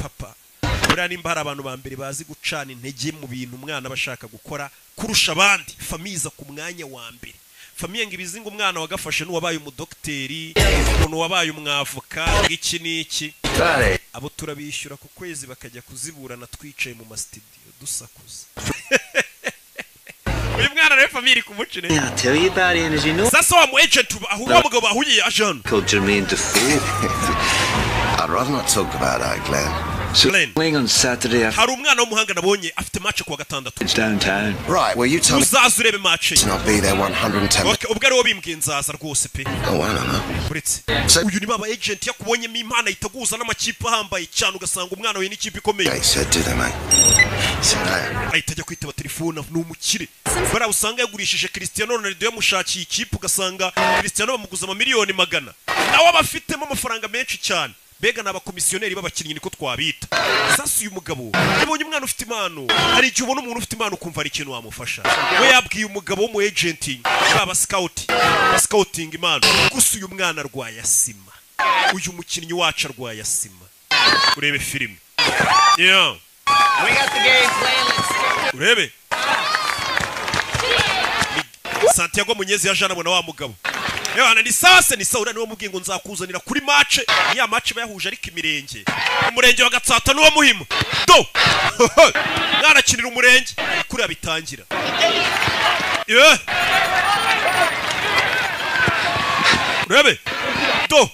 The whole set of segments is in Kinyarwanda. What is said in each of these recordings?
papa buriya nimba hari abantu ba mbere bazi gucana intege mu bintu umwana bashaka gukora kurusha abandi famiza ku mwanya wa mbere famiye ngo ibizinga umwana wagafashe n'uwabaye umudokiteri umuntu wabaye umwavoka iki n'iki abo turabishyura ku kwezi bakajya kuziburana twicaye mu mastudio dusakuza uyu mwana rero famiye kumucine sasa wa mu agent ahuwa mugabo bahuye ajana I'd rather not talk about that, Glenn. Playing on Saturday hari umwana w'umuhanga nabonye afite match kuwa gatandatu downtown. Right, well you tell me uzaza urebe match I'll be there 110. Okay, ubwo ariwo bimbwiye nzaza rwose pe. Oh, I don't know. Uretse uyu ni baba agent yakubonyemo impana itaguza n'amakipe ahambaye cyane ugasanga umwana we n'ikipe ikomeye. They said do them, mate. Ahitajya kwitaba telefone n'umukire. Bara usanga yagurishije Cristiano Ronaldo yamushakiye ikipe ugasanga Cristiano bamuguza amamiliyoni 100. Nawe abafitemo amafaranga menshi cyane. Bega n'abakomisiyoneri b'abakinnyi niko twabita. Sasa uyu mugabo yabonye umwana ufite impano. Hari igihe ubona umuntu ufite impano kumva ari ikintu wamufasha. We yabwiye umugabo wo mu agenting baba scouting impano. Gusa uyu mwana arwaye asima. Uyu mukinnyi wacu arwaye asima. Urebe filime. Yeah. We got the game playing. Let's go. Urebe. Santiago Munyezi yajana bona wa mugabo. Yohana ni sase ni saura niwo mubwiye ngo nzakuzanira kuri match ya match bayahuje ariko imirenge umurenge wa Gatsata nuwo muhima do ngana kinira umurenge kuri abitangira Urebe do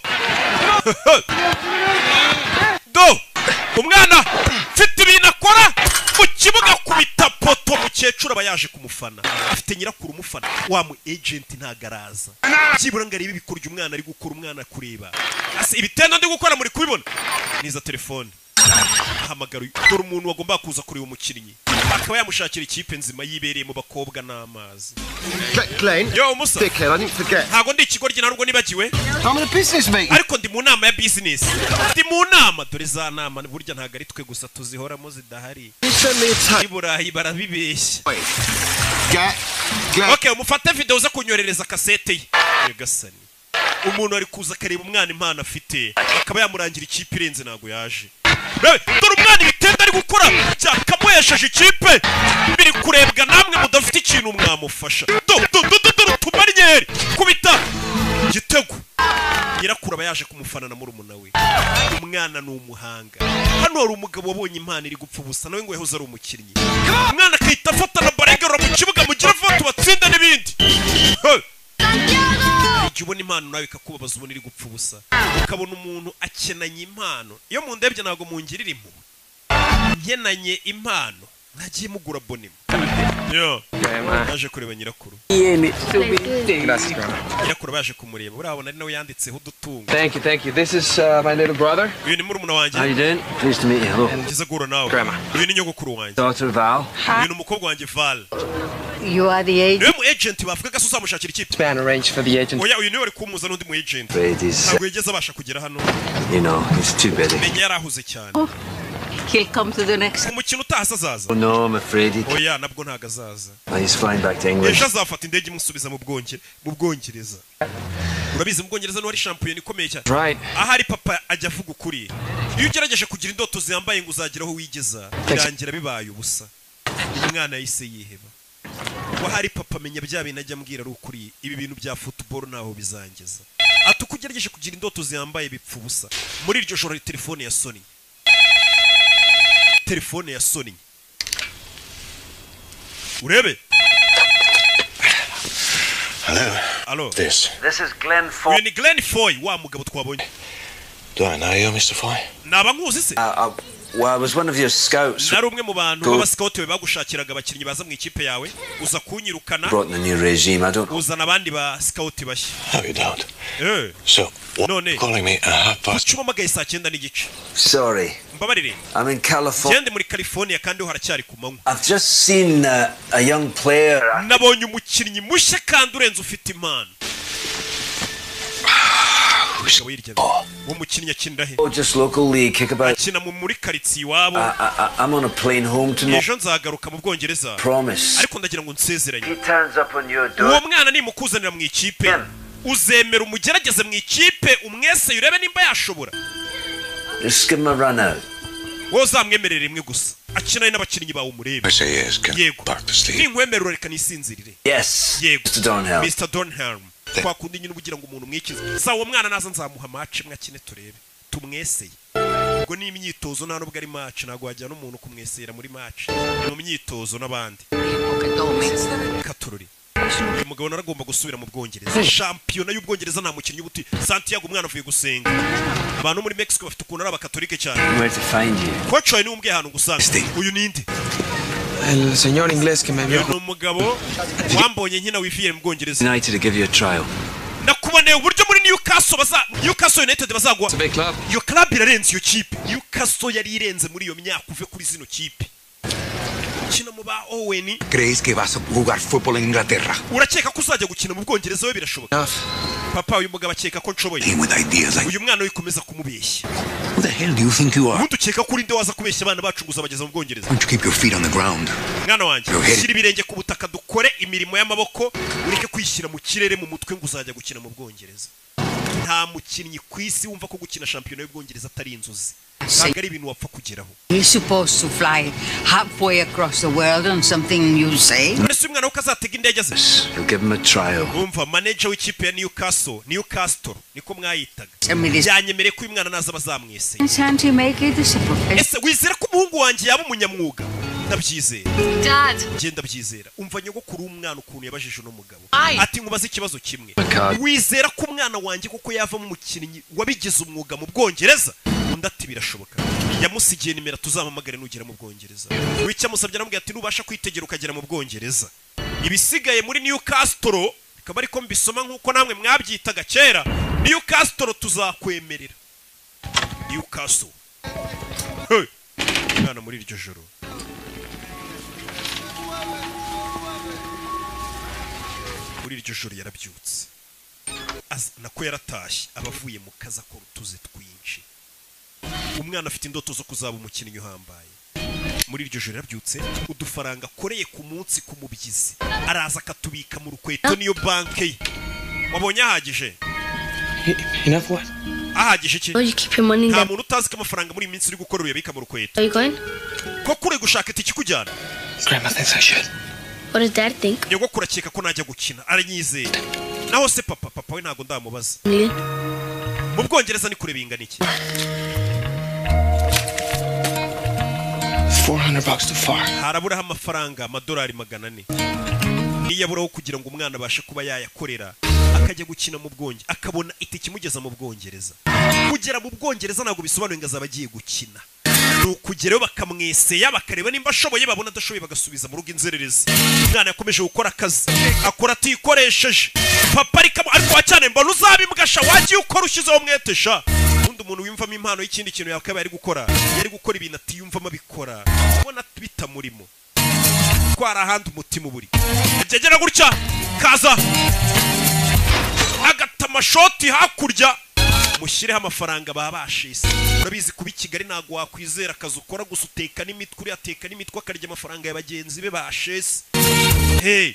do umwana mfite ibintu akora mu kibuga kubita poto mukecuru abayaje kumufana afite nyirakuru umufana wa mu agent ntagaraza kibura ngari bibikurya umwana ari gukura umwana kureba ase ibitendo ndi gukora muri kubibona niza telefone hamagara dore umuntu wagomba kuza kureba umukinnyi akaba yamushakira ikipe nzima yibereye mu bakobwa n'amazi Glenn, yo umusa dickhead, I didn't forget. ntago ndi ikigoryi narwo nibagiwe I'm in a business meeting. ariko ndi mu nama ya business ndi mu nama dore za nama burya ntago ari twe gusa tuzihoramo zidahari You send me a tape. iburayi barabibeshya Get. Okay, umufate video uza kunyorereza kasete ye yegasani umuntu ari kuza kareba umwana impano afite akaba yamurangira ikipe irenze nago yaje dore umwana ibitenda ari gukora byakamuhesheje ikipe biri kurebwa namwe mudafite ikintu mwamufasha tumaryeri kubita gitego nyirakuru aba yaje kumufana na murumuna we umwana ni umuhanga hano hari umugabo wabonye impano iri gupfa ubusa nawe ngo yahoze ari umukinnyi umwana akahita afata na barengera mu kibuga mugira vuba tubatsinda n'ibindi igihe ubona impano nawe ikakubabaza ubona iri gupfa ubusa ukabona umuntu akenanye impano iyo mu ndebye ntabwo mungirira impuhwe nkenanye impano ntagiye mugura bonima yo naje kureba nyirakuru nyirakuru baje kumureba urabona ari nawe yanditseho udutungo Thank you. This is my little brother. uyu ni murumuna wanjye How you doing? Pleased to meet you. Hello. ngize gura nawe Grandma. uyu ni nyogokuru wanjye Daughter Val. uyu ni umukobwa wanjye Val You are the agent. niwe mu agent bavuga ko uzamushakira ikipe Span arranged for the agent. oya uyu niwe wari kumuza n'undi mu agent But he's, ntabwo yigeze abasha kugera hano you know, he's too busy. menya yarahuze cyane He'll come to the next. umukino utahase azaza Oh no, I'm afraid he. oya nabwo ntago azaza He's flying back to England. ejo azafata indege imusubiza mu Bwongereza urabizi mu Bwongereza no ari shampiyona ikomeye cyane Right. ahari papa ajya avuga ukuri iyo ugerageje kugira indoto ziyambaye ngo uzageraho wigeza birangira bibaye ubusa umwana yise yiheba wahari papa menya bya bintu ajya ambwira ari ukuri ibi bintu bya football naho bizangeza ati uko ugerageje kugira indoto ziyambaye bipfa ubusa muri iryo joro telefone ya Sony urebe Hello. This. This is Glenn uyu ni Glenn Foy wa mugabo twabonye Do I know you, Mr. Foy? naba nkuzi se Well, I was one of your scouts. nari umwe mu bantu b'abascout be bagushakiraga abakinnyi baza mu ikipe yawe uza kunyirukana Brought in a new regime. I don't. uzana abandi ba scout bashya No, you don't. So, No, no. calling me at 9:30. ucumamagaye 9:30 Sorry. mbabarire I'm in California. gende muri California kandi ho haracyari ku manywa I've just seen a young player. nabonye umukinnyi mushya kandi urenze ufite impano uwo mukinnyi akinira he Oh, just local league kickabout. akina muri karitsiye iwabo I'm on a plane home tomorrow. ejo nzagaruka mu Bwongereza Promise. ariko ndagira ngo nsezeranye He turns up on your uwo door. mwana nimukuzanira mu ikipe uzemera umugerageze mu ikipe umwese urebe nimba yashobora Just give him a run out. wowe uzamwemerere rimwe gusa akina n'abakinnyi bawe umurebe. I say yes, can back to sleep. Ninkwemerera reka nisinzirire. Yes, Yego. Mr. Donhelm. Mr. Donhelm. Kwa kundi nyine ubugira ngo umuntu mwikize. Sawa uwo mwana naza nzamuha match imwe akine turebe. Tumweseye. Ubwo ni imyitozo nta nubwo ari match ntago wajya n'umuntu kumwesera muri match. Ni mu myitozo n'abandi. Katururi. Umugabo naragomba gusubira mu Bwongereza. Shampiyona y'Ubwongereza nta mukinnyi ubuti. Santiago umwana avuye gusenga. Abantu muri Mexico bafite ukuntu ari abakatolike cyane. Where to find you? Coach wawe ni umbwiye ahantu gusanga. Uyu ninde? El señor inglés que me vio. Ni umugabo wambonye nkina wifiye mu Bwongereza. United to give you a trial. Nakuboneye uburyo muri Newcastle United bazagwa. It's a big club. Iyo club irarenze iyo kipe. Newcastle yari irenze muri iyo myaka uve kuri zino kipe. Kina mu ba Owen. ¿Crees que vas a jugar fútbol en Inglaterra? Urakeka ko uzajya gukina mu Bwongereza we birashoboka. Papa uyu mugabo akeka ko nshoboye. With ideas like Uyu mwana wikomeza kumubeshya. who the hell do you think you are? Umuntu ukeka ko urinde waza kubeshya abana bacu nguza bageza mu Bwongereza. Why don't you keep your feet on the ground? Mwana wanjye shyira ibirenge ku butaka dukore imirimo y'amaboko ureke kwishyira mu kirere mu mutwe ngo uzajya gukina mu Bwongereza. Nta mukinnyi ku isi wumva ko gukina shampiyona y'Ubwongereza atari inzozi. Ntabwo ari ibintu wapfa kugeraho. You're supposed to fly halfway across the world on something you say. Ese umwana uko azatega indege ze? You'll give him a trial. Umva manager w'ikipe ya Newcastle niko mwayitaga. Tell me this. Yanyemereye ko uyu mwana naza bazamwese. Can't you make it a profession? Ese wizera ko umuhungu wanjye yaba umunyamwuga? Ndabyizera. Dad. Genda byizera. Umva nyogokuru umwana ukuntu yabajije no mugabo. Aye. Ati nkubaze ikibazo kimwe. Wizera ko umwana wanjye kuko yavamo umukinnyi wabigize umwuga mu Bwongereza? Undi ati birashoboka. Yamusigiye nimero tuzamamagare nugera mu Bwongereza. Wicya musabye aramubwira ati nubasha kwitegera ukagera mu Bwongereza. Ibisigaye muri Newcastle bikaba ariko mbisoma nkuko namwe mwabyitaga kera. Newcastle tuzakwemerera. Newcastle. Hey. Mwana muri iryo joro. Muri iryo joro yarabyutse. Nako yaratashye abavuye mu kaza ko rutuze twinshi. Umwana afite indoto zo kuzaba umukinnyi uhambaye. Muri iryo joro yarabyutse udufaranga akoreye ku munsi ku mubyizi. Araza akatubika mu rukweto niyo banke ye. Wabonye ahagije? Enough what? Ahagije ki? You keep your money Nta there. muntu utazi ko amafaranga muri iyi minsi uri gukora uyabika mu rukweto. Are you going? Ko kure gushaka itiki kujyana? Grandma thinks I should. What does Dad think? Nyogokuru akeka ko najya gukina aranyizera. Naho se papa we ntago ndamubaza. Mu Bwongereza ni kure bingana iki? $400 too far. Haraburaho amafaranga amadolari 400. Niyaburaho kugira ngo umwana abashe kuba yayakorera akajya gukina mu Bwongereza akabona itike imugeza mu Bwongereza. Kugera mu Bwongereza ntago bisobanuye ngo azaba agiye gukina. Nukugerayo bakamweseya bakareba nimba ashoboye babona adashoboye bagasubiza mu rugo inzererezi. Umwana yakomeje gukora akazi akora atikoresheje. Papa ariko wacyane mbona uzabimbwasha wagiye ukora ushyizeho mwetesha. Undi umuntu wimvamo impano y'ikindi kintu yakaba yari gukora ibintu atiyumvamo abikora ubona bitamurimo. Twara ahandi umutima uburi agegera gutya kaza agatama shoti hakurya mushireho amafaranga babashise. Urabizi kuba Kigali ntago wakwizera akazi ukora gusa uteka n'imitwe uri ateka n'imitwe akarya amafaranga y'abagenzi be bashese. Hey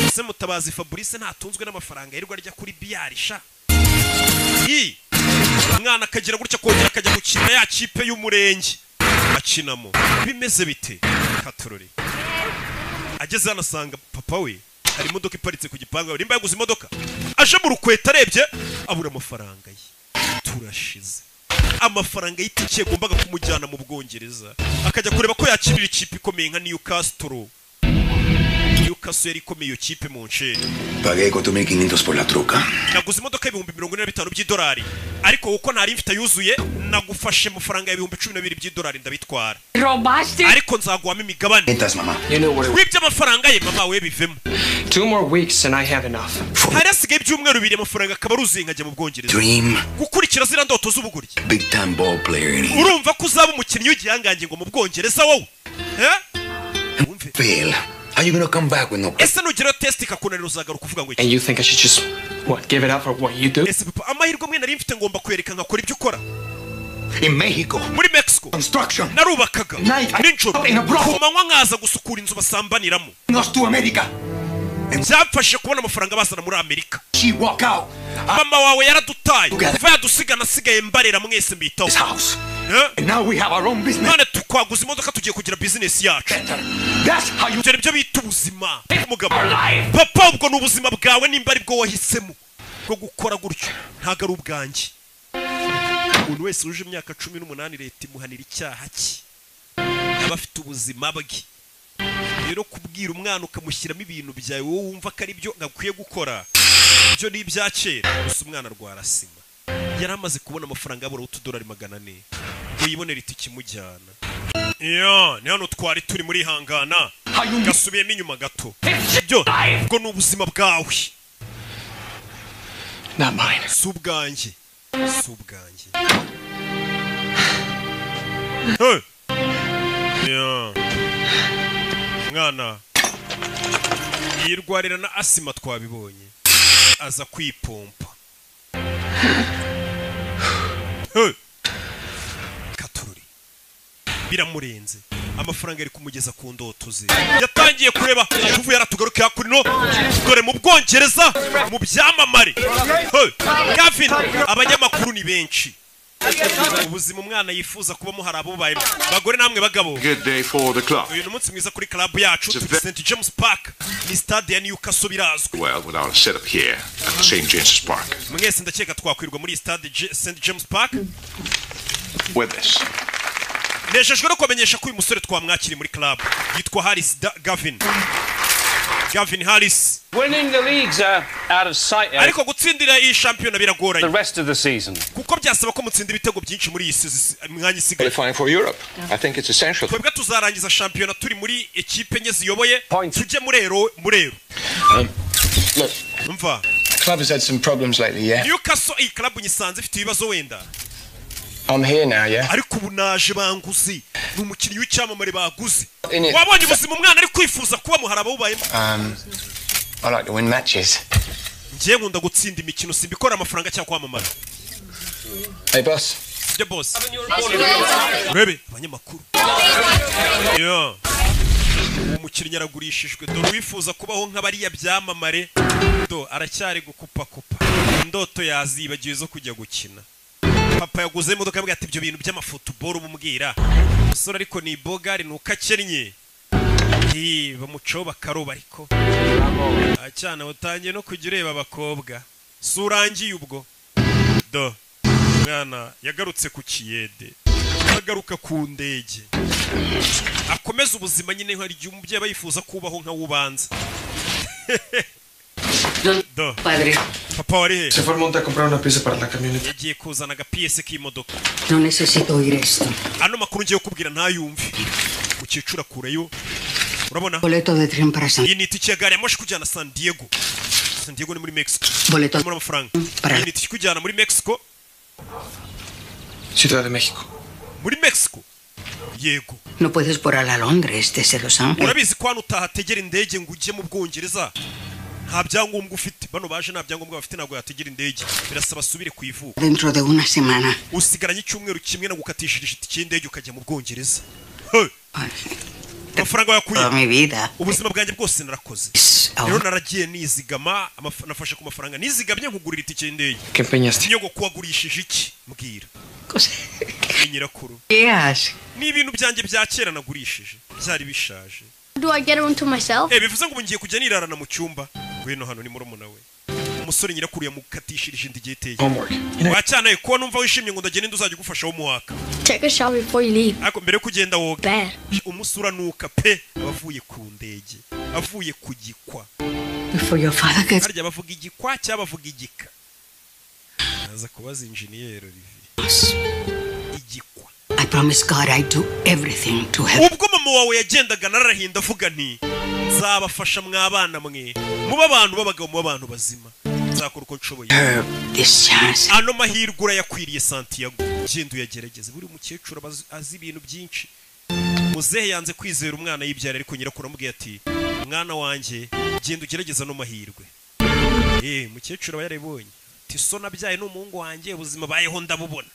ese Mutabazi Fabrice ntatunzwe n'amafaranga yirirwa arya kuri biyarisha. Umwana akagira gutya kongera akajya gukina ya kipe y'umurenge akinamo. Bimeze bite? Katorore ageze hano asanga papa we hari imodoka iparitse ku gipangu. Nimba yaguze imodoka aje mu rukweta arebye abura amafaranga ye. Turashize amafaranga y'itike yagombaga kumujyana mu Bwongereza akajya kureba ko yakinira ikipe ikomeye nka Newcastle. Newcastle yari ikomeye iyo kipe mu nsheri. Pagué 4.500 por la truca. Naguze imodoka y'ibihumbi 45 by'idolari ariko uko ntari mfite yuzuye nagufashe amafaranga y'ibihumbi 12 by'idolari ndabitwara. Robaste. Ariko nzaguhamo imigabane. Entas, mamá. You know what? Wibye amafaranga ye mama we bivemo. 2 more weeks and I have enough. Hari asigaye ibyumweru 2 amafaranga akaba aruzuye nkajya mu Bwongereza. Dream. Gukurikira zira ndoto z'ubuguryi. Big time ball player in England. Urumva ko uzaba umukinnyi w'igihangange ngo mu Bwongereza wowe? Fail. How you gonna come back with no... Ese nugera test ikakunanira uzagaruka uvuga ngo iki? And you think I should just, what, give it up for what you do? Ese papa amahirwe mwe nari mfite ngomba kwereka nkakora ibyo ukora. In Mexico. Muri Mexico. Construction. Narubakaga. Ninjoro. In a brothel. Kumanywa nkaza gusukura inzu basambaniramo. Nos to America. Byafashe kubona amafaranga basana muri Amerika. She walk out. Mama wawe yaradutaye. Kuva yadusigana asigaye mbarera mwese mbitaho. This house. Now we have our own business. none twaguze imodoka tugiye kugira business yacu. That's how you ibyo nibyo bita ubuzima umugabo. Papa ubwo ni ubuzima bwawe nimba ari bwo wahisemo bwo gukora gutyo ntago ari ubwanjye. Umuntu wese uje imyaka 18 leta imuhanira icyaha cye aba afite ubuzima bwe. Rero kubwira umwana ukamushyiramo ibintu byawe wowe wumva ko ari byo ngakwiye gukora byo ni ibyakera. Gusa umwana rwarasima yari amaze kubona amafaranga y'abura $2 400 ngo yibonera itike imujyana. Ni hano twari turi muri hangana gasubiyemo inyuma gato. Byo ubwo ni ubuzima bwawe Not mine. si ubwanjye. Mwana yirwarira na asima twabibonye aza kwipompa. Katururi biramurenze amafaranga ari kumugeza ku ndoto ze. Yatangiye kureba tuvuye yaratugaruka kuri no dore mu Bwongereza mu byamamare. Gavin abanyamakuru ni benshi. Ubuzima umwana yifuza kubamo hari abo baye bagore namwe bagabo. Good day for the club. Uyu munsi mwiza kuri club yacu St James Park ni stade ya Newcastle birazwi. Well, with our setup here at St. James's Park. Mwese ndakeka twakwirwa muri stade St James Park. With this. Neshejwe no kumenyesha ko uyu musore twamwakiri muri club yitwa Harris Gavin Harris. Winning the leagues are out of sight. Ariko gutsindira iyi shampiyona biragoranye. The rest of the season. Kuko byasaba ko mutsinda ibitego byinshi muri iyi mwanya isigaye. Qualifying for Europe. I think it's essential. Twebwe tuzarangiza shampiyona turi muri ekipe enye ziyoboye tujye murero. Look, Umva. the club has had some problems lately, yeah? Newcastle iyi club nyisanze ifite ibibazo wenda. I'm here now, yeah? Ariko ubu naje banguzi ni umukinnyi w'icyamamare baguze. In it. Wabonye ubuzima umwana ari kwifuza kuba muharaba bubayemo. I like to win matches. Ngiye nkunda gutsinda imikino simbikora amafaranga cyangwa kwamamara. Hey, boss. The boss. Rebe abanyamakuru. Umukinnyi aragurishijwe dore wifuza kubaho nk'abariya byamamare do aracyari gukupa. Indoto yazibagiwe zo kujya gukina. Papa yaguze imodoka yambwiye ati ibyo bintu by'amafutuboro bumubwira umusore ariko ni bogari nuko akennye bamucaho bakaroba ariko acyana utangiye no kujya ureba abakobwa si urangiye ubwo do mwana yagarutse ku kiyede agaruka ku ndege akomeza ubuzima nyine nk'ari igihe umubyeyi aba yifuza kubaho nka wubanza. Do. Padre. Papa wari he? Se fue al monte a comprar una pieza para la camioneta. Yagiye kuzana agapiyese k'imodoka. No necesito oír esto. Ano makuru ngiye kubwira ntayumve. Ukicura kureyo. Urabona? Boleto de tren para San. Iyi ni itike ya gari ya moshi kujyana San Diego. San Diego ni muri Mexico. Boleto muri amafaranga. Iyi ni itike kujyana muri Mexico. Ciudad de México. Muri Mexico. Yego. No puedes volar a Londres desde Los Ángeles. Urabizi ko hano utahategera indege ngo ujye mu Bwongereza. Nta byangombwa ufite. Bano baje nta byangombwa bafite ntabwo yategera indege. Birasaba asubire ku ivuko. Dentro de una semana. Usigaranye icyumweru kimwe na gukatishirije itike y'indege ukajya mu Bwongereza. Amafaranga yakuye. Mi vida. Ubuzima bwanjye bwose narakoze. Rero naragiye nizigama nafashe ku mafaranga nizigamye nkugurira itike y'indege. Kempeñaste. Niyo kuwagurishije iki mbwira. Nyirakuru. Yes. Ni ibintu byanjye bya kera nagurishije. Byari bishaje. Do I get one to myself? Bivuze ngo ngiye kujya nirarana mu cyumba. Weno hano ni murumuna we. Umusore nyirakuru yamukatishirije indige iteye. Wacyanaye ko numva wishimye ngo ndagende nduzajya gufasha wo muhaka. Take a shower before you leave. Ariko mbere kugenda woga. Bad. Umusura nuka pe abavuye ku ndege. Avuye kugikwa. Before your father gets. Harya bavuga igikwa cyangwa bavuga igika. Naza kubaza engineer Olivier. Igikwa. I promise God I do everything to help. Ubwo mama wawe yagendaga narahinda avuga nti nzabafasha mwabana mwe muba abantu babagabo mu abantu bazima nzakora uko nshoboye. This chance. Ano mahirwe urayakwiriye Santiago. Genda uyagerageze buri mukecuru azi ibintu byinshi. Muzehe yanze kwizera umwana yibyara ariko nyirakuru amubwiye ati mwana wanjye genda ugerageza no mahirwe. Mukecuru aba yarabonye ati so nabyaye n'umuhungu wanjye ubuzima bayeho ndabubona.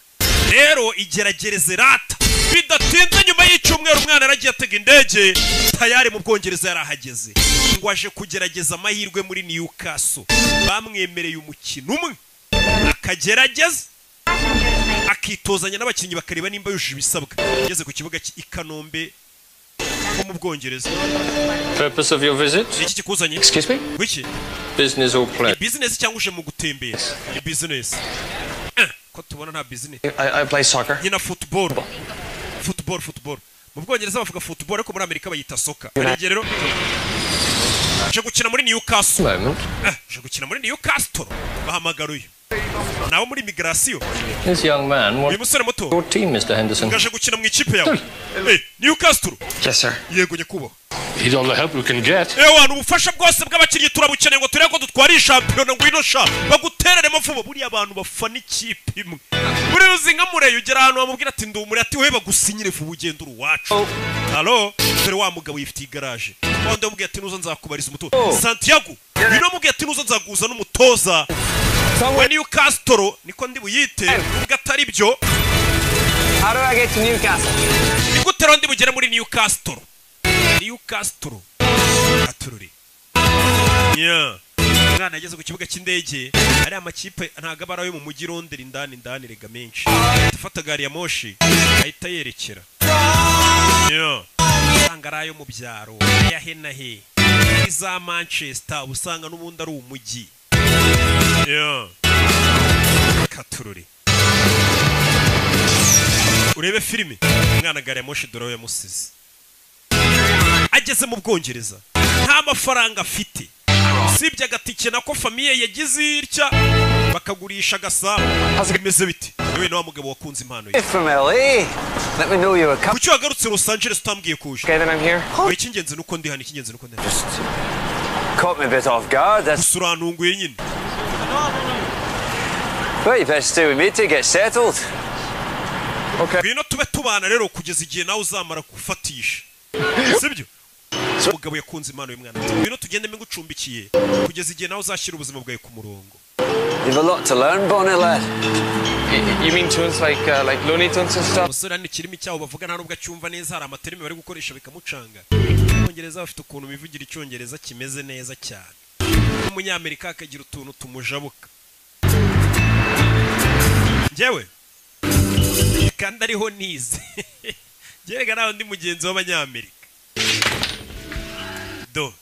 Rero igeragereze rata bidatinze nyuma y'icyumweru umwana aragiye atega indege tayari mu Bwongereza yarahageze ngo aje kugerageza amahirwe muri Newcastle. Bamwemereye umukino umwe akagerageza akitozanya n'abakinnyi bakareba nimba yujuje ibisabwa. Yageze ku kibuga i Kanombe mu Bwongereza. Purpose of your visit? Iki kikuzanye? Excuse me? Wiki? Business or pleasure? Business cyangwa uje mu gutembera? Ni business. Ko tubona nta business. I play soccer. Nyina football. Football. Mu Bwongereza bavuga football ariko muri Amerika bayita soccer. Urege rero je gukina muri Newcastle. Je gukina muri Newcastle. Bahamagaruye. Nawo muri migration. This young man, uyu musore muto. Your team, Mr. Henderson. Ngaje gukina mu ikipe yawe. Newcastle. Yes, sir. Yego nyekubo. Need all the help we can get. Ewa ubufasha bwose bw'abakinnyi turabukeneye ngo tureko dutwara champion ngwino sha baguterere mafubo buri abantu bafana ikipe imwe. Buri uzinga mureyo ugera ahantu bamubwira ati ndumuri ati we bagusinyire fu bugenda uruwacu. Allo, dore wa mugabo yifitiye garage. Wande mubwiye ati nuzo nzakubariza umutoza. Santiago, bino mubwiye ati nuzo nzaguza n'umutoza. When you Castro niko ndi buyite gatari byo. How do I get to Newcastle? Nikutero ndi bugera muri Newcastle. Newcastle. Atururi. Yeah. Mwana yageze ku kibuga cy'indege ari amakipe ntaga barayo mu mujyi Londres indani rega menshi. Tufata gari ya moshi ahita yerekera. Yeah. Sangarayo mu byaro ya henahe. Iza Manchester usanga n'ubundi ari umujyi. Yeah. Katururi. Urebe filime mwana gari ya moshi dore ya musizi. Ageze mu Bwongereza nta mafaranga afite sibye agatike nako famiye yagize irya bakagurisha gasabo bimeze biti yewe no mugabo wakunze impano ye From LA. Let me know you were coming. kuki wagarutse Los Angeles utambwiye kuje Okay, then I'm here. ikingenzi nuko ndi hano ikingenzi nuko ndi Caught me a bit off guard. That's usurantunguye nyine well, you better stay with me to get settled. Okay. bino tube tubana rero kugeza igihe nawe uzamara gufatisha sibyo umugabo yakunze impano y'umwana bino tugende ngucumbikiye kugeza igihe nawe uzashyira ubuzima bwawe ku murongo. You've a lot to learn, Bonnie lad. You mean tunes like Looney Tunes and stuff? Musore ni kirimi cyaho bavuga nta nubwo acyumva neza hari amaterimi bari gukoresha bikamucanga. Abongereza bafite ukuntu bivugira icyongereza kimeze neza cyane. Umunyamerika akagira utuntu tumujabuka. Njyewe kandi ariho nize. Gerega naho ndi mugenzi w'abanyamerika. Do.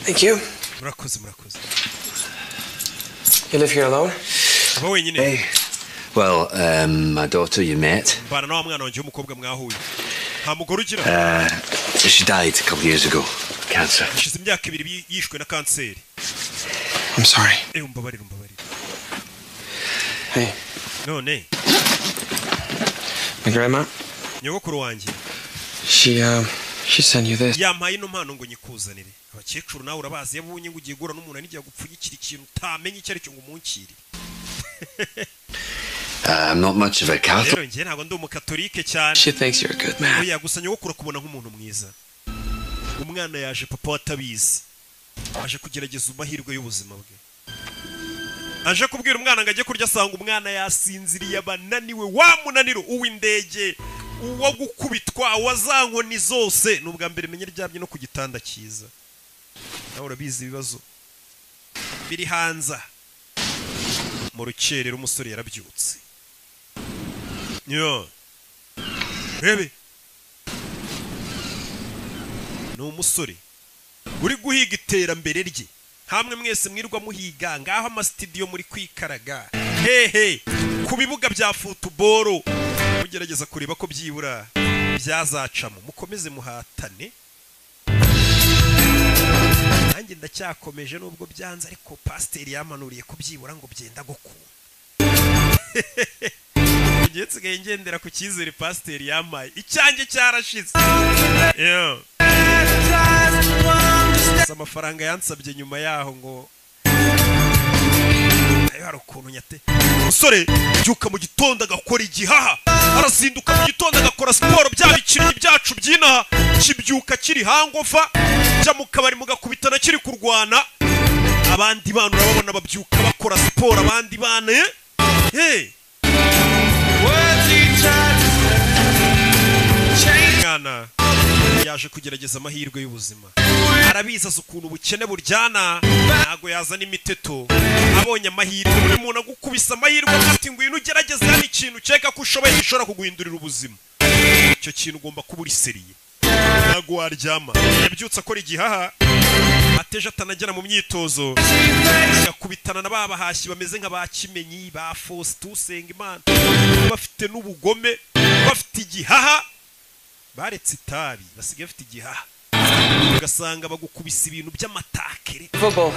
Thank you. Murakoze. You live here alone? Aba wenyine. Hey. Well, my daughter you met. Bana nawe mwana wanje w'umukobwa mwahuye. Nta mugore ugira. She died a couple years ago. Cancer. Ishize imyaka 2 yishwe na kanseri. I'm sorry. Umbabarira. Hey. None. My grandma? Nyogokuru wanjye. She sent you this. Yampaye ino mpano ngo nyikuzanire. Abakecuru nawe urabazi yabunye ngo ugiye gura n'umuntu anigiye gupfunyikira ikintu utamenye icyo ari cyo ngo umunkire. I'm not much of a Catholic. Rero njye ntabwo ndi umukatolike cyane. She thinks you're a good man. Oya gusa nyogokuru kubona nk'umuntu mwiza. Umwana yaje papa watabizi. Aje kugerageza amahirwe y'ubuzima bwe. Aje kubwira umwana ngo ajye kurya asanga umwana yasinziriye abananiwe wa munaniro uw'indege uwo gukubitwa wazankoni zose nubwa mbere menye ryabye no ku gitanda cyiza. Nawe urabizi ibibazo biri hanza mu rukerero umusore yarabyutse. Yo. Rebe. No umusore uri guhiga iterambere rye. Hamwe mwese mwirwa muhiga ngaho ama studio muri kwikaraga. Hehe ku bibuga bya football mugerageza kureba ko byibura byazacamo mukomeze muhatane. Nanjye ndacyakomeje nubwo byanze ariko pastor yamanuriye kubyibura ngo byenda gukunda. Ngiye tsigaye ngendera ku cyizere pastor yamaye icyanjye cyarashize. Yo. Amafaranga yansabye nyuma yaho ngo ayo hari ukuntu nyate umusore byuka mu gitondo agakora igihaha arazinduka mu gitondo agakora siporo byabikiriye byacu byinaha kibyuka kiri hangofa jya mu kabari mugakubitana kiri kurwana abandi bana urababona babyuka bakora siporo abandi bana mwana yaje kugerageza amahirwe y'ubuzima arabizaza ukuntu ubukene buryana ntago yazana imiteto abonye amahirwe buri muntu agukubisa amahirwe ati ngwino ugerageze hano ikintu ukeka ko ushoboye gishobora kuguhindurira ubuzima icyo kintu ugomba kuba uri seriye ntago waryama yabyutse akora igihaha ateje atanagera mu myitozo agakubitana na babahashyi bameze nka ba Kimenyi ba Faustin Usengimana bafite n'ubugome bafite igihaha baretse itabi basigaye bafite igihaha ugasanga bagukubisa ibintu by'amatakere Football.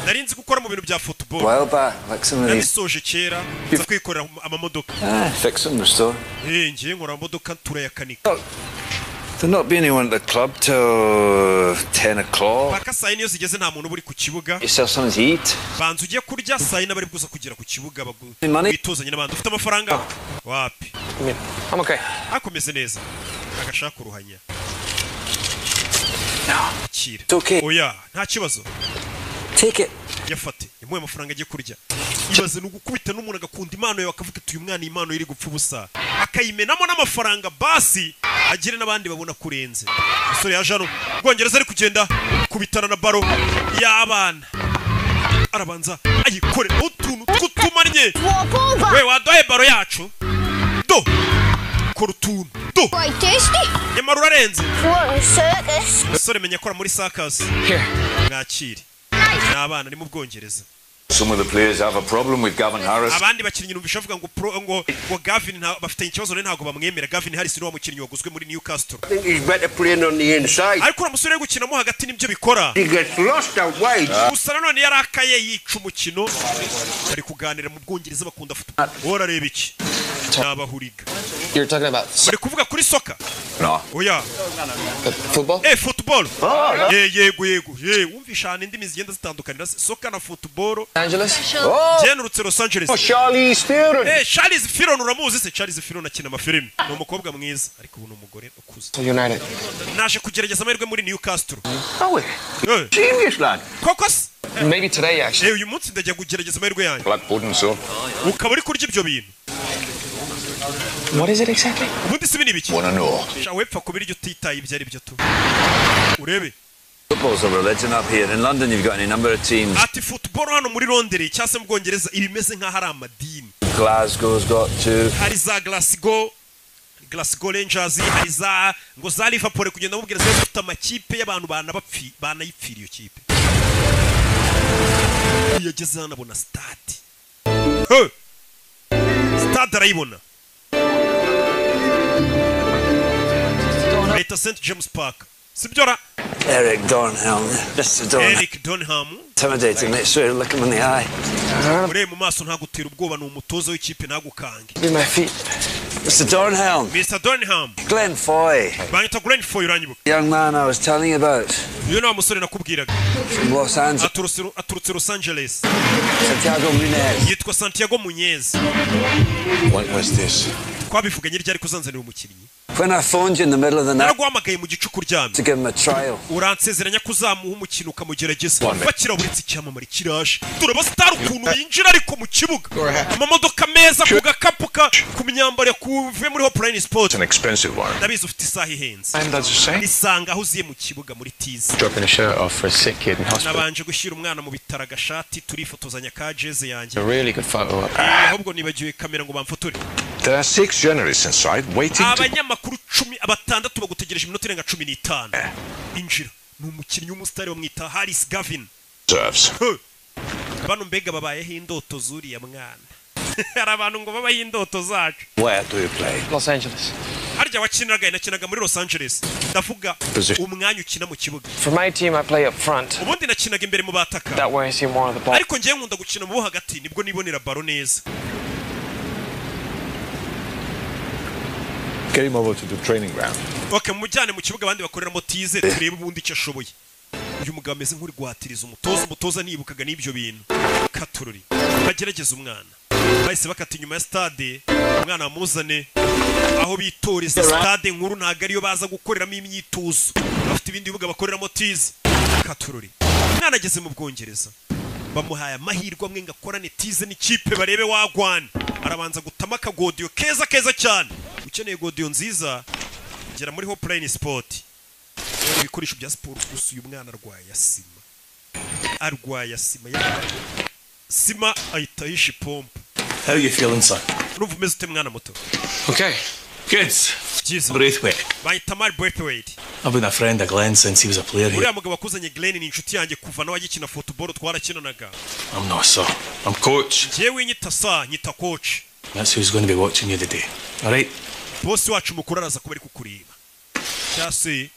narinzi gukora mu bintu bya football Well back, like some of these. nabisoje kera nza kwikorera amamodoka Fix them, restore. ngiye nkora amamodoka turayakanika There'll not be anyone at the club till 10 o'clock. paka saa niyo zigeze nta muntu uri ku kibuga Yourself something to eat. banza ugiye kurya saa yine bari kuza kugera ku kibuga Money? bitozanye n'abandi ufite amafaranga wapi I'm okay. akomeze neza agashaka uruhanya kire It's okay. oya nta kibazo Take it. yafate yamuye amafaranga agiye kurya ibaze n'ugukubita n'umuntu agakunda impano yawe akavuga ati uyu mwana impano iri gupfa ubusa akayimenamo n'amafaranga basi agire n'abandi babona kurenze umusore yaje hano Bwongereza ari kugenda kubitana na baro y'abana arabanza ayikore utuntu tw'utumanye we waduhaye baro yacu do kora utuntu do Quite tasty. nyamara urarenze What a circus. umusore menya akora muri circus Here. mwakire n'abana ari mu Bwongereza Some of the players have a problem with Gavin Harris. abandi bakinnyi numvisha bavuga ngo Gavin bafite ikibazo ntago bamwemera Gavin Harris ni wa mukinnyi waguzwe muri Newcastle I think he's better playing on the inside. ariko umusore gukinamo hagati nibyo bikora He gets lost out wide. gusa nanone yarakaye yica umukino ari kuganira mu Bwongereza bakunda football wora reba iki nabahuriga You're talking about bari kuvuga kuri soccer No. oya football? football yego wumvisha indimi zigenda zitandukanira soccer na football Angeles? genurutse Los Angeles Charlie Theron. Charles Theron uramuzi se Charles Theron akina amafilimi ni umukobwa mwiza ariko ubu ni umugore ukuze United. naje kugerageza amahirwe muri Newcastle Oh, serious lad. koko se Maybe today, actually. uyu munsi ndajya kugerageza amahirwe yanjye Black pudding, so. ukaba uri kurya ibyo bintu What is it exactly? ubundi si bini biki Wanna know? sha wepfa kubirya utitaye ibyo ari byo tu urebe Football's a religion up here. In London, you've got any number of teams. ati football hano muri Londres cyangwa se mu Bwongereza ibimeze nk'aho ari amadini Glasgow's got two. hari za Glasgow Rangers hari za ngo za Liverpool kugenda mubwira zo zifite amakipe y'abantu banayipfira iyo kipe yageze hano abona stade stade arayibona Leta St James Park sibyora Eric Dornhelm. Mr. Dornhelm. Eric Donham Intimidating. Make sure you look him in the eye. ure mu maso ntagutera ubwoba ni umutozo w'ikipe ntagukange Be my feet. Mr. Dornhelm. Mr Donham Glenn Foy. banyita Glenn Foy uranyibuka Young man I was telling you about. uyu ni wa musore nakubwiraga From Los Angeles. aturutse Los Angeles Santiago Munez. yitwa Santiago Muñez When was this? twabivuganye ryari kuzanzanira umukinnyi When I phoned you in the middle of the night naraguhamagaye mu gicuku uryamye to give him a trial. uransezeranya ko uzamuha umukino ukamugerageza bakiraburitse icyamamare kiraje dore abasitari ukuntu binjira ariko mu kibuga amamodoka meza ku gakapu ku myambaro yakuve muri Hopline Sport It's an expensive one. ndabizi ufite isaha ihenze And does it say? isanga aho uziye mu kibuga muri tizi Dropping a shirt off for a sick kid in hospital. nabanje gushyira umwana mu bitaro agashati turifotozanya ka jeze yanjye A really good photo up. ahubwo nibagiwe kamera ngo bamfotore There are 6 journalists inside waiting to... abanyamakuru 16 bagutegereje iminota irenga 15 injira ni umukinnyi w'umusitari bamwita Harris Gavin serves. bano mbega babayeho indoto zuriya mwana hari abantu ngo babaho indoto zacu Where do you play? Los Angeles. harya nakinaga muri Los Angeles ndavuga umwanya ukina mu kibuga For my team, I play up front. ubundi nakinaga imbere mu bataka That way I see more of the ball. ariko ngiye nkunda gukina mu bo hagati nibwo nibonera baro neza Get him over to the training ground. okay mujyane mu kibuga abandi bakoreramo tize turebe ubundi icyo ashoboye uyu mugabo ameze nk'uri guhatiriza umutoza nibukaga n'ibyo bintu katururi bagerageza umwana bahise bakata inyuma ya stade umwana bamuzane aho bitoreza stade nkuru ntabwo ariyo baza gukoreramo imyitozo bafite ibindi bibuga bakoreramo tize katururi umwana ageze mu Bwongereza bamuhaye amahirwe amwe ngo akorane tize n'ikipe barebe wagwana arabanza gutama akagodiyo keza cyane ukeneye godiyo nziza ngera muri Hoplane Sport ibikoresho bya siporo gusa uyu mwana arwaye asima sima ahita yisha pompe. How you feeling, son? Urumva umeze ute mwana muto? Okay, good. Braithwaite. Bahita Mari Braithwaite. I've been a friend of Glenn since he was a player here. Uriya mugabo akuzanye Glenn ni inshuti yanjye kuva nawe agikina football twarakinanaga. I'm not sir. I'm coach. Jewe nyita sa nyita coach. That's who's going to be watching you today. All right? Boss wacu mukuru araza kuba ari kukureba. Cyase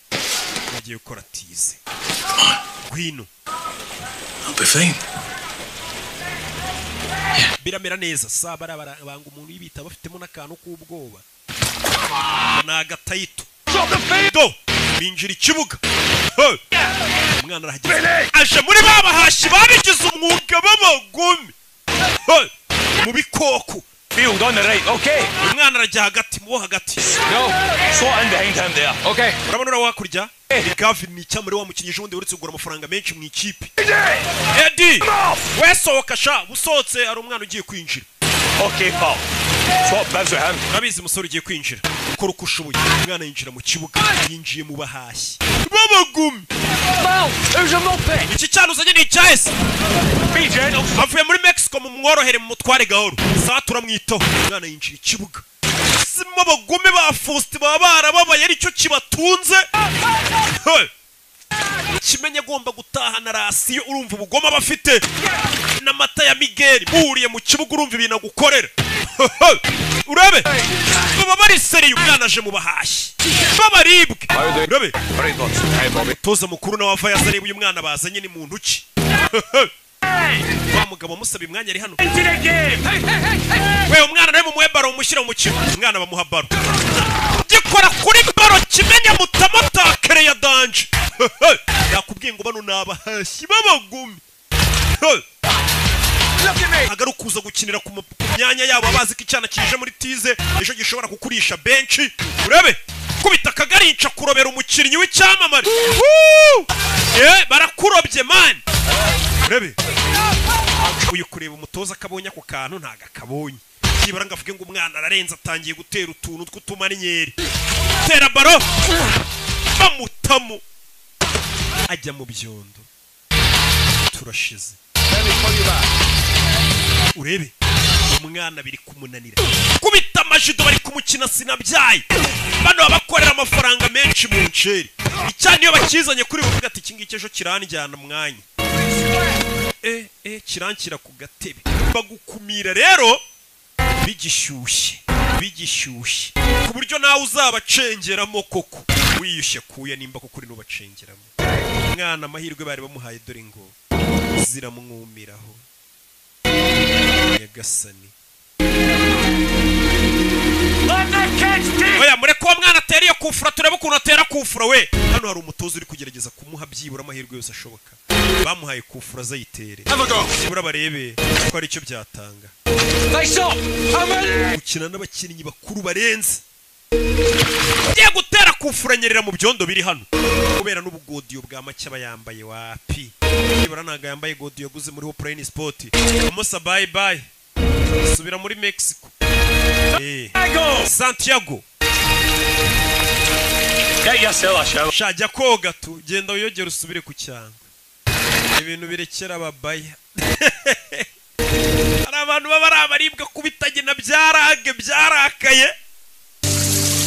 nagiye gukora tize. Gwino. I'll be fine. Biramera neza sabara banga umuntu yibita bafitemo nakantu k'ubwoba. Naga taito. Do binjira ikibuga. Umwana arahageze. Aje muri baba hashi babigize umwuga b'abagome. Mu bikoko. Field on the right. Okay. Umwana arajya hagati mu hagati. No. Slot in behind him there. Okay. Urabona ura wakurya? Gavin ni cyamuri wa mukinnyi jundi uretse kugura amafaranga menshi mu ikipe. Eddie. Wesohoka sha busotse ari umwana ugiye kwinjira. Okay, pal. Swap bibs with him. Nabizi musore ugiye kwinjira. Ukora uko ushoboye. Umwana yinjira mu kibuga yinjiye mu bahashyi. Babagumi. Pal, who's your moped? Iki cyano uzanye ni Jais. Be gentle. Avuye muri Mexico mu mworohere mu mutware gahoro. Satura mwito. Umwana yinjira ikibuga. Sima abagome ba Faust babara babaye ari cyo kibatunze. Kimenye agomba gutahana rasiyo urumva ubugoma bafite n'amata ya Miguel buriye mu kibuga urumva ibintu gukorera. Urabe baba bari seri umwana aje mu bahashyi babaribwe. Urabe toza mukuru na wava yazari uyu mwana bazanye ni muntu ki. Wa mugabo musaba imwanya ari hano. We umwana nawe mumwebaro umushyira mu kigo umwana bamuha baro. Gikora kuri baro kimenya mutamotakere ya danje. Yakubwiye ngo bano nabahashyi babagumi. Agarukuza gukinira ku myanya yabo abazi ko icyana kije muri tize ejo gishobora kukurisha benshi. Urabe kubita kagarica kurobera umukinnyi w'icyamamare. Barakurobye man. Urabe uyu kureba umutoza akabonye ako kantu ntaga kabonye. Kibara ngavuge ngo umwana ararenza atangiye gutera utuntu tw'utumarinyeri. Tera baro bamutamo ajya mu byondo. Turashize. Urebe umwana biri kumunanira. Kubita amajido bari kumukina sinabyaye. Bano abakorera amafaranga menshi mu nceri. Icyane iyo bakizanye kuri buvuga ati kingike ejo kiranjyana mwanya. Kirankira ku gatebe. Bagukumira rero bigishyushye. Ku buryo nawe uzabacengeramo koko. Wiyushye kuya nimba ko kuri nubacengeramo. Umwana amahirwe bari bamuhaye dore ngo ziramwumiraho. Nyagasani. Oya mureko mwana ateriye kufura turebe ukuntu atera kufura we. Hano hari umutozo uri kugerageza kumuha byibura amahirwe yose ashoboka. Bamuhaye kufura zayitere. Byibura barebe ko ari cyo byatanga. Ukina n'abakinnyi bakuru barenze. Ugiye gutera kufura nyerera mu byondo biri hano. Kubera n'ubugodiyo bwa make abayambaye wapi. Byibura ntaga yambaye godiyo yaguze muri Hoplane Sport. Amusa bye bye. Subira muri Mexico. Santiago. Shajya koga tu genda uyogera usubire ku cyangwa. Ibintu birekera babaya. Hari abantu baba ari abaribwa kubitage na byarakaye.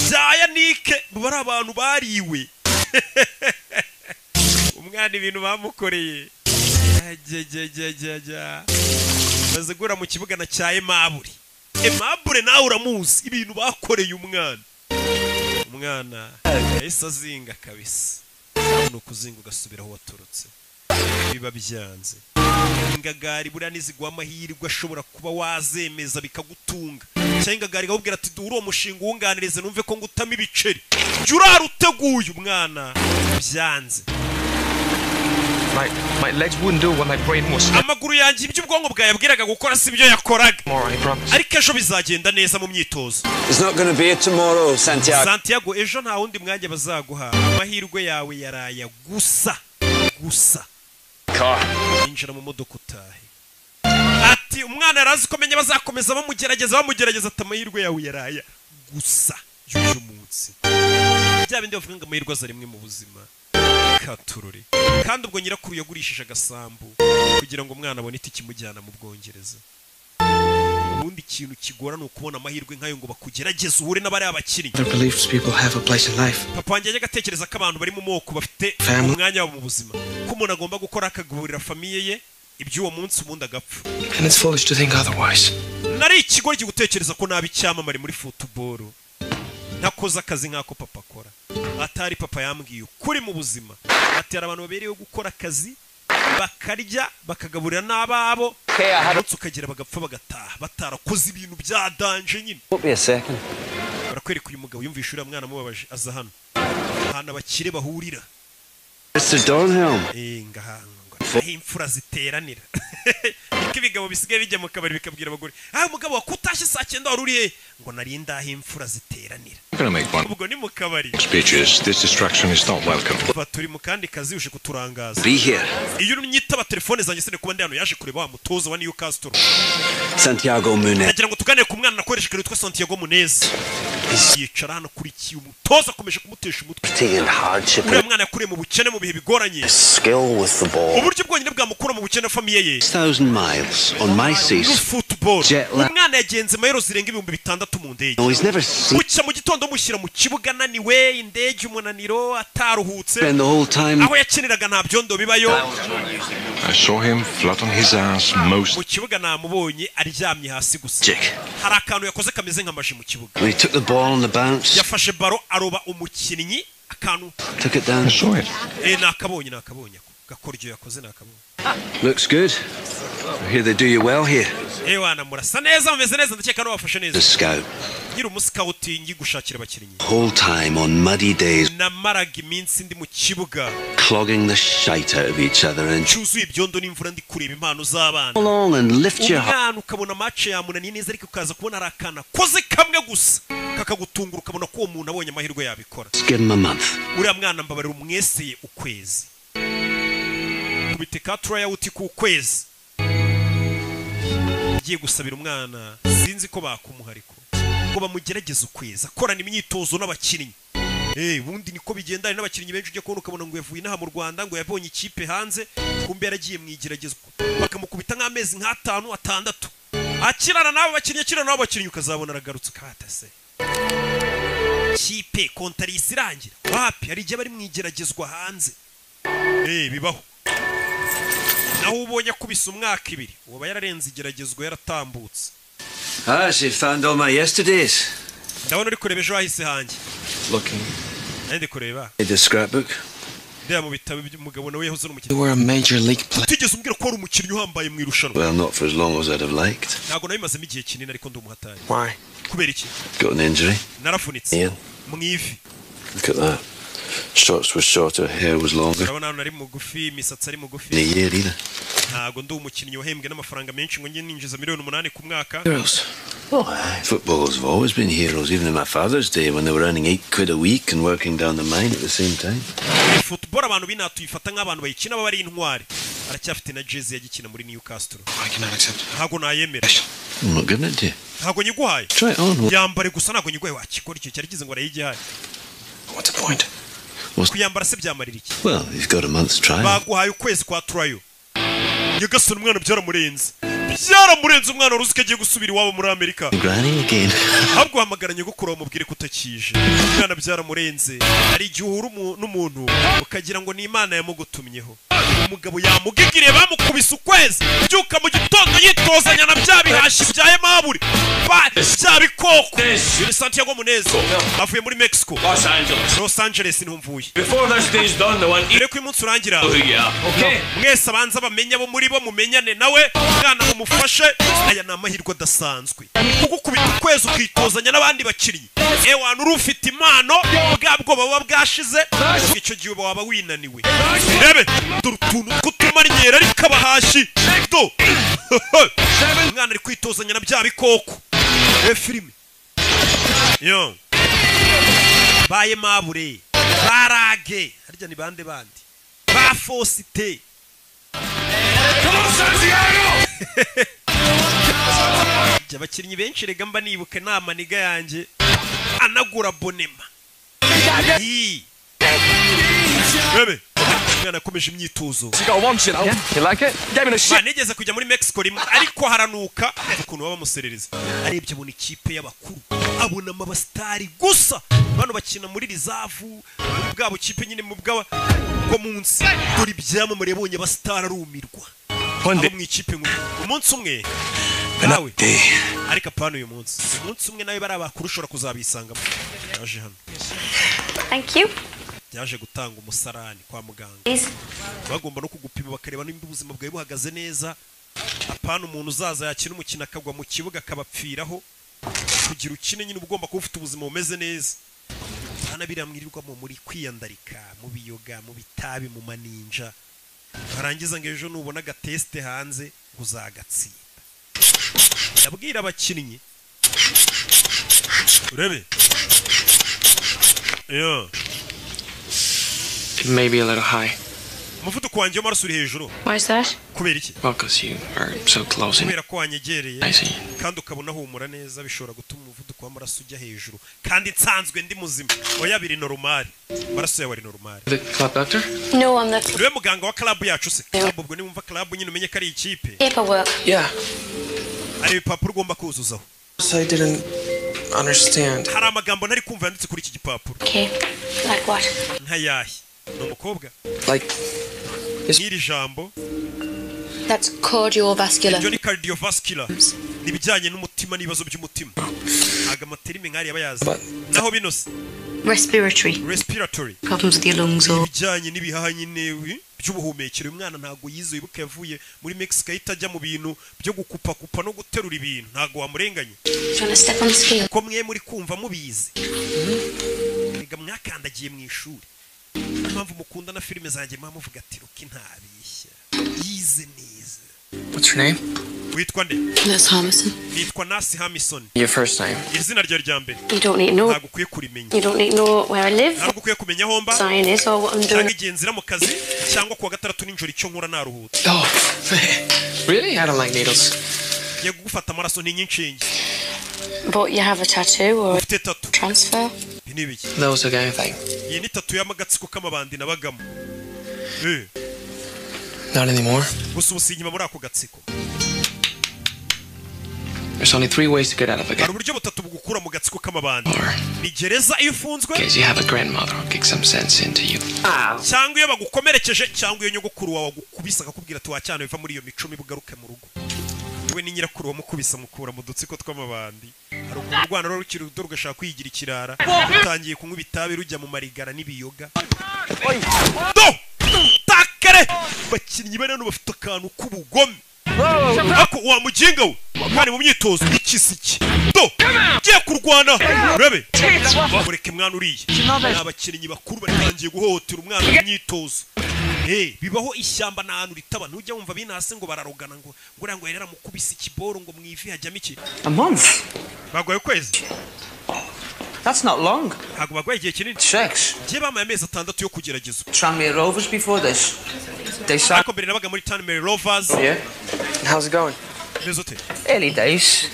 Byaya nike bari abantu bariwe. Umwana ibintu bamukoreye. Bazigura mu kibuga na cya Emabure. Emabure nawe uramuzi ibintu bakoreye umwana. Umwana yahise azinga kabisa. No kuzinga ugasubira aho waturutse. Biba byanze. Ingagari buriya nizigwa amahirwe ashobora kuba wazemeza bikagutunga. Cyangwa ingagari gahubwira ati duri uwo mushinga wunganirize numve ko ngutama ibiceri. Jura ruteguye umwana byanze. My legs wouldn't do what my brain was. Amaguru yanjye ibyo ubwonko bwayabwiraga gukora si byo yakoraga. Ariko ejo bizagenda neza mu myitozo. It's not going to be tomorrow, Santiago. Santiago ejo nta wundi mwanya bazaguha. Amahirwe yawe yaraya gusa. Injira mu modoka utahe. Ati umwana arazi ko menye bazakomeza bamugerageza atamahirwe yawe yaraya gusa. Y'uyu munsi. bya bindi bavuga ngo amahirwe aza rimwe mu buzima katururi kandi ubwo nyirakuru yagurishije agasambu kugira ngo umwana abone itike imujyana mu Bwongereza ubundi ikintu kigora ni ukubona amahirwe nk'ayo ngo bakugerageze uhure n'abari abakinnyi papa wanjye yajyaga atekereza ko abantu bari mu moko bafite umwanya wabo mu buzima ko umuntu agomba gukora akagaburira famiye ye iby'uwo munsi ubundi agapfa nari ikigoryi gutekereza ko nabi icyamamare muri football ntakoze akazi nk'ako papa akora atari papa yambwiye ukuri mu buzima atera abantu babereyeho gukora akazi bakarya bakagaburira n'ababo umunsi ukagira bagapfa bagataha batarakoze ibintu bya danje nyine barakwereka uyu mugabo yumvisha uriya mwana amubabaje aza hano ahantu abakire bahurira ngaho imfura ziteranira niko ibigabo bisigaye bijya mu kabari bikabwira abagore umugabo wakutashye saa 9 wari uri he ngo nari ndaho imfura ziteranira ubwo ni mu kabari turi mu kandi kazi uje kuturangaza iyo unyitaba telefone zanjye sene kuba ndi hano yaje kureba wa mutozo wa Newcastle Santiago Munez nagira ngo tuganire ku mwana nakoresheje witwa Santiago Munez yicara hano kuri iki umutoza akomeje kumutesha umutwe uriya mwana yakuriye mu bukene mu bihe bigoranye uburyo bwonyine bwamukura mu bukene famiye ye 1000 miles on my seas football umwana yagenze mayero zirenga 6,000 mu ndege bucya mu gitondo mushyira mu kibuga naniwe indege umunaniro ataruhutse aho yakiniraga nta byondo bibayo I saw him flat on his ass most mu kibuga namubonye aryamye hasi gusa hari akantu yakoze kameze nk'amaji mu kibuga yafashe baro aroba umukinnyi akantu nakabonye gakoryo yakoze nakabonye looks good here they do you well here wana murasa neza mumeze neza ndakeka no wafashe neza scout ngira umuscouting gushakira abakinnyi whole time on muddy days namaraga iminsi ndi mu kibuga clogging the shite out of each other and cyuzuye ibyondo n'imvura ndi kureba impano z'abana along and lift your umwana ukabona match yamunaniye neza ariko ukaza kubona arakana koze kamwe gusa kakagutungura ukabona ko uwo muntu abonye amahirwe yabikora give him a month uriya mwana mbabarira umweseye ukwezi kubite ka tryout ku kwezi giye gusabira umwana sinzi ko bakumuhariko ngo bamugerageze ukwezi akorana imyitozo n'abakinnyi bundi niko bigendana n'abakinnyi benshi ujye kubona ukabona ngo yavuye inaha mu Rwanda ngo yabonye ikipe hanze kumbe yaragiye mwigeragezwa bakamukubita nk'amezi nk'5 6 akirana nabo bakinnyi ukazabona aragarutse katase kipe kontarisi irangira wapi hari igihe bari mwigeragezwa hanze bibaho naho ubonye kubisa umwaka 2 uba yararenze igeragezwa yaratambutse she found all my yesterdays ndabona uri kureba ejo hahise hanjye looking ndi kureba the scrapbook ndaya mu bitabo by'umugabo nawe yahoze you were a major league player tigeze umbwira ko ari umukinnyi uhambaye mu irushanwa well not for as long as I'd have liked ntago nabimazemo igihe kinini ariko ndi umuhatari why kubera iki got an injury narafunitse mu ivi look at that shots were shorter hair was longer urabona nari mugufi imisatsi ari mugufi in a year either ntago ndi umukinnyi wahembwe n'amafaranga menshi ngo njye ninjiza $8,000,000 ku mwaka footballers have always been heroes even in my father's day when they were earning £8 a week and working down the mine at the same time football abantu binatuyifata nk'abantu bayikina baba ari intwari aracyafite na jersey yagikina muri Newcastle ntago nayemera I'm not giving it to you ntago nyiguhaye try it on yambare gusa ntago nyiguhaye wakikora icyo cyari kize ngo arayigihaye what's the point kuyambara se byamarira iki well you've got a month's trial baguhaye ukwezi kwa trial nyagasoni umwana byaramurenze umwana uruzi agiye gusubira iwabo muri Amerika ahubwo hamagaranye gukura umubwire kutakije umwana byaramurenze ari igihe uhura n'umuntu ukagira ngo ni Imana yamugutumyeho umugabo yamugigiriye bamukubise ukwezi byuka mu gitondo yitozanya na bya bihashi bya Emaburi bya bikoko ni Santiago Munez avuye muri Mexico Los Angeles ntumvuye Before this day's done, the one ko umunsi urangira okay. mwese abanza bamenya bo muri bo mumenyane nawe mwana umufashe aya ni amahirwe adasanzwe kugukubita ukwezi ukitozanya n'abandi bakinnyi wana uri ufite impano bwabwo baba bwashize icyo gihe waba winaniwe rebe utuntu tw'utumarinyera ariko abahashi do mwana ari kwitozanya na bya bikoko filime yo baye Mabure barage harya ni bande ba Fosite abakinnyi benshi rega mba nibuka nama niga yanjye anagura bonema Bebe mwana akomeje imyitozo nigeze kujya muri Mexico rimwe ariko haranuka ukuntu baba muserereza arebye abona ikipe y'abakuru abona amabastari gusa bano bakina muri rizavu bwabo kipe nyine mu bwa ko munsi dore ibyamamare yabonye abastari arumirwa abo mu ikipe umunsi umwe nawe ariko apana uyu munsi umunsi umwe nawe bari abakuru ushobora kuzabisangamo yaje hano. Thank you. Yaje gutanga umusarani kwa muganga bagomba no kugupima bakareba nimba ubuzima bwawe buhagaze neza apana umuntu uzaza yakina umukino akagwa mu kibuga akabapfiraho kugira ukine nyine ugomba kuba ufite ubuzima bumeze neza hana biramwirirwamo muri kwiyandarika mu biyoga mu bitabi mu maninja barangiza ngo ejo nubona agateste hanze uzagatsinda. Ndabwira abakinnyi urebe It may be a little high. Umuvuduko wanjye w'amaraso uri hejuru. Why is that? Kubera iki? Well, because you are so close. Kubera ko wanyegereye kandi ukabona humura neza bishobora gutuma umuvuduko w'amaraso ujya hejuru kandi nsanzwe ndi muzima. Oya biri normal. Amaraso yawe ari normal. The club doctor? No, I'm not. Niwe muganga wa club yacu se. Ubwo ni wumva club nyine umenye ko ari ikipe. Paperwork. Yeah. Ari ibipapuro ugomba kuzuzaho. So I didn't understand. Hari amagambo ntari kumva yanditse kuri iki gipapuro. Okay. Like what? Nkayahi. Numukobwa. Like N'iri jambo. That's cardiovascular. Ibyo ni cardiovascular. Nibijyanye n'umutima n'ibibazo by'umutima. Aga materime nkari yabayaza. Naho binose. Respiratory. Problems with your lungs or bijyanye n'ibihaha nyine by'ubuhumekero. Umwana ntago yize wibuka yavuye muri Mexico itajya mu bintu byo gukupa kupa no guterura ibintu ntago wamurenganye. Trying to step on the scale. Ko mwe muri kumva mubizi. Ega mwakandagiye mu ishuri. Mpamvu mukunda na filime zanjye muvuga ati ruki ntabishya. Yize neza. What's your name? Witwa nde? Nurse Hamison. Nitwa Nurse Hamison. Your first name? Izina ryawe rya mbere. You don't need to know. Ntago ukwiye kurimenya. You don't need to know where I live. Ntago ukwiye kumenya aho mba. Sign is or what I'm doing. Cyangwa igihe nzira mu kazi cyangwa kuwa gatandatu n'injoro icyo nkora naruhutse. Oh, really? I don't like needles. Ye gufata amaraso n'inyincingi. But you have a tattoo or Ufite tattoo. transfer? Binibiki. That was a gang thing. Iyi ni tattoo y'amagatsiko k'amabandi nabagamo. Not anymore. Gusa ubusinyima muri ako gatsiko. There's only 3 ways to get out of a Hari gang. uburyo butatu bugukura mu gatsiko k'amabandi. Ni gereza iyo ufunzwe. In case you have a grandmother who kicks some sense into you. Cyangwa iyo bagukomerekeje cyangwa iyo nyogokuru wawe agukubisa akakubwira ati wacyane biva muri iyo mico mibugaruke mu rugo. We ni nyirakuru wamukubisa mukura mu dutsiko tw'amabandi. Hari urwana rukiri rudo rugashaka kwigira ikirara. Utangiye kunywa ibitabi rujya mu marigara n'ibiyoga. Do! Takare! Bakinnyi bane bafite akantu k'ubugome. Ako wa mujinga we. Kandi mu myitozo ikisiki. Do! Giye kurwana. Rebe. Mureke mwana uriye. Abakinnyi bakuru batangiye guhohotera umwana mu myitozo. Bibaho ishyamba n'ahantu ritaba ntujya wumva binase ngo bararogana ngo ngo yerera mukubisa ikiboro ngo mwivi hajyamo iki. A month? Bagwaye kwezi. That's not long. Ntabwo bagwaye igihe kinini. 6. Giye bamaye amezi 6 yo kugerageza. Tranmere Rovers before this. They signed. Ako mbere nabaga muri Tranmere Rovers. Yeah. How's it going? Nezote. Early days.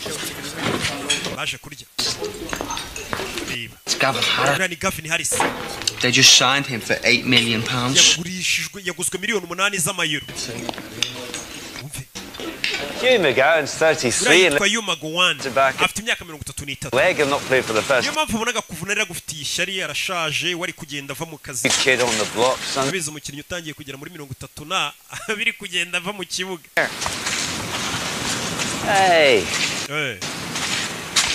Baje kurya. It's Gavin Harris. Gavin Harris. They just signed him for £8 million. Yaguzwe miliyoni 8 z'amayero. Hugh McGowan's 33 and Hugh McGowan afite imyaka 33. leg and not played for the first. Niyo mpamvu ubonaga kuvunira gufitiye ishyari arashaje wari kugenda ava mu kazi. Kid on the block, son. Abize umukinnyi utangiye kugera muri 30 na biri kugenda ava mu kibuga. Hey.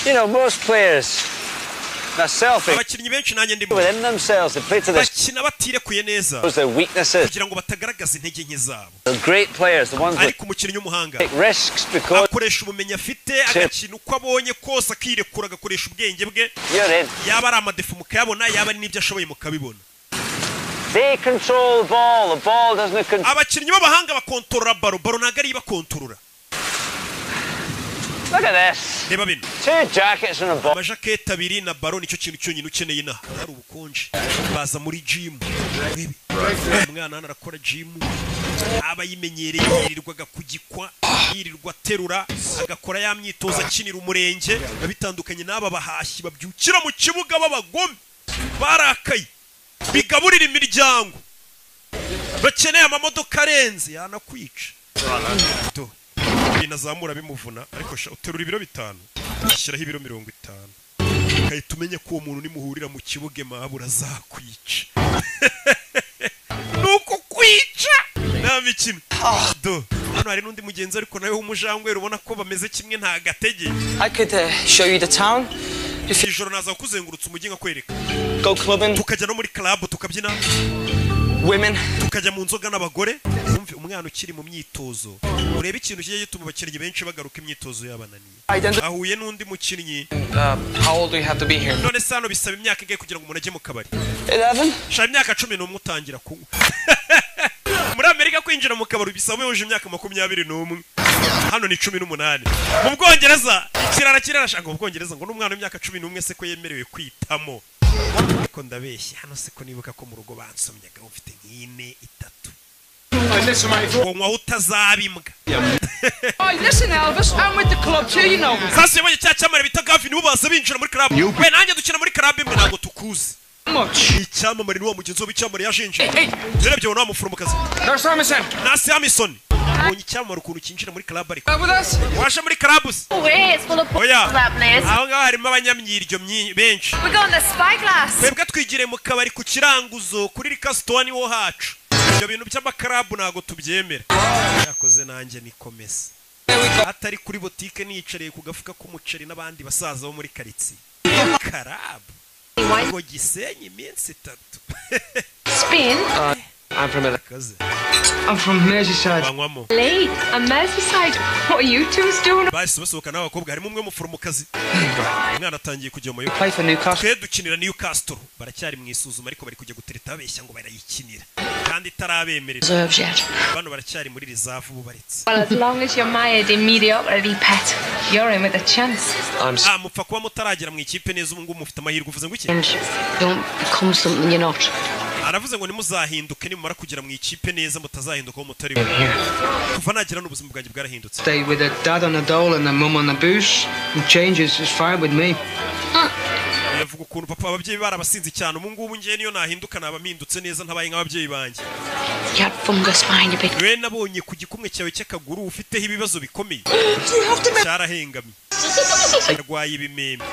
You know most players abakinnyi benshi nanjye ndi within themselves they play to this. Bakina batirekuye neza. Their weaknesses. Kugira ngo batagaragaza intege nke zabo. The great players, the ones that ariko umukinnyi w'umuhanga take risks because akoresha ubumenyi afite agakina uko abonye kose akirekura agakoresha ubwenge bwe. Yaba ari amadefu mukayabona yaba ari n'ibyo ashoboye mukabibona. They control the ball doesn't control. Abakinnyi b'abahanga bakontorora baro ntago ari bakontorora. Look at this. Reba bino. 2 jackets and a ball. Amajaketi abiri na baro nicyo kintu cyonyine ukeneye na. Hari ubukonje. Baza muri gym. Umwana arakora gym. Aba yimenyereye yirirwaga kugikwa, yirirwa terura, agakora ya myitozo akinira umurenge, bitandukanye n'aba bahashyi babyukira mu kibuga b'abagome. barakaye bigaburira imiryango bakeneye amamodoka arenze yanakwica to binazamura bimuvuna ariko uterura ibiro 5 shyiraho ibiro 50 kahita umenye ko uwo muntu nimuhurira mu kibuge mabura zakwica nuko kwica nta mikino do hano hari n'undi mugenzi ariko nawe w'umujangwe ubona ko bameze kimwe nta gatege. I could show you the town. Ijoro naza kuzengurutsa umujyi nkakwereka. Go clubbing. Tukajya no muri club tukabyina. Women. Tukajya mu nzoga n'abagore. Umve umwana ukiri mu myitozo. Urebe ikintu kigiye gituma abakinnyi benshi bagaruka imyitozo yabananiye. Ahuye n'undi mukinnyi. How old do you have to be here? None sano bisaba imyaka ingahe kugira ngo umuntu ajye mu kabari? 11. Sha imyaka 11 utangira kunywa. Muri Amerika kwinjira mu kabari bisaba uje imyaka 21. Hano ni 18. Mu Bwongereza kirara shaka Ubwongereza ngo n'umwana w'imyaka 11 se ko yemerewe kwitamo. Ko ndabeshya hano se ko nibuka ko mu rugo bansomyaga ufite nk'ine 3. Ngo utazabimbwa. Oh, listen Elvis, I'm with the club too, you know. Sasa yabonye cyamara bita Gavin ubaza binjira muri club. We nanjye dukina muri club imwe nago tukuzi. Icyamamare n'uwo mugenzi w'icyamamare yajenje. Yarebye wona mufurumukazi. Nasi Hamilton. Ubonye icyamamare ukuntu kinjira muri club ariko. Washa muri club. Oya. Aho ngaho harimo abanyamyiryo benshi. We're going to Spyglass. Twebwe twigire mu kabari ku kiranguzo kuri Rikastoni wo hacu. Ibyo bintu by'amakarabu nago tubyemera. Yakoze nanjye nikomesa. Atari kuri botike nicariye ku gafuka k'umuceri n'abandi basaza bo muri karitsiye. Karabu. Ngo Gisenyi iminsi 3. Spain? I'm from Merseyside. Late. A Merseyside? What are you two doing? Basi basohoka n'abakobwa harimo umwe muforomokazi. Umwana atangiye kujya mu Play for Newcastle. Dukinira Newcastle. Baracyari mu isuzuma ariko bari kujya gutereta babeshya ngo barayikinira. Kandi itarabemerera. Bano baracyari muri reserve bubaritse. Well, as long as you're mired in mediocrity, pet, you're in with a chance. Mupfa kuba mutaragera mu ikipe neza ubu ngubu mufite amahirwe uvuze ngo iki? Don't become something you're not. Aravuze ngo nimuzahinduke nimara kugera mu ikipe neza mutazahinduka mutari kuva nagira n'ubuzima bwanjye bwarahindutse. Stay with a dad on a dole and a mum on a booze. Changes is fine with me. Yavuga ukuntu papa ababyeyi barabasinzi cyane ubu ngubu ngiye niyo nahinduka nabamindutse neza ntabaye nk'ababyeyi banjye. We nabonye ku gikumwe cyawe cy'akaguru ufiteho ibibazo bikomeye. Cyarahengamye. Arwaye ibimeme.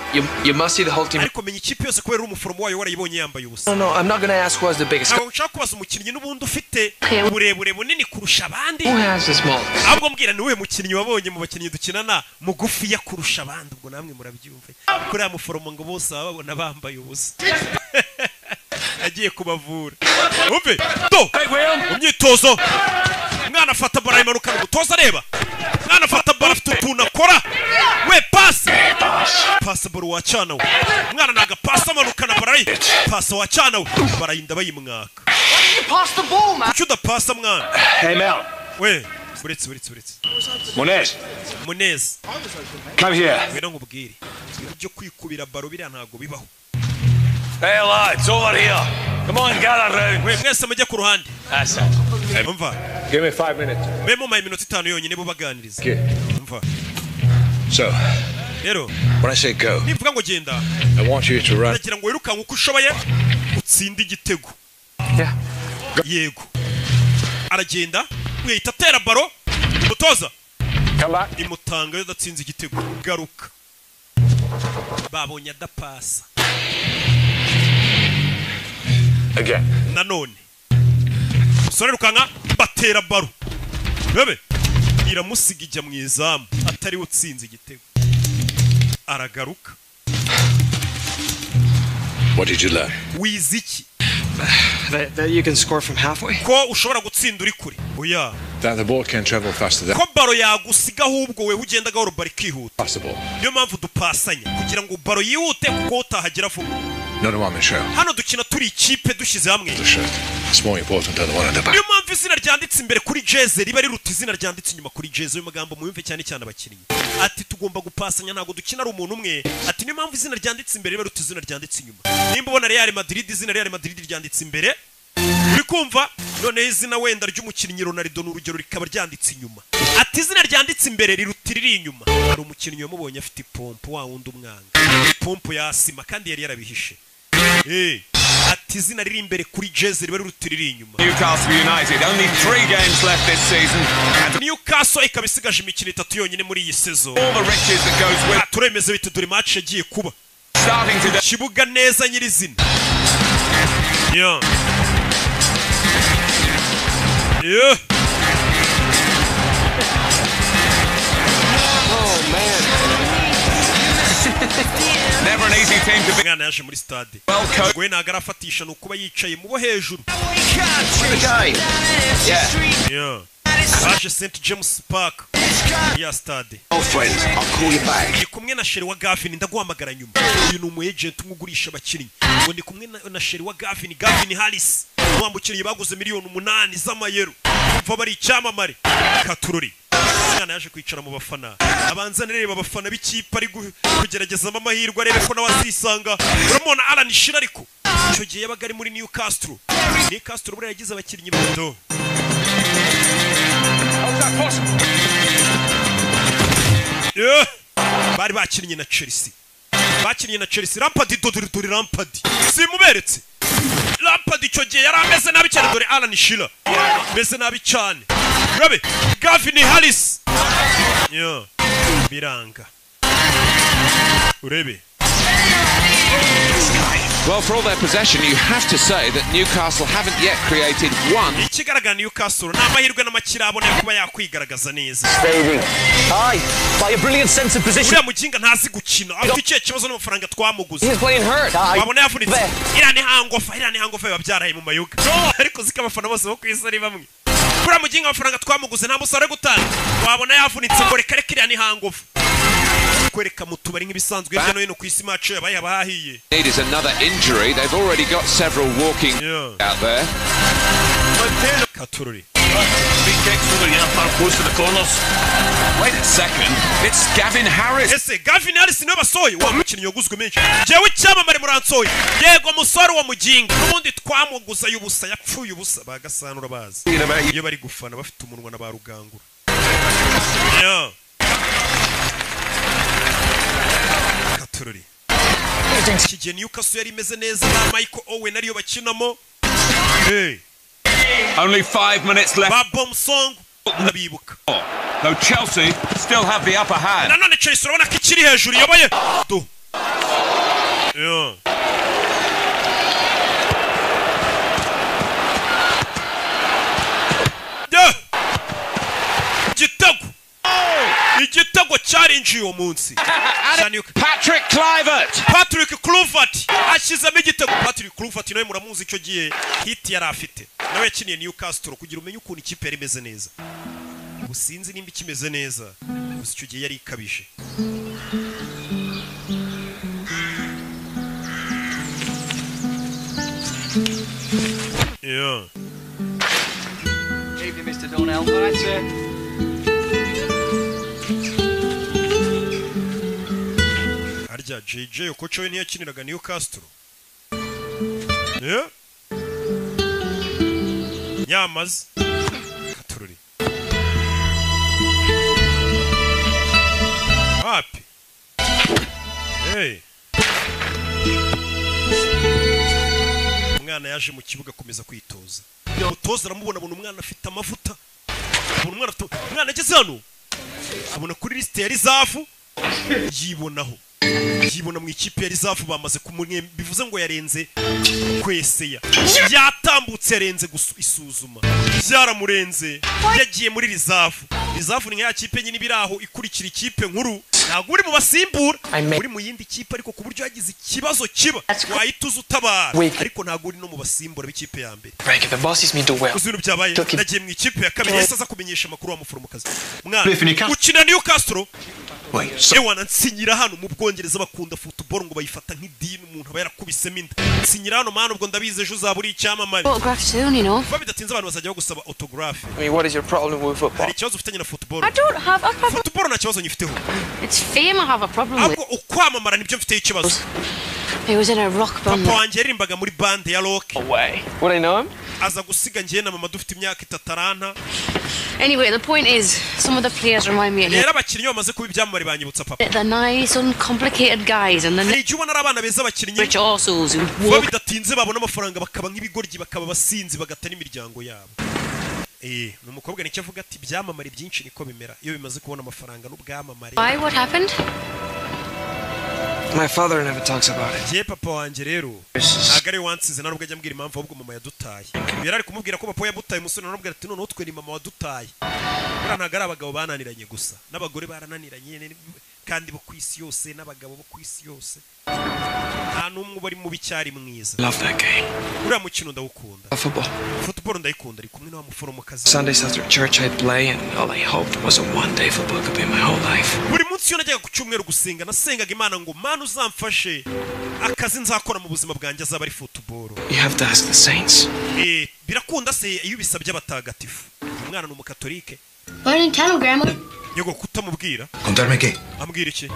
You must see the whole team. Ariko menya ikipe yose kubera umuforomo wayo warayibonye yambaye ubusa. No, I'm not going to ask who has the biggest. Ntabwo nshaka kubaza umukinnyi n'ubundi ufite uburebure bunini kurusha abandi. Who has the small? Ahubwo mbwira ni we mukinnyi wabonye mu bakinnyi dukinana mugufi ya kurusha abandi ubwo namwe murabyumva. Kuri ya muforomo ngo bose babona bambaye ubusa. Agiye kubavura. Umve. Do. Umyitozo. Mwana afata bara imanuka n'umutoza areba. Mwana afata bara afite utuntu akora. We pass. Pass baro wacana we. Mwana naga pass amanuka na bara. Pass wacana we. Barayinda bayimwaka. You pass the ball, man. Kuda pass mwana. Hey Mel. We. Buretse. Munez. Come here. Wera ngubwire. Ibyo kwikubira baro bira ntago bibaho. Hey lads, over here. Come on, gather round. We mwese mujye ku ruhande. That's it. Umva. Give me 5 minutes. Memo mai minota 5 yonyine bo baganiriza. Umva. So, Rero. when I say go, Nivuga ngo genda. I want you to run. Nagira ngo wirukanka uko ushoboye utsinde igitego. Yego. Aragenda, wihita atera baro, umutoza. Come back. Imutanga yodatsinze igitego. Garuka. Babonye adapasa. Again. Nanone. Sore rukanka batera baro. Bebe. Iramusiga ijya mu izamu atari utsinze igitego. Aragaruka. What did you learn? Wiziki. That you can score from halfway. Ko ushobora gutsinda uri kure. Oya. That the ball can travel faster than Ko baro yagusiga ahubwo we ugenda gahoro bari kihuta. possible. Niyo mpamvu dupasanya kugira ngo baro yihute kuko utahagera vuba. Not the one in the show. Hano dukina turi ikipe dushyize hamwe. The show. It's more important than the one in the back. Niyo mpamvu izina ryanditse imbere kuri jeze riba riruta izina ryanditse inyuma kuri jeze. Uyu magambo muyumve cyane cyane abakinnyi. Ati tugomba gupasanya ntago dukina ari umuntu umwe. Ati niyo mpamvu izina ryanditse imbere riba riruta izina ryanditse inyuma. Nimba ubona Real Madrid izina Real Madrid ryanditse imbere. Uri kumva none izina wenda ry'umukinnyi Ronaldo n'urugero rikaba ryanditse inyuma. Ati izina ryanditse imbere rirutira inyuma. Hari umukinnyi wamubonye afite ipompo wa wundi umwanga. Ipompo ya asima kandi yari yarabihishe. ati izina riri imbere kuri jezi riba rirutiriri inyuma. Newcastle United only 3 games left this season. Newcastle ikaba isigaje imikino 3 yonyine muri iyi season. All the riches that goes with. Turemeze bite dore match yagiye kuba. Starting today. Kibuga neza nyirizina. Yeah. Yeah. Oh man. Never an easy team to be. Ngana yaje muri stade. Well coached. Gwe nagara fatisha nukuba yicaye mu bo hejuru. Yeah. Baje St James Park. Ya stade. Oh friends, I'll call you back. Ndi kumwe na Sherry wa Gavin ndaguhamagara nyuma. Uyu ni umu agent umugurisha abakinnyi. Ngo ndi kumwe na Sherry wa Gavin Harris. Wambukinnyi baguze miliyoni 8 z'amayero. Umva bari icyamamare. Katurori. Ngana yaje kwicara mu bafana. Abanza nereba abafana b'ikipe ari kugerageza amahirwe arebe ko nawazisanga. Uramona Alan Shearer ariko. Icyo gihe yabaga ari muri Newcastle. Newcastle buri yagize abakinnyi bato. Yeah. Bari bakinnye na Chelsea. Bakinnye na Chelsea. Lampard dore Lampard. Simuberetse. Lampard icyo gihe yari ameze nabi cyane dore Alan Shearer. Meze nabi cyane. Urabe Gavin Harris. Yeah. Biranga. Urebe. Well, for all their possession, you have to say that Newcastle haven't yet created one. Ikigaragara Newcastle n'amahirwe n'amakirabone kuba yakwigaragaza neza. Aye, by a brilliant sense of position. Uriya muginga ntazi gukina. Afite icyo kibazo n'amafaranga twamuguze. He's playing hurt. Wabona yavunitse. Iriya ni hangofa babyaraye mu mayuga. Ariko zika abafana bose bo kwisa ari bamwe. Uriya muginga amafaranga twamuguze nta musore gutanga. Wabona yavunitse ngo reka iriya ni hangofa. Kwereka mu tubari nk'ibisanzwe hirya no hino ku isi match yabaye abahiye. Need is another injury. They've already got several walking out there. Katurori. Big kicks over here, far close to the corners. Wait a second. It's Gavin Harris. Ese Gavin Harris niwe basoye wa mukinnyi yoguzwe menshi. Jewe cyamamare muransoye. Yego musore wa muginga. N'ubundi twamuguza y'ubusa yapfuye ubusa bagasanura bazi. Iyo bari gufana bafite umunwa na barugangura. Yeah. Katurori. Kigiye Newcastle yari imeze neza na Michael Owen ariyo bakinamo. Hey. Only 5 minutes left. Babom Song nabibuka. Though Chelsea still have the upper hand. Nanone Chelsea urabona ko ikiri hejuru yoboye. Tu. Yeah. Igitego cyarinjiye uwo munsi. Patrick Kluivert ashyizemo igitego. Patrick Kluivert nawe muramuzi icyo gihe hit yari afite. Nawe yakiniye Newcastle kugira umenye ukuntu ikipe yari imeze neza. Ubusinzi nimba ikimeze neza. Gusa icyo gihe yari ikabije. Yeah. Evening, Mr. Donnell. That's it. Arya JJ ukocho we ntiyakiniraga Newcastle. Yeah. Nyamaze. Katururi. Happy. Hey. Umwana yaje mu kibuga komeza kwitoza. Umutoza aramubona abona umwana afite amavuta. Umwana ageze hano. Abona kuri liste ya Rizavu. Yibonaho. Yibona mu ikipe ya Rizavu bamaze kumwe bivuze ngo yarenze kweseya. Yatambutse yarenze isuzuma. Byaramurenze. Yagiye muri Rizavu. Rizavu ni ya kipe nyine biraho ikurikira ikipe nkuru. Ntabwo uri mu basimbura. Uri mu yindi kipe ariko ku buryo yagize ikibazo kiba. Wahituza utabara. Ariko ntabwo uri no mu basimbura b'ikipe ya mbere. Break the bosses me do well. Uzuru byabaye. Nagiye mu ikipe ya kabiri yese aza kumenyesha makuru wa muforomokazi. Mwana ukina Newcastle. Ewana nsinyira hano mu Bwongereza bakunda football ngo bayifata nk'idini umuntu aba yarakubisemo inda. Nsinyira hano mana ubwo ndabize ejo uzaburi icyamamare. Autograph soon, you know. Kuba bidatinze abantu bazajya gusaba autograph. I mean, what is your problem with football? Hari ikibazo ufitanye na football. I don't have a problem. Football nta kibazo nyifiteho. It's fame I have a problem with. Ukwamamara nibyo mfite ikibazo. He was in a rock band. Papa wanjye yarimbaga muri band ya rock. Away. Would I know him? aza gusiga ngiye na mama dufite imyaka 3 Atlanta. Anyway, the point is, some of the players remind me of rero abakinnyi bamaze kuba ibyamamare banyibutsa papa. They're nice, uncomplicated guys, and then ijye ubona ari abana beza abakinnyi rich assholes who walk. Bidatinze babona amafaranga bakaba nk'ibigoryi bakaba basinzi bagata n'imiryango yabo. Numukobwa nicyo avuga ati byamamare byinshi niko bimera iyo bimaze kubona amafaranga n'ubwamamare. Why? What happened? My father never talks about it. Je papa wanje rero agari wansize narubwo ajya mbwira impamvu ahubwo mama yadutaye. Yari kumubwira ko papa yabutaye musore narubwo ati none utwe ni mama wadutaye. Bura ntagara abagabo bananiranye gusa n'abagore barananiranye kandi bo kwisi yose n'abagabo bo kwisi yose. Nta numwe bari mu bicyari mwiza. Love that game. Ura mukino ndawukunda. Football ndayikunda ari kumwe n'amuforomokazi. Sundays after church I'd play and all I hoped was a one day football could be my whole life. Buri munsi yo najyaga ku cyumweru gusenga nasengaga Imana ngo Mana uzamfashe akazi nzakora mu buzima bwanjye azaba ari football. You have to ask the saints. Birakunda se iyo bisabye abatagatifu. Umwana n'umukatolike. Learning tunnel, grandma. Yego kutamubwira. Contarme qué? Ambwira iki?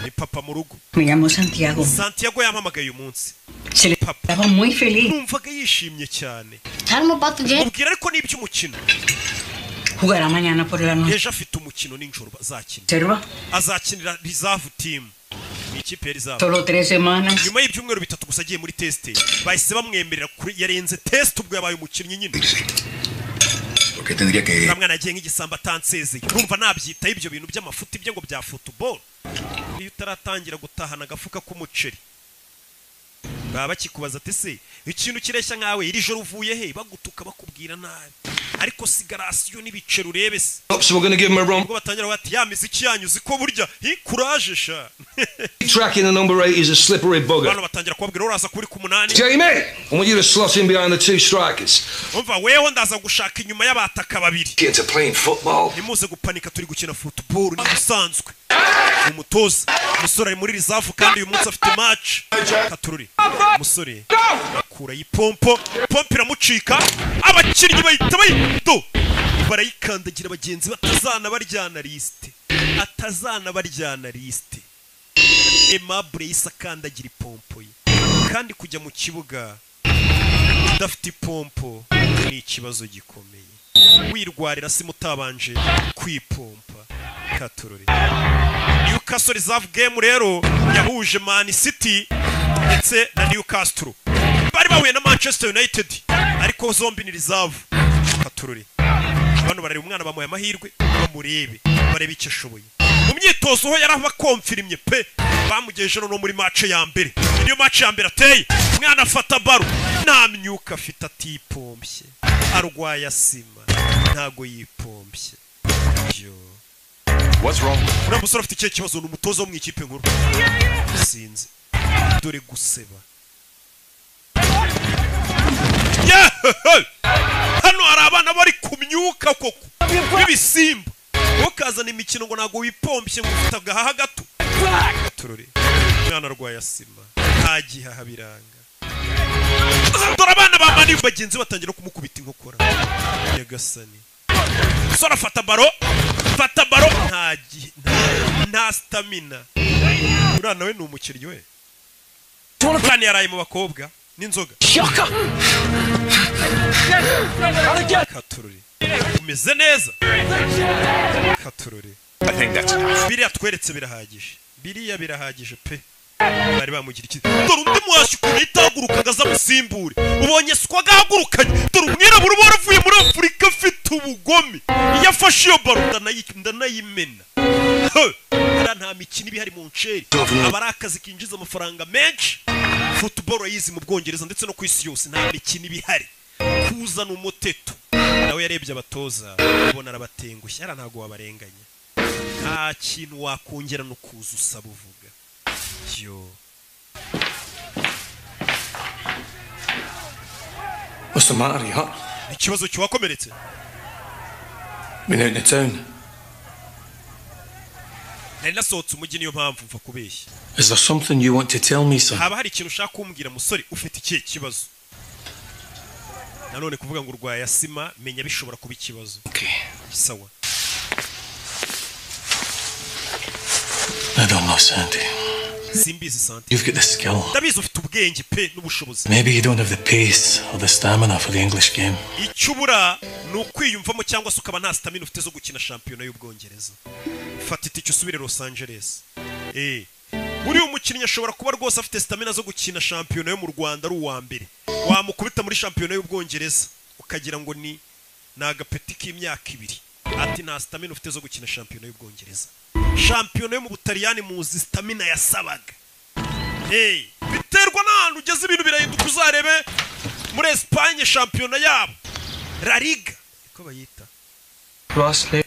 Ni papa mu rugo. Me llamo Santiago. Santiago yampamagaye umunsi. Se le estaba muy feliz. Numvaga yishimye cyane. Tell him about the game. Mubwira ariko n'iby'umukino. Jugará mañana por la noche. Ejo afite umukino n'injoro bazakina. Serva? Azakinira reserve team. Ikipe ya reserve. Solo 3 semanas. Nyuma y'ibyumweru 3 gusa agiye muri test. Bahise bamwemerera kuri yarenze test ubwo yabaye umukinnyi nyine. Que tendría que Namwana agiye nk'igisamba tanseze. Urumva nabyita ibyo bintu by'amafuti bye ngo bya football. Iyo utaratangira gutahana agafuka k'umuceri. Baba bakikubaza ati se ikintu kireshya nkawe iri joro uvuye he bagutuka bakubwira nabi. Ariko sigarasiyo n'ibicero urebe se. So we're going to give him a run. Ubwo batangira bati ya miziki yanyuze ko burya courage sha. Tracking the number 8 is a slippery bugger. Bano batangira kubabwira uraza kuri ku 8. Jamie, I want you to slot in behind the 2 strikers. Umva weho ndaza gushaka inyuma y'abataka babiri. Kids are playing football. Nimuze gupanika turi gukina football nibisanzwe. Umutoza umusore ari muri reserve kandi uyu munsi afite match. Katururi umusore akura yipompo iramucika abakinnyi bahita bayito barayikandagira bagenzi batazana baryana liste Aimable isakandagira ipompo ye kandi kujya mu kibuga udafite ipompo ni ikibazo gikomeye wirwarira si mutabanje kwipompa. Katururi Newcastle reserve game rero yahuje Man City ndetse na Newcastle bari bahuye na Manchester United ariko zombi ni reserve. Katururi bano barari umwana bamuye amahirwe bamurebe barebe icyo ashoboye mu myitozo ho yaraba confirmye pe bamugeje no muri match ya mbere. Niyo match ya mbere ateye umwana afata baro nta myuka afite atipompye arwaye asima ntago yipompye. What's wrong? Ura musore afite icyo kibazo n'umutozo wo mu ikipe nkuru. Sinzi. Dore guseba. Hano hari abana bari kumyuka koko. Bibisimba. Ukazana imikino ngo nago wipompye ngo ufite agahaha gato. Turore. Mwana arwaye asima. Ntagihaha biranga. Dore abana ba Mani bagenzi batangira kumukubita inkokora. Yagasani. Sora fata baro nta stamina. Ura nawe ni umukiryi we. Kandi yaraye mu bakobwa n'inzoga. Katururi umeze neza. Katururi biriya tweretse birahagije pe. Bari bamugira iki dore undi mwashi kunitagurukaga za musimbure ubonye skwaga hagurukanye dore umwirabura waravuye muri Afrika afite ubugome yafashe iyo baro ndanayimena. Ara nta mikino ibihari mu nceri abarakazi kinjiza amafaranga menshi. Football yizi mu Bwongereza ndetse no ku isi yose nta mikino ibihari kuzana umuteto nawe yarebye abatoza ubona arabatengushye ara ntago wabarenganya nta kintu wakongera no kuza usaba uvuga. What's the matter, you hot? Ikibazo cyakomeretse. Been out in the town. Nasohotse umujyi niyo mpamvu mva kubeshya. Is there something you want to tell me, son? Haba hari ikintu ushaka kumbwira musore ufite ikihe kibazo? Nanone kuvuga ngo urwaye asima menya bishobora kuba ikibazo. Okay. Sawa. I don't know, Sandy. simbizi Santi. You've got the skill. Ndabizi ufite ubwenge pe n'ubushobozi. Maybe you don't have the pace or the stamina for the English game. Icyubura ni ukwiyumvamo cyangwa se ukaba nta stamina ufite zo gukina shampiyona y'Ubwongereza. Fata itike usubire Los Angeles. Muri uyu mukinnyi ashobora kuba rwose afite stamina zo gukina shampiyona yo mu Rwanda ari uwa mbere. Wamukubita muri shampiyona y'Ubwongereza ukagira ngo ni agapeti k'imyaka 2. Ati nta stamina ufite zo gukina shampiyona y'Ubwongereza. Shampiyona yo mu Butaliyani muzi stamina yasabaga. Biterwa n'ahantu ugeze ibintu birahinduka uzarebe muri Espagne shampiyona yabo. La Liga. Ko bayita. Rosley.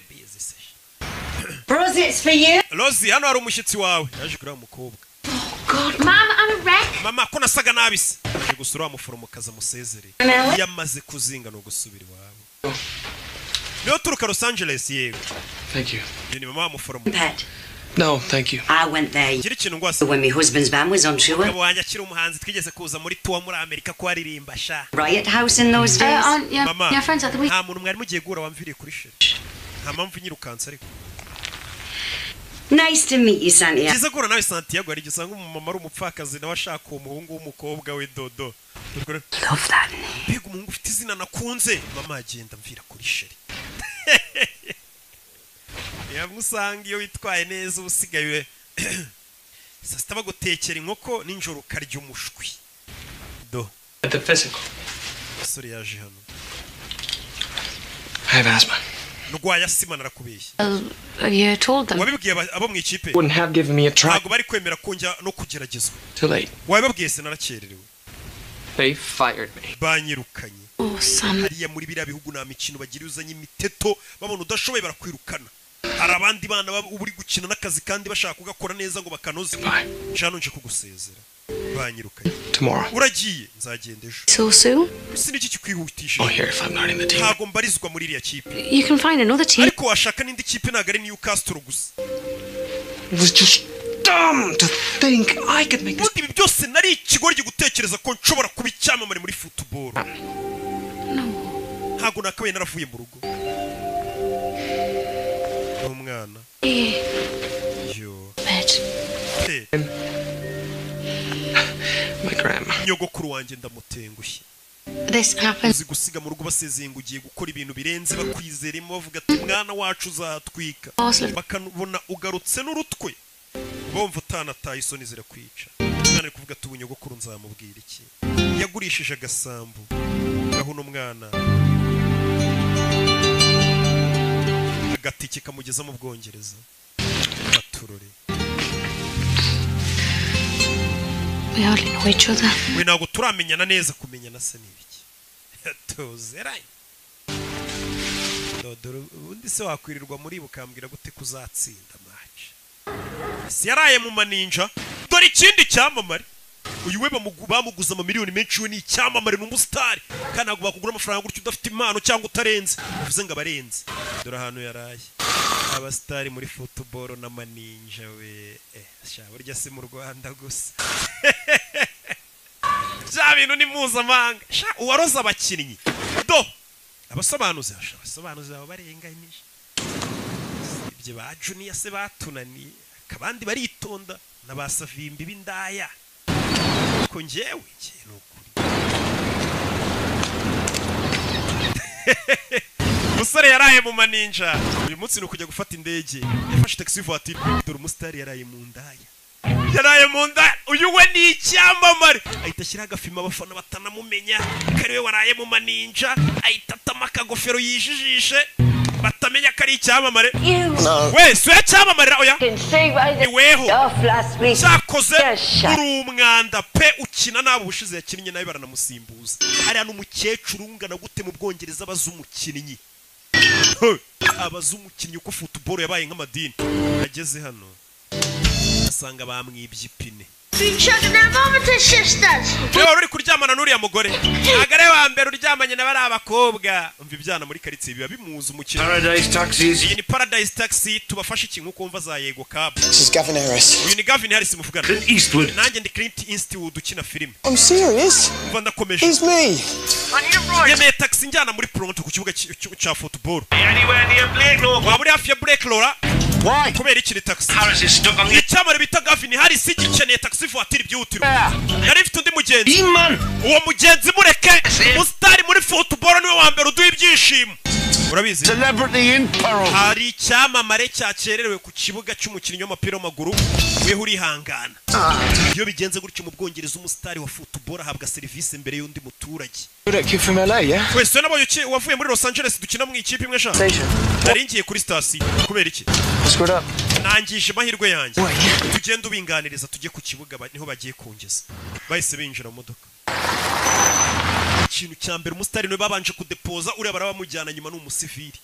Rosie, it's for you. Rosie, hano hari umushyitsi wawe. Yaje kuri umukobwa. Oh God, Mama, I'm a wreck. Mama, ko nasaga nabise. Yaje gusura umuforomokazi amusezere. Yamaze kuzinga no gusubira iwabo. Niyo turuka Los Angeles yego. Thank you. Ni mama w'umuforomo. No, thank you. I went there when my husband's band was on tour. Wanje akiri umuhanzi twigeze kuza muri tour muri Amerika ko aririmba sha. Riot House in those days. Mama, your friends at the week. Nta muntu mwari mugiye gura wamviriye kuri sheri. Nta mpamvu nyirukansa ariko. Nice to meet you, Santiago. Kiza gura nawe Santiago ari gisanga umumama ari umupfakazi nawe ashaka umuhungu w'umukobwa we Dodo. Love that name. Mbega umuhungu ufite izina nakunze. Mama agenda mvira kuri sheri. Yamusanga iyo witwaye neza usigaye sasa bagutekera inkoko ninjoro ukarya umushwi. Do. At the physical. Sorry yaje hano. I have asthma. Nugwaya sima narakubeshye. You told them. Wabibwiye abo mu ikipe. Wouldn't have given me a try. Ntago bari kwemera konjya no kugeragezwa. Too late. Wabibwiye se narakererewe. They fired me. Banyirukanye. Oh, Sam. Hariya muri biriya bihugu nta mikino bagira uzanye imiteto babona udashoboye barakwirukana. Hari abandi bana uri gukina n'akazi kandi bashaka kugakora neza ngo bakanoze. Jano nje kugusezera. Banyirukanye. Tomorrow. Uragiye nzagenda ejo. So soon? Siniki kikwihutisha. Oh, here if I'm not in the team. Ntago mbarizwa muri iriya kipe. You can find another team. Ariko washaka n'indi kipe ntago ari Newcastle gusa. It was just dumb to think I could make this. Ibi byose nari ikigoryi gutekereza ko nshobora kuba icyamamare muri football. Ntago nakabaye naravuye mu rugo. Umwana. Yo. My grandma. Nyogokuru wanjye ndamutengushye. This happens. Uzi gusiga mu rugo basezenga ugiye gukora ibintu birenze bakwizeremo bavuga ati mwana wacu uzatwika. Bakabona ugarutse n'urutwe. Bomva utanataye isoni zirakwica. Mwana ari kuvuga ati ubunyogokuru nzamubwira iki. Yagurishije agasambu. Gaho no mwana. Agatike kamugeza mu Bwongereza. Baturore. We hardly know each other. We ntago turamenyana neza kumenyana se n'ibiki. Tuzeraye. Dodo undi se wakwirirwa muri bukambwira gute kuzatsinda match. Si yaraye mu maninja. Dore ikindi cyamamare. Uyu we bamuguza amamiliyoni menshi we ni icyamamare n'umustar. Kandi ntago bakugura amafaranga gutyo udafite impano cyangwa utarenze. Uvuze ngo abarenze. Dore ahantu yaraye. Abastari muri football na maninja we. Sha burya se mu Rwanda gusa. Ja bintu ni mpuzamahanga. Sha uwaroza abakinnyi. Do. Abasobanuzi abo barenganije. Ibyo ba Junior se batunani. Kabandi baritonda nabasavimbi b'indaya. Ko njyewe n'ukuri. Musore yaraye mu maninja. Uyu munsi no kujya gufata indege. Yafashe taxi voiture. Dore umustar yaraye mu ndaya. Yaraye mu ndaya. Uyu we ni icyamamare. Ahita ashyira agafima abafana batanamumenya. Kari we waraye mu maninja. Ahita atama akagofero yijijishe. Batamenya kari icyamamare. We so yacyamamarira oya. Iweho. Cyakoze uri umwanda pe ukina nabo bushize yakinnye nawe baranamusimbuza. Hariya n'umukecuru ungana gute mu Bwongereza bazumukinnyi. Abazumukinnyi uko football yabaye nk'amadini. Ageze hano asanga bamwibye ipine. Wewe uri kuryamana n'uriya mugore. Agare wa mbere uryamanye na bari abakobwa. Umva ibyana muri karitsiye biba bimuza umukino. Paradise Taxis. Iyi ni Paradise Taxi tubafashe ikintu kumva za Yego Cab. This is Gavin Harris. Uyu ni Gavin Harris muvugana. Clint Eastwood. Nanjye ndi Clint Eastwood ukina filime. I'm serious. Umva ndakomeje. It's me. Yemeye taxi njyana muri Toronto ku kibuga cya football. Anywhere near Blake Law. Waba uri hafi ya Blake Law? Why? Kubera iki ni taxi? Harris is stuck on icyamare bita Gavin Harris gikeneye taxi voiture byihutiro. Yari ifite undi mugenzi. Uwo mugenzi mureke. Umustar muri football niwe wa mbere uduha ibyishimo. Urabizi? Celebrity in peril. Hari icyamamare cyakererewe ku kibuga cy'umukinnyi w'umupira w'amaguru weho urihangana. Iyo bigenze gutyo mu Bwongereza umustar wa football ahabwa serivisi mbere y'undi muturage. From LA, yeah? Wese nabo wavuye muri Los Angeles dukina mu ikipe imwe sha. Nari ngiye kuri station kubera iki? Screwed up. Nangije amahirwe yanjye. Tugenda ubinganiriza tujye ku kibuga niho bagiye kungeza. Bahise binjira mu modoka. Ikintu cya mbere umusitari niwe babanje kudepoza uriya barabamujyana nyuma n'umusivili.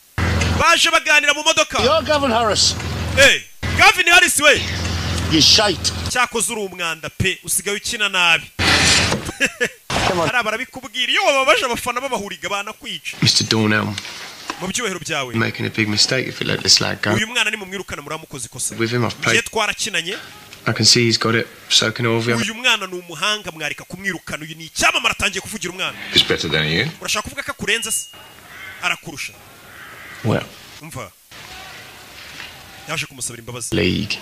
Baje baganira mu modoka. You're Gavin Harris. Gavin Harris we. You shite. Cyakoze uri umwanda pe usigaye ukina nabi. Ara barabikubwira iyo wababaje abafana babahuriga banakwica. Mr. Dornell. Mu byuhero byawe. Making a big mistake if you let this lad go. Uyu mwana ni mu mwirukana muramukoze kosa. With him I've played. Twarakinanye. I can see he's got it. So can all of you. Uyu mwana ni umuhanga mwarika kumwirukana uyu ni icyamamara atangiye kuvugira umwana. He's better than you. Urashaka kuvuga ko akurenze se? Arakurusha. Well. Umva. Yaje kumusabira imbabazi. League.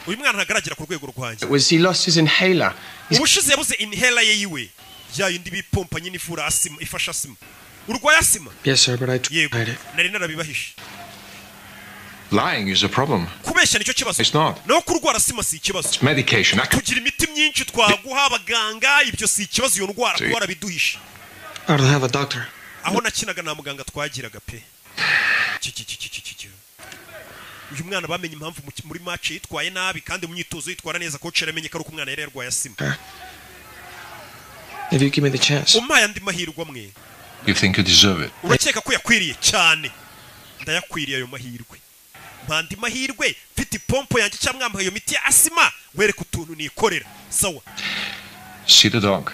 Uyu mwana ntagaragira ku rwego rwanjye. Was he lost his inhaler? Ubushize yabuze inhaler ye yiwe. Ya yindi bipompa nyine ifura asima ifasha asima. Urwaye asima? Yes sir, but I tried it. Nari narabibahishe. Lying is a problem. Kubeshya nicyo kibazo. It's not. No kurwara asima si ikibazo. It's medication. Tugira imiti myinshi twaguha abaganga ibyo si ikibazo iyo ndwara twara biduhisha. I don't have a doctor. Aho nakinaga na muganga twagiraga pe. Uyu mwana bamenye impamvu muri match yitwaye nabi kandi mu myitozo yitwara neza coach yaramenye ko ari umwana yari yarwaye asima. If you give me the chance. Umpaye andi mahirwe amwe. You think you deserve it? Urakeka ko yakwiriye cyane. Ndayakwiriye ayo mahirwe. Mpandi mahirwe mfite ipompo yanjye cyangwa mwambaye iyo miti ya asima wereka utuntu nikorera. Sawa. See the dog.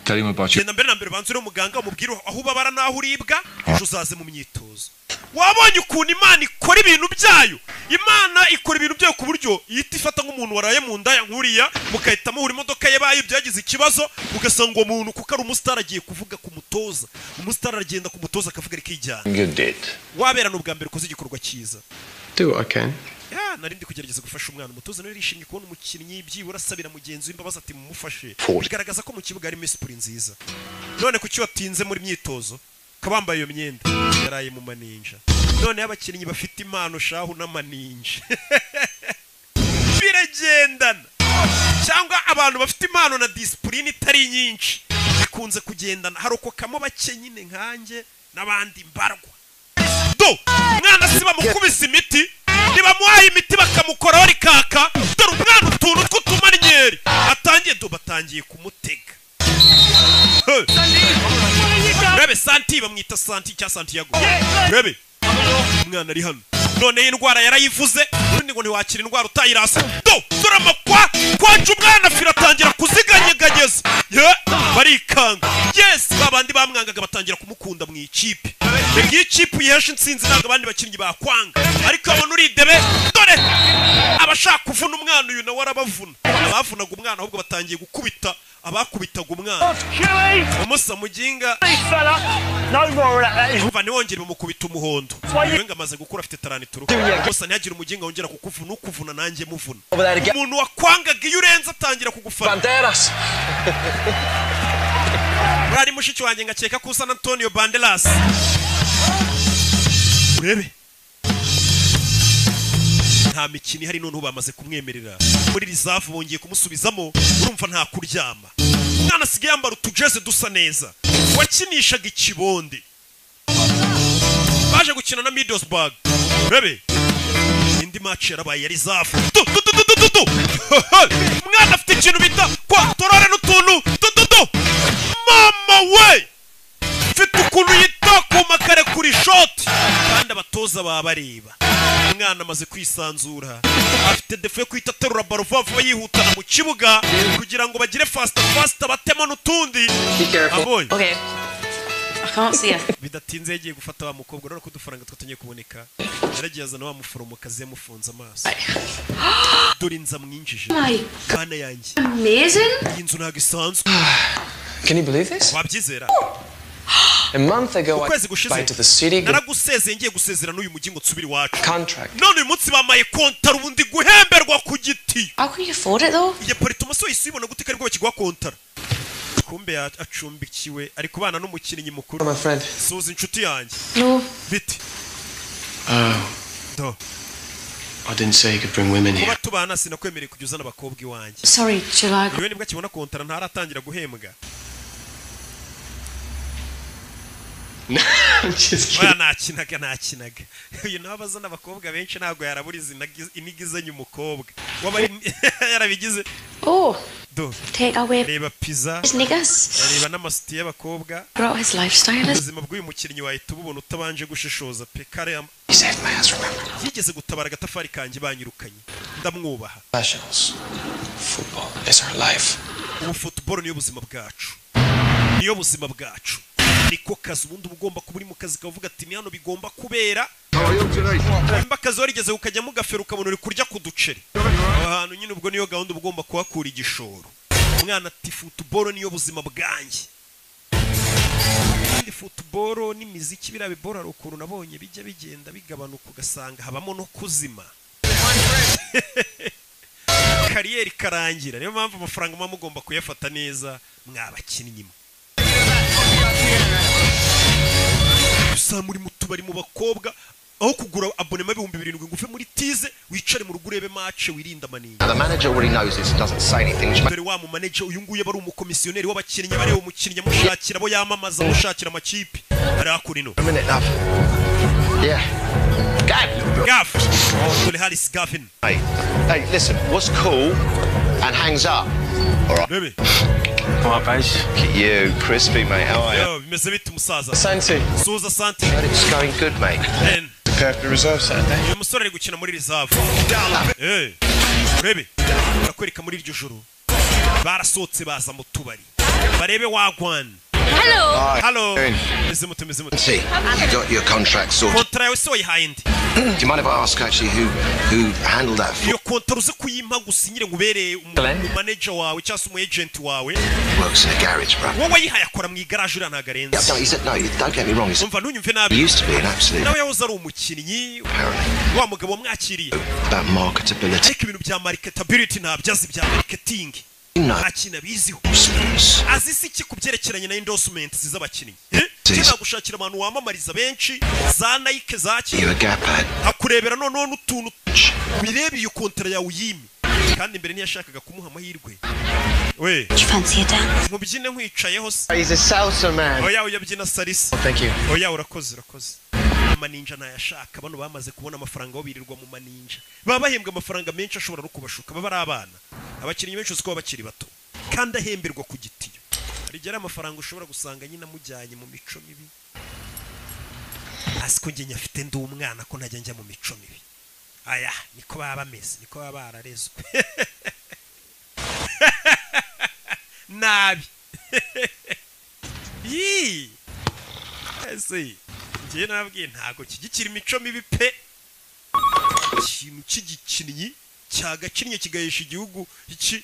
Tell him about you. Genda mbere na mbere banzure umuganga umubwire aho ubabara naho uribwa uzaze mu myitozo. Wabonye ukuntu Imana ikora ibintu byayo. Imana ikora ibintu byayo ku buryo yita ifata nk'umuntu waraye mu ndaya nkuriya mukahita muhura imodoka ye baye byagize ikibazo ugasanga umuntu kuko ari umustar agiye kuvuga ku mutoza. Umustar aragenda ku mutoza akavuga rikijyana. Good date. Wabera n'ubwa mbere koze igikorwa cyiza. Do what I can. Ya narindi kugerageza gufasha umwana umutoza nawe yishimye kubona umukinnyi byibura asabira mugenzi w'imbabazi ati mumufashe. Bigaragaza ko mu kibuga ari Messi nziza. None kuki watinze muri myitozo? Kabambaye iyo myenda yaraye mu maninja. None abakinnyi bafite impano shahu n'amaninja. Biragendana. Cyangwa abantu bafite impano na discipline itari nyinshi bikunze kugendana harokokamo bake nyine nkanjye n'abandi mbarwa. Do mwana siba mukubise imiti nibamuhaye imiti bakamukoraho rikaka dore umwana utuntu tw'utumanyeri atangiye batangiye kumutega. Rebe Santi bamwita Santi cya Santiago. Rebe umwana ari hano none indwara yarayivuze urundi ngo ntiwakira indwara utayirasa. Dore amakwa kwanje umwana firatangira kuziganyeganyeza barikanga. Yes babandi bamwangaga batangira kumukunda mu ikipe. Iyi kipe yihesha intsinzi ntabwo abandi bakinnyi bakwanga ariko abona uridebe dore abashaka kuvuna umwana uyu nawe arabavuna. Abavunaga umwana ahubwo batangiye gukubita abakubitaga umwana. Umusa muginga umva ntiwongere bamukubita umuhondo. Wenga amaze gukura afite taranituru. Gusa ntihagire umuginga wongera kukuvuna ukuvuna nanjye muvuna. Umuntu wakwangaga iyo urenze atangira kugufana. Banderas. Urari mushiki wanjye ngakeka ko usa na Antonio Banderas. Urebe nta mikini hari none bamaze kumwemerera muri reserve bongeye kumusubizamo urumva nta kuryama. Umwana asigaye yambara utujeze dusa neza wakinishaga ikibonde. Baje gukina na Middlesbrough. Urebe indi match yarabaye ya reserve. Umwana afite ikintu bita kwa torore n'utuntu. Mama we mfite ukuntu yita ku makare kuri shot kandi abatoza babareba. Umwana amaze kwisanzura afite defe kwita terura baro vuba yihutana mu kibuga kugira ngo bagire fast batema n'utundi. Abonye Okay. I can't see her. Bidatinze yagiye gufata wa mukobwa rero ko dufaranga twatangiye kuboneka. Yaragiye azana wa muforomokazi yamufunze amaso. Dore inza mwinjije. Bana yanjye. Amazing. Inzu ntago isanzwe. Can you believe this? Wabyizera? A month ago, I ukwezi gushize went to the city. naragusezeye ngiye gusezera n'uyu mujyi ngo nsubire iwacu Contract. none uyu munsi bamaye kontara ubundi guhemberwa ku giti How can you afford it though? iyo parito maso yisibona gute ko ariko bakigwa kontara kumbe acumbikiwe ari kubana n'umukinnyi mukuru My friend. suza inshuti yanjye No. biti do I didn't say you could bring women here. kuba tubana sinakwemereye kujya uzana abakobwa iwanjye Sorry, July. iwe nibwo akibona kontara ntaratangira guhembwa oya nakinaga uyu nawe abazana abakobwa benshi ntabwo yaraburiza inigizanye umukobwa waba yarabigize do Take away reba pizza his niggas. reba n'amasiti y'abakobwa Brought his lifestyle. ubuzima bw'uyu mukinnyi wahita ububona utabanje gushishoza pe kare yigeze gutabara agatafari kanjye banyirukanye ndamwubaha Professionals. Football is our life. ubu football niyo buzima bwacu niyo buzima bwacu niko kazi ubundi uba ugomba kuba uri mu kazi kavuga ati ni hano bigomba kubera nimba akazi warigeze ukajyamo ugafera ukabona uri kurya ku duceri aho hantu nyine ubwo niyo gahunda uba ugomba kuhakura igishoro umwana ati football niyo buzima bwanjye kandi football n'imiziki biriya bibora hari ukuntu nabonye bijya bigenda bigabanuka ugasanga habamo no kuzima kariyeri karangira niyo mpamvu amafaranga muba mugomba kuyafata neza mwabakinnyi gusa muri mu tubari mu bakobwa aho kugura abonema 2,700 ngufe muri tize wicare mu rugo urebe match wirinda manini The manager already knows this, doesn't say anything. dore wa mu manager uyu nguye bari umukomisiyoneri w'abakinnyi bareba umukinnyi mushakira abo yamamaza mushakira amakipe ari akurino A minute, love. Yeah. Gav. Dole Harris Gavin. Hey, listen, what's cool and hangs up? All right. Baby. All right, base. Look at you, crispy, mate. How are you? Yo, bimeze bite musaza? Santi. Suza Santi. It's going good, mate. Ben. Prepare for the reserve Saturday. Uyu musore ari gukina muri reserve. Eh. Baby. Nakwereka muri iryo joro. Barasohotse baza mu tubari. Barebe wagwan. Hello. Hello. Meze See, you got your contract sorted. Kontra yawe so yihayindi. Do you mind if I ask actually who handled that? Iyo kontra uze kuyimpa gusinyire ngubere manager wawe cyangwa umu agent wawe. Works in a garage, bro. Wowe yihaye akora mu igaraje ura ntagarenze. Yeah, no, he said no. Don't get me wrong. Umva ntunyumve nabi. He used to be an absolute. Nawe yahoze ari umukinnyi. Wa mugabo mwakiriye. About marketability. Ariko ibintu bya marketability ntabyazi bya marketing. Ntakina biziho. Azisi iki kubyerekeranye na endorsement z'abakinnyi. Kina gushakira abantu wamamariza benshi za Nike zaki. Akurebera noneho n'utuntu birebe iyo kontra yawe uyimi. Kandi mbere ntiyashakaga kumuha amahirwe. We. Fancy a dance? Mubyine nkwicayeho se. He's a salsa man. Oya uyabyina salisa. Oh, thank you. Oya urakoze. Amaninja nayashaka bano bamaze kubona amafaranga aho birirwa mu maninja. Baba bahembwa amafaranga menshi ashobora no kubashuka baba ari abana. Abakinnyi benshi uko bakiri bato. Kandi ahemberwa ku gitiyo. Arigera amafaranga ushobora gusanga nyina mujyanye mu mico mibi. Asiko nge nyafite ndi umwana ko ntajya njya mu mico mibi. Aya niko baba bameze, niko baba bararezwe. Nabi. Yi. Ese ngiye nabwiye ntago kigikira imico mibi pe. Ikintu cy'igikinnyi cyagakinnye kigayesha igihugu iki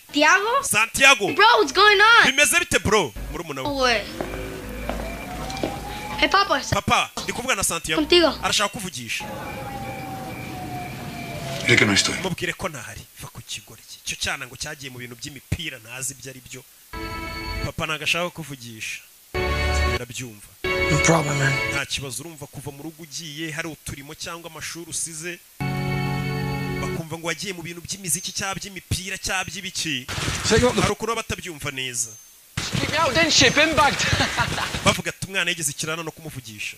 Santiago. Bro, what's going on? Bimeze bite bro? Murumuna we. Hey Papa. Papa, ndikuvuga na Santiago. Contigo. Arashaka kuvugisha. Reka no estoy. Mubwire ko ntahari. Va ku kigore iki. Cyo cyana ngo cyagiye mu bintu by'imipira ntazi ibyo ari byo. Papa nagashaka kuvugisha. Ndabyumva. No problem, man. Nta kibazo urumva kuva mu rugo ugiye hari uturimo cyangwa amashuri usize. Bakumva ngo wagiye mu bintu by'imiziki cyangwa by'imipira cyangwa by'ibiki. Hari ukuntu batabyumva neza. Keep me out, then ship him bagged. Bavuga ati umwana yigeze ikirana no kumuvugisha.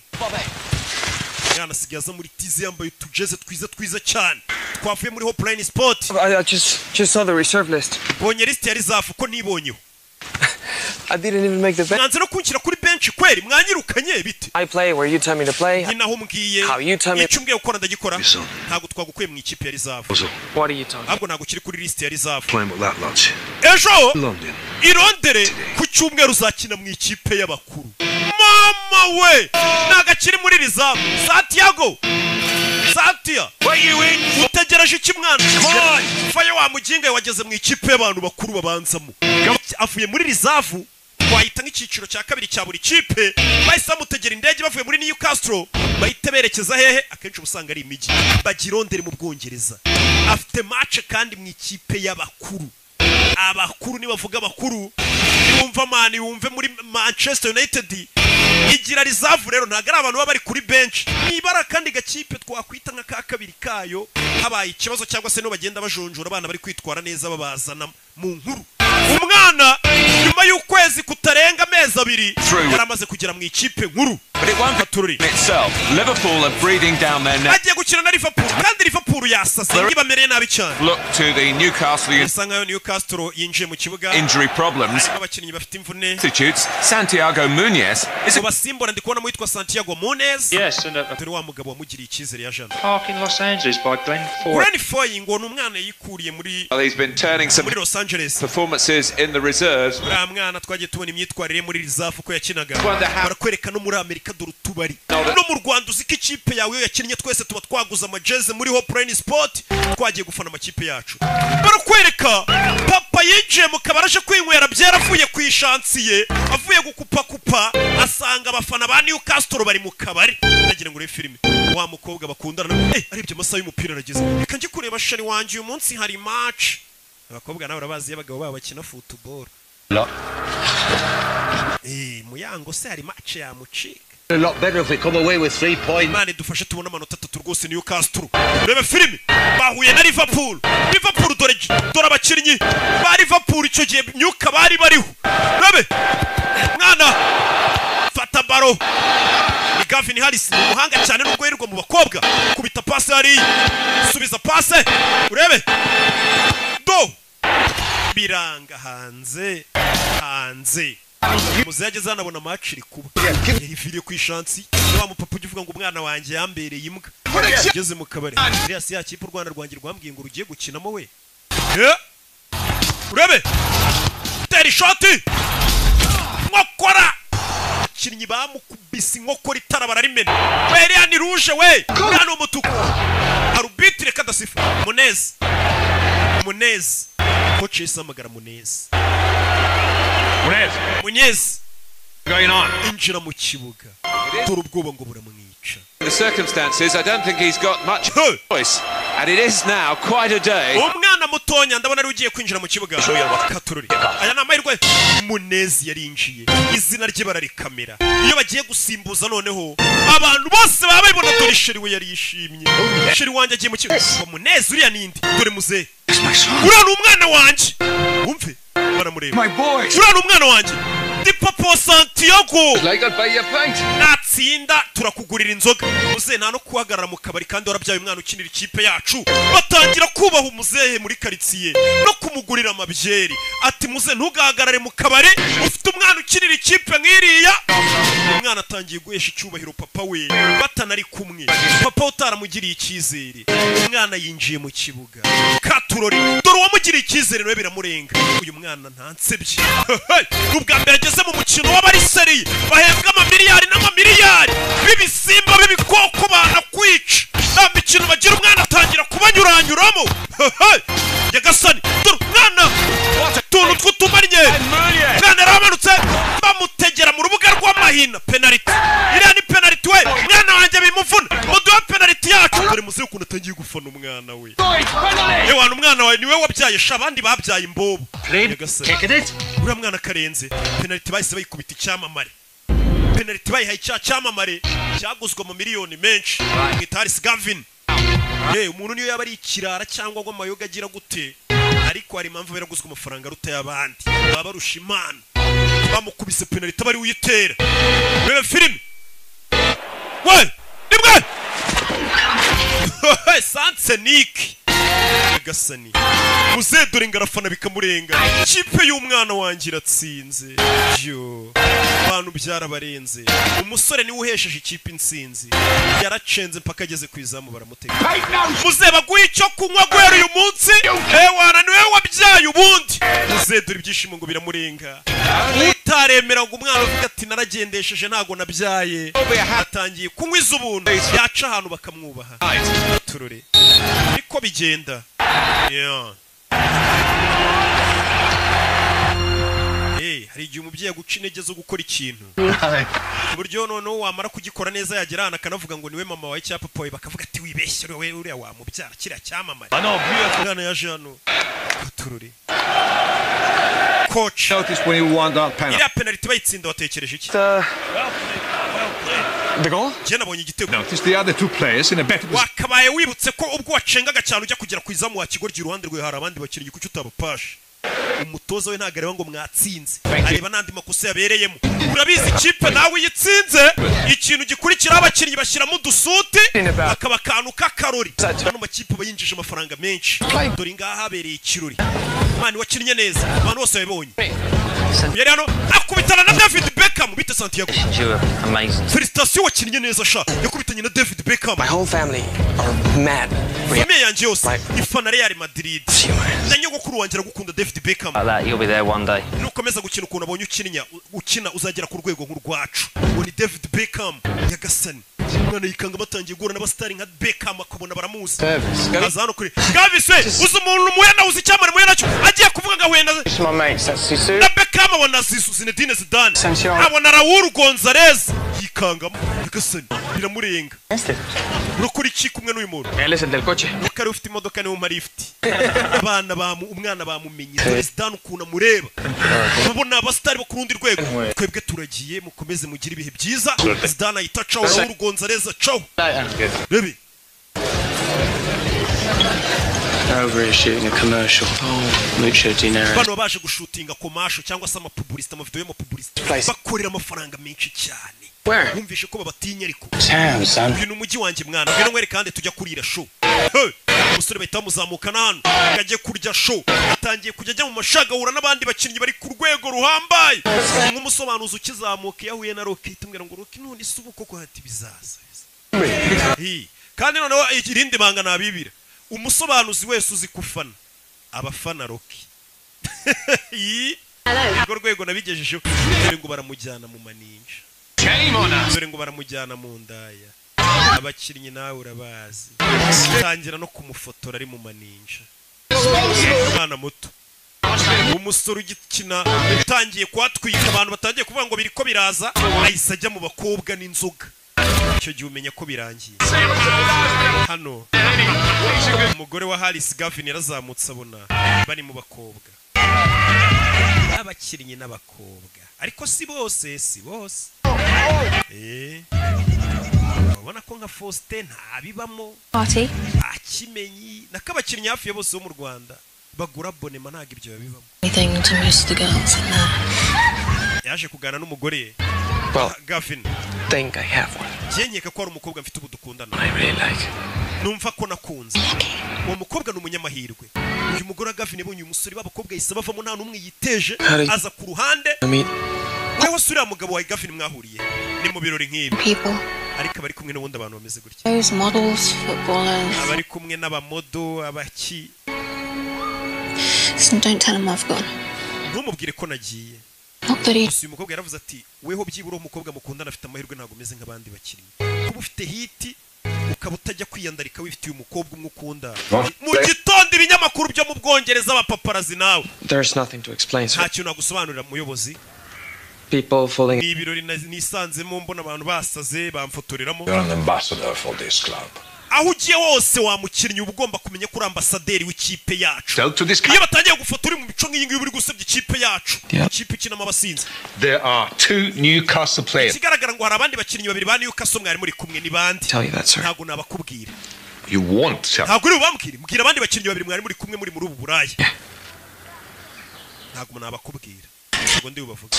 Umwana asigaza muri tize yambaye utujeze twiza cyane. Twavuye muri Hopline Sport. I just saw the reserve list. Bonye list yari zafu ko nibonyeho. I didn't even make the bench. Nanze no kunshyira kuri bench kweri mwanyirukanye bite. I play where you tell me to play. Nyinaho mbwiye. How you tell me. Icumbwe ukora ndagikora. Ntago twagukuye mu ikipe yari zafu. What are you talking? Ahubwo ntago kiri kuri list yari zafu. Playing with that lot. Ejo London. Irondere ku cyumweru uzakina mu ikipe y'abakuru. Mama we nagakiri muri reserve. Santiago. Santia. What you in? Utegereje iki mwana? Come on. Faye wa mujinga wageze mu ikipe y'abantu bakuru babanzamo. Avuye muri reserve wahita nk'icyiciro cya kabiri cya buri kipe bahise bamutegera indege bavuye muri Newcastle bahite berekeza hehe akenshi ubusanga ari imijyi bagirondere mu Bwongereza afite match kandi mu ikipe y'abakuru abakuru nibavuga abakuru yumva mani yumve muri Manchester United igira reserve rero ntago ari abantu baba bari kuri bench nibara kandi gakipe twakwita nka ka kabiri kayo habaye ikibazo cyangwa se no bagenda bajonjora abana bari kwitwara neza babazana mu nkuru umwana nyuma y'ukwezi kutarenga amezi abiri yaramaze kugera mu ikipe nkuru But it won't happen itself. Liverpool are breathing down their neck. agiye gukina na Liverpool kandi Liverpool yasase ngibamereye nabi cyane Look to the Newcastle isanga Newcastle yinjiye mu kibuga injury problems. abakinnyi bafite imvune Substitutes Santiago Munez is basimbora ndikubona mu yitwa Santiago Munez yes and turi wa mugabo wamugiriye ikizere ya Jean Park in Los Angeles by Glenn Foy. Glenn Foy ngo numwana yikuriye muri he's been turning some muri Los Angeles performances in the reserves. Mwana twagiye tubona imyitwarire muri reserve ko yakinaga barakwereka no muri Amerika dore tubari no mu Rwanda uziko ikipe yawe yakinnye twese tuba twaguza amajeze muri Hope Rain Sport twagiye gufana amakipe yacu barakwereka papa yinjiye mu kabaraje kwinywera byaravuye ku ishansiye avuye gukupa asanga abafana ba Newcastle bari mu kabari nagira ngo filime wa mukobwa bakundana arebye amasaha y'umupira arageze reka njye kureba shari wanje uyu munsi hari match abakobwa nawe urabazi y'abagabo babo bakina football muyango se hari match ya mucika A lot better if we come away with 3 points. Mane dufashe tubona amanota 3 rwose Newcastle. Rebe filime bahuye na Liverpool. Liverpool dore abakinnyi ba Liverpool icyo gihe Nyuka bari bariho. Rebe mwana fata baro. Ni Gavin Harris umuhanga cyane nubwo yirirwa mu bakobwa. Kubita pass hari. Subiza pass. Urebe. Do. Biranga hanze. Muzajye zanabona match iri kuba yariviriye ku ishansi wa mupapa uvuga ngo umwana wanjye yambereye imbwa ageze mu kabari Elias yakipe u Rwanda rwanjye rwambwiye ngo rugiye gukinamo we urebe teri shoti nkokora kinnyi bamukubise inkokora itara bararimena we ni rouge we hano umutuku arbitre kadasifa Munez coach isamagara Munez going on injira mu kibuga dore ubwoba ngo buramwica the circumstances I don't think he's got much choice and it is now quite a day umwana mutonya ndabona ari ugiye kwinjira mu kibuga katururi aya namahirwe Munezi yarinjiye izina rye bararikamera iyo bagiye gusimbuza noneho abantu bose baba babibona dore sheri we yari yishimye sheri wanje agiye mu kibuga Munezi uriya nindi dore muze urana umwana wanje umve baramureba urana umwana wanje ndi Papa Santiago natsinda turakugurira inzoga muzehe nta no kuhagarara mu kabari kandi warabyaye umwana ukinira ikipe yacu batangira kubaha umuzehe muri karitsiye no kumugurira amabyeri ati muzehe ntugahagarare mu kabari ufite umwana ukinira ikipe nk'iriya umwana atangiye guhesha icyubahiro papa we batanari kumwe papa utaramugiriye icyizere umwana yinjiye mu kibuga katurori dore uwamugiriye icyizere nawe biramurenga uyu mwana ntansebye n'ubwa mbere ageze mu mukino w'abariseri bahembwa amamiliyari n'amamiliyari b'ibisimba b'ibikoko banakwica nta mikino bagira umwana atangira kubanyuranyuramo nyagasani dore umwana utuntu tw'utumanye umwana yaramanutse bamutegera mu rubuga rw'amahina penaliti iriya ni penaliti we umwana wanjye bimuvuna muduhe penaliti yacu dore muzi ukuntu atangiye gufana umwana we yewana umwana wawe niwe wabyaye sha abandi babyaye imbobo nyagasani uriya mwana karenze penaliti bahise bayikubita icyamamare penaliti bayihaye icyamamare cyaguzwe mu miliyoni menshi mwita Harris Gavin umuntu niyo yaba ari ikirara cyangwa ngo amayoga agira gute ariko hari impamvu biraguzwe amafaranga aruta y'abandi baba barusha imana bamukubise penaliti bari uyitera rebe filime we nimwe Sanseniki gasani muze dore ngarafana bikamurenga ikipe y'umwana wanjye iratsinze yo abantu byarabarenze umusore niwe uhesheje ikipe insinzi yaracenze mpaka ageze ku izamu baramutega muze baguye icyo kunywa guhera uyu munsi wana niwe wabyaye ubundi muze dore ibyishimo ngo biramurenga utaremera ngo umwana uvuga ati naragendesheje ntago nabyaye atangiye kunywa iz'ubuntu yaca ahantu bakamwubaha turure niko bigenda hari igihe umubyeyi aguca intege zo gukora ikintu uburyo noneho wamara kugikora neza yagera ahantu akanavuga ngo niwe mama wawe cyangwa papa wawe bakavuga ati wibeshye we uriya wamubyara kiriya cyamamare mwana yaje hano tururi coach iriya penalty bayitsinda watekereje iki The goal? Notice the other two players in a better position. Wakabaye wibutse ko ubwo wacengaga cyane ujya kugera ku izamu wa kigoryi iruhande rwe hari abandi bakinnyi kuki utabapashe umutoza we ntagareba ngo mwatsinze areba nandi makosa yabereyemo urabizi ikipe nawe yitsinze ikintu gikurikira abakinnyi bashyira mu dusuti akaba kantu k'akarori hano makipe bayinjije amafaranga menshi dore ngaha habereye ikirori mani wakinnye neza abantu bose babibonye yari hano akubitana na David Beckham bita Santiago Amazing. Felicitation wakinnye neza sha yakubitanye na David Beckham My whole family are mad. Famille yanjye yose ifana Real Madrid nyogokuru wanjye aragukunda David Beckham You'll be there one day. nukomeza gukina ukuntu abonye ukina uzagera ku rwego nk'urwacu ngo ni David Beckham yagasani umwana yikanga batangiye guhura n'abastari nka Beckham akabona baramuzi aza hano kuri Gavis uzi umuntu muyana uzi cyamare muyana cyo agiye kuvuga ngo wenda na Beckham abona Zinedine Zidane abona Raúl González yikangamo yagasani biramurenga urukuri iki kumwe n'uyu muntu Listen del coche ukari ufite imodoka niwe mari ifite abana umwana bamumenye Zidane ukuntu amureba babona abastari bakurundi rwego twebwe turagiye mukomeze mugira ibihe byiza Zidane ayita ciao Raúl González ciao baby Over shooting a commercial. Mucho dinero. bano baje gushutinga commercial cyangwa se amapublicity amavideo y'amapublicity bakorera amafaranga menshi cyane wumvishe ko babatinya ariko uyu n'umujyi wanjye mwana ngeno mwere kandi tujya kurira show umusore bahita bamuzamukana hano ngagiye kurya show atangiye kujya ajya mu mashagahura n'abandi bakinnyi bari ku rwego ruhambaye nk'umusobanuzi ukizamuka yahuye na Rocky tumwira ngo Rocky none isubuko ko hati bizaza kandi noneho irindi banga nabibira umusobanuzi wese uzi kufana abafana Rocky urwo rwego nabigejejeho dore ngo baramujyana mu maninja dore ngo baramujyana mu ndaya abakinnyi nawe urabazi tangira no kumufotora ari mu maninja umwana muto umusore ugikina utangiye kwatwika abantu batangiye kuvuga ngo biriko biraza ahise ajya mu bakobwa n'inzoga icyo gihe umenya ko birangiye hano umugore wa Harris Gavin yarazamutse abona bari mu bakobwa abakinnyi n'abakobwa ariko si bose ubona ko nka Faustin ntabibamo akimenyi nakabakinnyi hafi ya bose bo mu Rwanda bagura abonema ntago ibyo babibamo yaje kugana n'umugore Gavin think I have one. Jenyeka ko ari umukobwa mfite ubudukundana I really like. Numva ko nakunze. Uwo mukobwa n'umunyamahirwe. Uyu mugore Gavin yabonye umusore b'abakobwa yise bavamo nta numwe yiteje aza ku ruhande. Wewe sura mugabo wa Gavin mwahuriye ni mu birori nk'ibi. Ariko bari kumwe n'ubundi abantu bameze gutya. Those models, footballers. Abari kumwe n'abamodo abaki. Don't tell him I've gone. Ntumubwire ko nagiye. Uyu mukobwa yaravuze ati weho byibura umukobwa mukundana afite amahirwe ntago umeze nk'abandi bakinnyi kuba ufite hiti ukaba utajya kwiyandarika wifitiye umukobwa umwe ukunda mu gitondo ibinyamakuru byo mu Bwongereza abapaparazi nawe There's nothing to explain sir. Nta kintu nagusobanurira muyobozi People falling ni ibirori nisanzemo mbona abantu basaze bamfotoreramo You're an ambassador for this club. aho ugiye wose wamukinnyi uba ugomba kumenya ko uri ambasaderi w'ikipe yacu iyo batangiye gufotora uri mu mico nk'iyi ngiyi uri gusebya ikipe yacu ikipe ikinamo abasinzi There are two Newcastle players. Kigaragara ngo hari abandi bakinnyi babiri ba Newcastle mwari muri kumwe ni bandi ntago nabakubwira You want to ntago uri bubambwire mbwira abandi bakinnyi babiri mwari muri kumwe muri ubu Burayi ntago nabakubwira ntago ndi bubavuga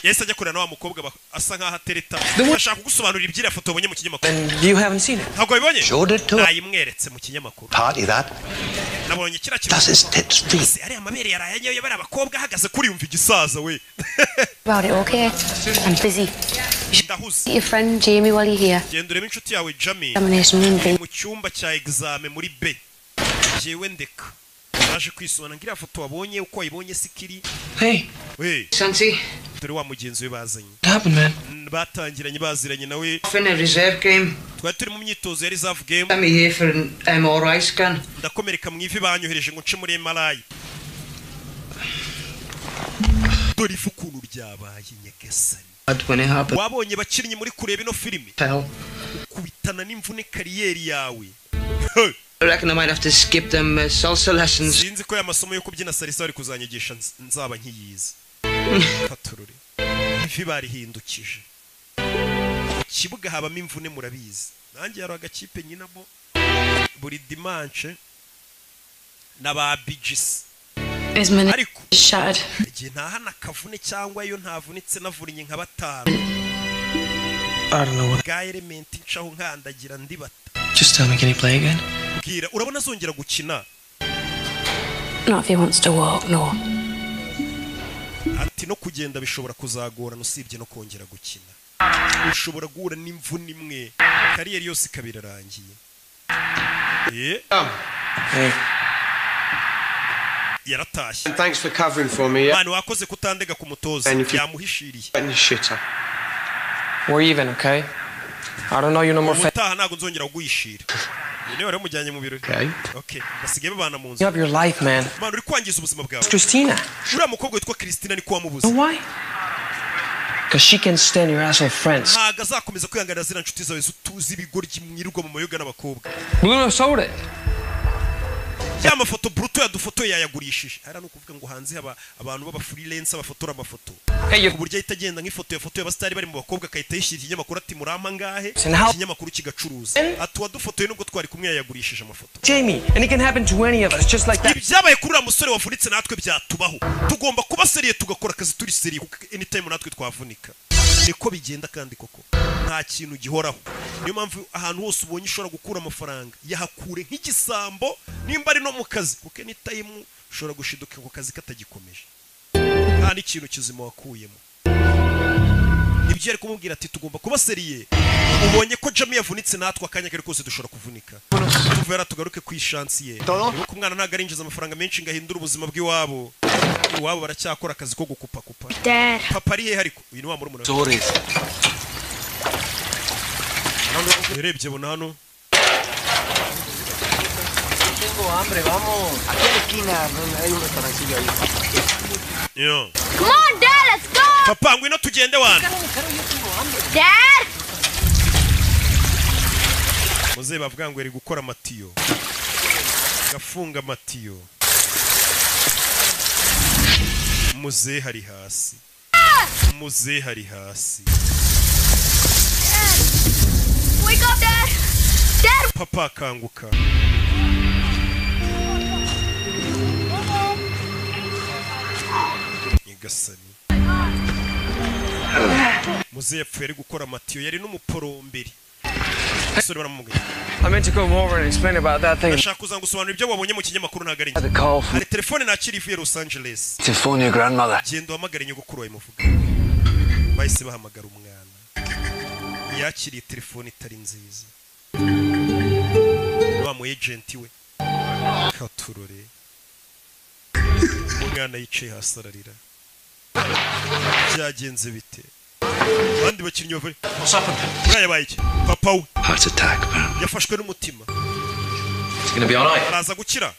Yes ajya kurana wa mukobwa asa nkaho atereta ashaka kugusobanurira ibyira foto ubonye mu kinyamakuru You haven't seen it? ntago bibonye nayimweretse mu kinyamakuru Party that. nabonye kira Does his tits fit? ari amabere yaraye bari abakobwa ahagaze kuri yumva igisaza we About it, okay? I'm busy. Ndahuze Your friend Jamie while you're here. genduremo inshuti yawe Jamie Examination room B. mu cyumba cya examen muri B jewe ndeka naje kwisona ngira foto wabonye uko wayibonye sikiri Hey we Santi dore wa mugenzi we bazanye What happened man? batangiranye baziranye nawe In a reserve game. twari turi mu myitozo ya reserve game I'm here for an MRI scan. ndakomereka mu ivi banyohereje ngo nce muri MRI dore ifu ukuntu ryabaye nyagasani when it happened. wabonye bakinnyi muri kureba ino filime ukubitana n'imvune kariyeri yawe. I reckon I might have to skip them salsa lessons. Sinzi ko amasomo yo kubyina salsa ari kuzanyigisha nzaba nkiyize. Katurure ivi barihindukije kibuga habamo imvune murabizi. Nanjye yaro agakipe nyinabo buri dimanche n'aba BGS ariko igihe ntahana kavune cyangwa iyo ntavunitse navurinye nka batanu. I don't know what. Ga element ncaho nkandagira ndibata. Just tell me, can he play again? Bwira urabona azongera gukina. Not if he wants to walk, no. Ati no kugenda bishobora kuzagora nusibye no kongera gukina. Ushobora guhura n'imvune imwe kariyeri yose kabirarangiye. Hey. Yaratashye. Thanks for covering for me. Manu wakoze kutandega ku mutoza yamuhishiriye. We're even, okay? I don't know you no more. Mutaha ntago nzongera kuguyishira. Niwe wari mujyanye mu biro. Okay. Basigaye babana mu nzu. You have your life, man. Manu uri kwangiza ubuzima bwawe. Christina. Uriya mukobwa witwa Christina ni kwa mubuze. Why? Because she can stand your asshole friends. Ntago azakomeza kwihanganira zira nshuti zawe zutuzi ibigoryi mwirirwa mu mayoga n'abakobwa. Bruno sold it. Ya mafoto bruto yadufoto yayagurishije. Hari no kuvuga ngo hanze abantu baba freelance abafotora amafoto. Ku buryo itagenda nk'ifoto yafoto y'abastari bari mu bakobwa kayita yishira ikinyamakuru ati murama ngahe ikinyamakuru kigacuruza. Atwa dufotoye nubwo twari kumwe yayagurishije amafoto. Jamie, and it can happen to any of us just like that. Ibyabaye kuri musore wavunitse natwe byatubaho. Tugomba kuba seriye tugakora akazi turi seriye anytime natwe twavunika. Niko bigenda kandi koko nta kintu gihoraho. Niyo mpamvu ahantu hose ubonye ushobora gukura amafaranga yahakure nk'igisambo nimba ari no mu kazi kuko anytime ushobora gushiduka ku kazi katagikomeje. Nta n'ikintu kizima wakuyemo. Nibyo ari kumubwira ati tugomba kuba seriye. Ubonye ko Jamie yavunitse natwe akanya kare kose dushobora kuvunika. Tuvera tugaruke ku ishansi ye. Nuko umwana ntago arinjiza amafaranga menshi ngahindura ubuzima bw'iwabo. Iwabo baracyakora akazi ko gukupa kupa. Papa ari he ariko uyu ni wa murumuna. Sorry. Urebye bona hano. Tengo hambre, vamos. Aquí en la esquina hay un restaurancillo ahí. Yo. Come on, Dad, let's go. Papa, ngwino tugende wana. Dad. Muze bavuga ngo eri gukora matiyo. Gafunga matiyo. Muze hari hasi. Muze hari hasi. Wake up, Dad. Dad. Papa kanguka. Nyagasani. Muze yapfuye ari gukora matiyo yari n'umuporomberi. Sorry baramubwiye. I meant to come over and explain about that thing. Ndashaka kuzangusobanura ibyo wabonye mu kinyamakuru ntago ari njye. Hari telefone nakiri ivuye Los Angeles. Telephone your grandmother. Genda uhamagare nyogokuru wawe muvuga. Bahise bahamagara umwana. Yakiriye telefone itari nziza. Wa mu agent we. Katurore. Umwana yicaye hasi ararira. Byagenze bite? Bandi bakinnyi bava. Uriya baye iki? Papa we. Heart attack, man. Yafashwe n'umutima. It's gonna be all right. Araza gukira.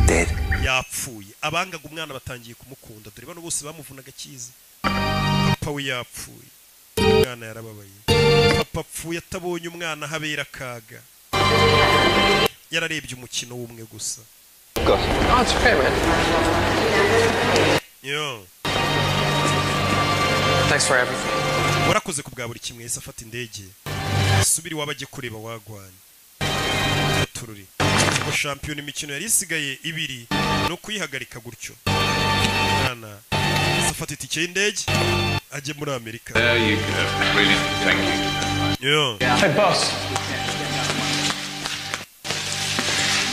Dead. Yapfuye. Abangaga umwana batangiye kumukunda. Dore bano bose bamuvunaga kizi. Papa we yapfuye. Umwana yarababaye. Papa apfuye atabonye umwana habera kaga. Yararebye umukino w'umwe gusa. Oh, it's okay, man. Yo. Thanks for everything. Warakoze kubwa buri kimwe yese afata indege. Subiri wabaje kureba wagwanye. Tururi. Ngo champion imikino yari isigaye ibiri no kuyihagarika gutyo. Nana. Afata itike y'indege aje muri Amerika. There you go. Brilliant. Thank you. Yo. Hey, boss.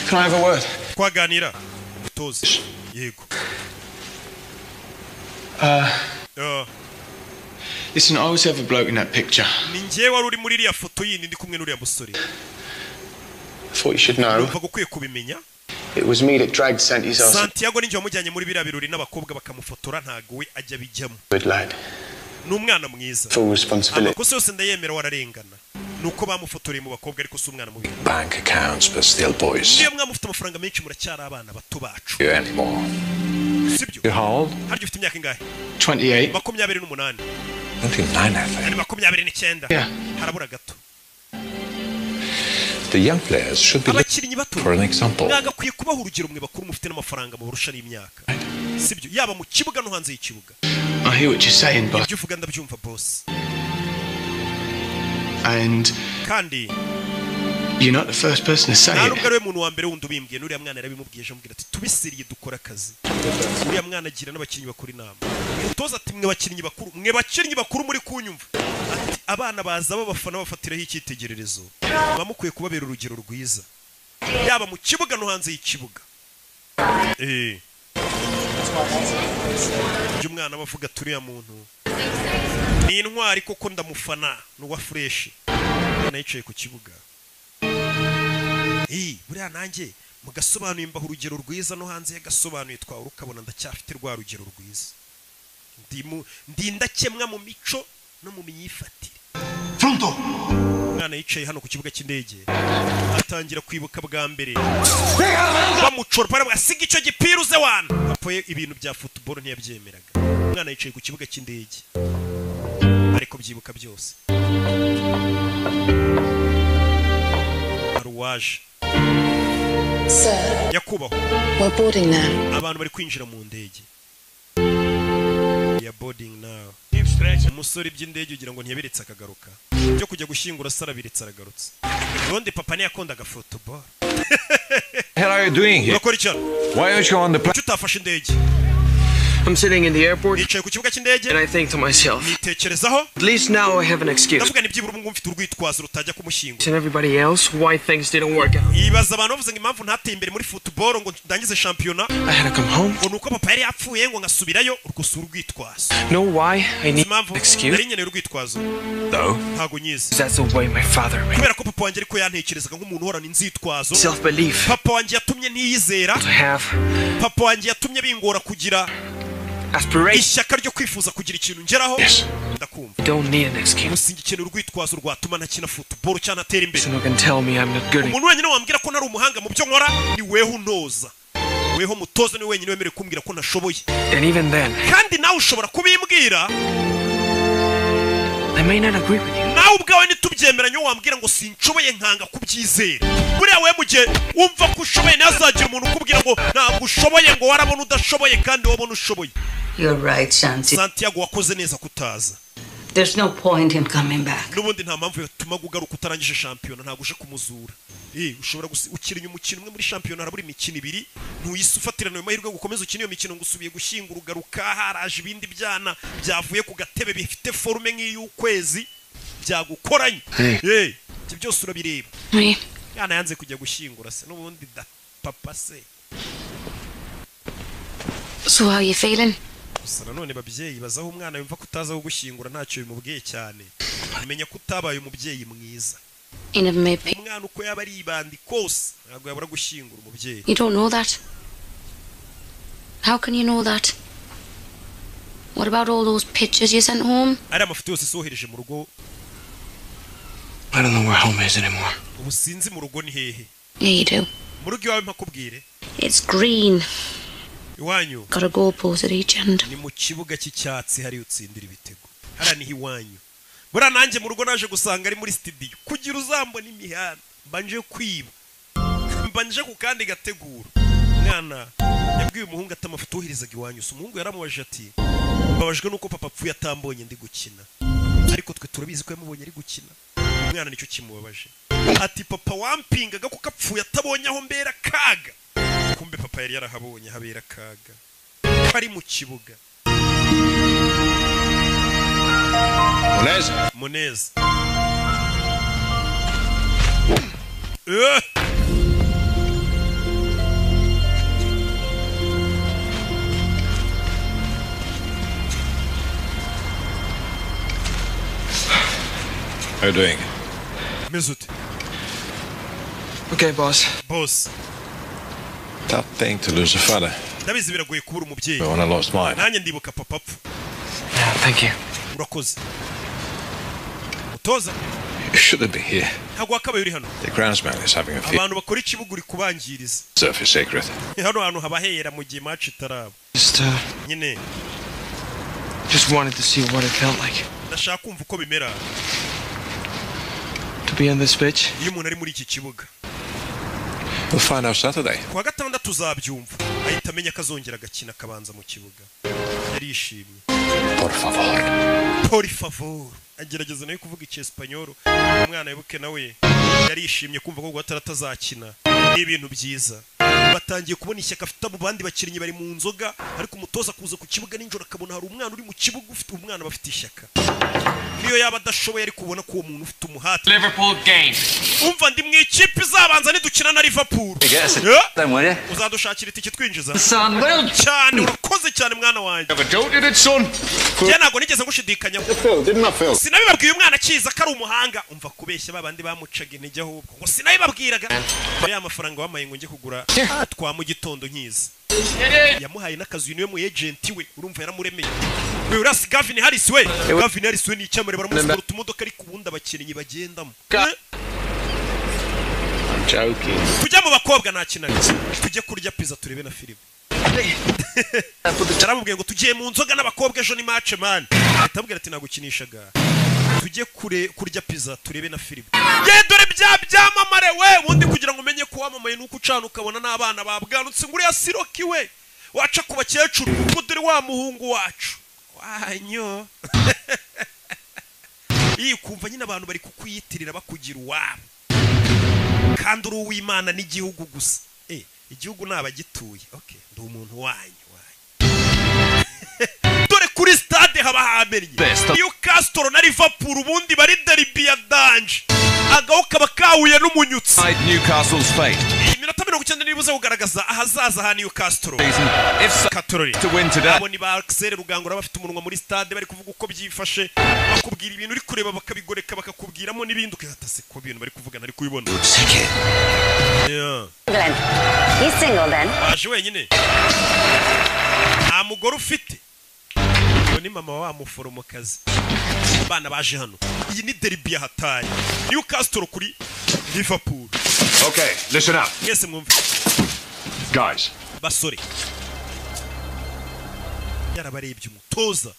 Can I have a word? Kwaganira. Umutozi. Yego. Listen, I was the other bloke in that picture. Ninjye wari uri muri iriya foto yindi ndi kumwe n'uriya musore. I thought you should know. Numva gukwiye kubimenya. It was me that dragged Santi's ass. Santiago ninjye wamujyanye muri biriya birori n'abakobwa bakamufotora ntago we ajya bijyamo. Good lad. N'umwana mwiza. Full responsibility. Amakosa yose ndayemera wararengana. Nuko bamufotoreye mu bakobwa ariko si umwana mubi. Bank accounts, but still boys. Niyo mwamufite amafaranga menshi muracyari abana bato bacu. You anymore. sibyo How old? harya ufite imyaka ingahe 28. 28 29, I think. ari 29 Yeah. harabura gato The young players should be abakinnyi bato for an example. mwagakwiye kubaha urugero mwe bakuru mufite n'amafaranga mubarusha n'imyaka sibyo yaba mu kibuga no hanze y'ikibuga I hear what you're saying, boss. ibyo uvuga ndabyumva boss And kandi you're not the first person to say nta it. nubwo ariwe muntu wa mbere wundi ubimbwiye n'uriya mwana yarabimubwiye ejo amubwira ati tubisiriye dukora akazi uriya mwana agira n'abakinnyi bakuru inama umutoza ati mwe bakinnyi bakuru muri kunyumva ati abana baza b'abafana bafatiraho icyitegererezo muba mukwiye kubabera urugero rwiza yaba mu kibuga no hanze y'ikibuga ibyo umwana aba avuga turiya muntu ni intwari koko ndamufana n'uwa fureshi umwana yicaye ku kibuga buriya nanjye mugasobanuye imbaho urugero rwiza no hanze yagasobanuye twawe ukabona ndacyafite rwa rugero rwiza ndi ndakemwa mu mico no mu myifatire umwana yicaye hano ku kibuga cy'indege atangira kwibuka bwa mbere bamucora asiga icyo gipira uze wana apoye ibintu bya football ntiyabyemeraga umwana yicaye ku kibuga cy'indege ariko byibuka byose aruwaje Sir, nyakubahwa we're boarding now. abantu bari kwinjira mu ndege ya boarding now umusore by'indege ugira ngo ntiyabiretse akagaruka byo kujya gushyingura sara biretse aragarutse none papa ntiyakundaga football. What are you doing here? Why aren't you on the plane? utafashe indege I'm sitting in the airport nicaye ku kibuga cy'indege and I think to myself, nitekerezaho at least now I have an excuse. ndavuga ni byibura umwe mfite urwitwazo rutajya kumushyingura And everybody else, why things didn't work out. ibaza abantu bavuze ngo impamvu ntateye imbere muri football ngo ndangize shampiyona I had to come home. ngo nuko papa yari yapfuye ngo ngasubirayo urwusura urwitwazo Know why I need an nari excuse? nkeneye urwitwazo No. ntago nyizi That's the way my father made. kubera ko papa wanjye ariko yantekerezaga nk'umuntu uhorana inzitwazo Self-belief. papa wanjye yatumye ntiyizera To have papa wanjye yatumye bingora kugira aspiration. ishyaka ryo kwifuza kugira ikintu ngeraho ndakumva Don't need an excuse. musingikenera urwitwazo rwatuma ntakina football cyangwa atera imbere So no can tell me I'm not good. umuntu wenyine wambwira ko ntari umuhanga mu byo nkora ni weho untoza weho mutoza ni wenyine wemerewe kumbwira ko ntashoboye And even then, kandi nawe ushobora kubimbwira I may not agree with you. nawe ubwawe ntitubyemeranye wambwira ngo sinshoboye nkanga kubyizera buriya we mu gihe wumva ko ushoboye ntazagira umuntu ukubwira ngo ntabwo ushoboye ngo warabona udashoboye kandi wabona ushoboye. You're right, Santiago wakoze neza kutaza. There's no point in coming back. Nubundi nta mpamvu yatuma ugaruka utarangije shampiyona ntabwo uje kumuzura. Ushobora ukirinya umukino umwe muri shampiyona harabura imikino ibiri ntuyise ufatirana amahirwe gukomeza ukina iyo mikino ngo usubiye gushyingura ugaruka haraje ibindi byana byavuye ku gatebe bifite forume nk'iy'ukwezi byagukoranye. Ibyo byose urabireba. Yana yanze kujya gushyingura se nubundi da papa se. So how are you feeling? Gusa none babyeyi bazaho umwana yumva kutaza gushyingura ntacyo bimubwiye cyane. Amenya ko utabaye umubyeyi mwiza. Umwana uko yaba ari ibandi kose ntabwo yabura gushyingura umubyeyi. You don't know that. How can you know that? What about all those pictures you sent home? Ari amafoto yose sohereje mu rugo. I don't know where home is anymore. Ubu sinzi mu rugo ni hehe. Yeah, you do. Mu rugo iwawe mpakubwire. It's green. Iwanyu. Got a goalpost at each end. Ni mu kibuga cy'icyatsi hari utsindira ibitego. Hara ni iwanyu. Bura nanjye mu rugo naje gusanga ari muri studio. Kugira uzambona imihanda. Mbanje kwiba. Mbanje ku kandi gategura. Mwana yabwiye umuhungu atamafoto uhirizaga iwanyu. Umuhungu yaramubaje ati babajwe nuko papa apfuye atambonye ndi gukina. Ariko twe turabizi ko yamubonye ari gukina. Umwana nicyo kimubabaje. Ati papa wampingaga ko kapfuye atabonye aho mbera kaga. Kumbe papa yari yarahabonye habera kaga. Kari mu kibuga. Munez. How are you doing? Mesut. Okay, boss. Boss. Tough thing to lose a father. Ndabizi biragoye kubura umubyeyi. But when I lost mine. Nanjye ndibuka papa apfu. Yeah, thank you. Urakoze. Mutoza. Shouldn't be here. ntabwo wakabaye uri hano. The groundsman is having a fit. Abantu bakora ikibuga uri kubangiriza. Surface sacred. Hano hantu habahera mu gihe match itaraba. Nyine. Just wanted to see what it felt like. Ndashaka kumva uko bimera. To be on this pitch. Iyo umuntu ari muri iki kibuga. We'll find out Saturday. Kuwa gatandatu tuzabyumva. Ahita amenya kazongera agakina kabanza mu kibuga. Yarishimye. Por favor. Por favor. Agerageza nayo kuvuga icyesipanyoro. Umwana yibuke nawe yarishimye kumva ko atarazakina. Ni ibintu byiza. Batangiye kubona ishyaka afite abo bandi bakinnyi bari mu nzoga ariko umutoza kuza ku kibuga ninjoro akabona hari umwana uri mu kibuga ufite umwana bafite ishyaka. Niyo yaba adashoboye ari kubona ko uwo muntu ufite umuhati. Liverpool game. Umva ndi mu ikipe izabanza nidukina na Liverpool. Uzadushakira itike twinjiza. Cyane urakoze cyane mwana wanjye. Ntabwo nigeze ngushidikanya. Sinabibabwiye umwana akiza ko ari umuhanga. Umva kubeshya babandi bamucaga intege ahubwo. Ngo sinabibabwiraga. Ya mafaranga wamaye ngo njye kugura twa mu gitondo nkiza. Yamuhaye n'akazi niwe mu agent we urumva yaramuremeye. We urasi Gavin Harris we. Gavin Harris we ni icyamare baramusura utumodoka ari kubunda abakinnyi bagendamo. Joking. Tujya mu bakobwa nakinaga. Tujye kurya pizza turebe na film. Taramubwiye ngo tugiye mu nzoga n'abakobwa ejo ni match man. Atabwira ati nagukinishaga. Tujye kurya pizza turebe na film. Ye dore byamamare we ubundi kugira ngo umenye ko wamamaye nuko ucana ukabona n'abana babwanutse nguri ya Siroki we. Waca ku bakecuru ngo dore wa muhungu wacu. Wanyo. Iyi kumva nyine abantu bari kukuyitirira bakugira uwabo. Kandi uri uw'Imana n'igihugu gusa. Igihugu nabagituye. Okay, ndi umuntu wanyu. Dore kuri stade haba hamenye. Newcastle na Liverpool ubundi bari derby ya danger. Agaho kaba kawuye n'umunyutsi. Newcastle's fate. Iminota 90 nibuze kugaragaza ahazaza ha Newcastle. To win today. Abo ni ba Axel Rugangura bafite umunwa muri stade bari kuvuga uko byifashe. Bakubwira ibintu uri kureba bakabigoreka bakakubwiramo n'ibindi ukahatase ko ibintu bari kuvuga nari kubibona. Yeah. He's single then. Aje wenyine. Nta mugore ufite. Ni mama wa muforomokazi. Bana baje hano. Iyi ni derby ya hatari. Newcastle kuri Liverpool. Okay, listen up. Yes, mwumve. Guys. Basore. Yarabarebye umutoza.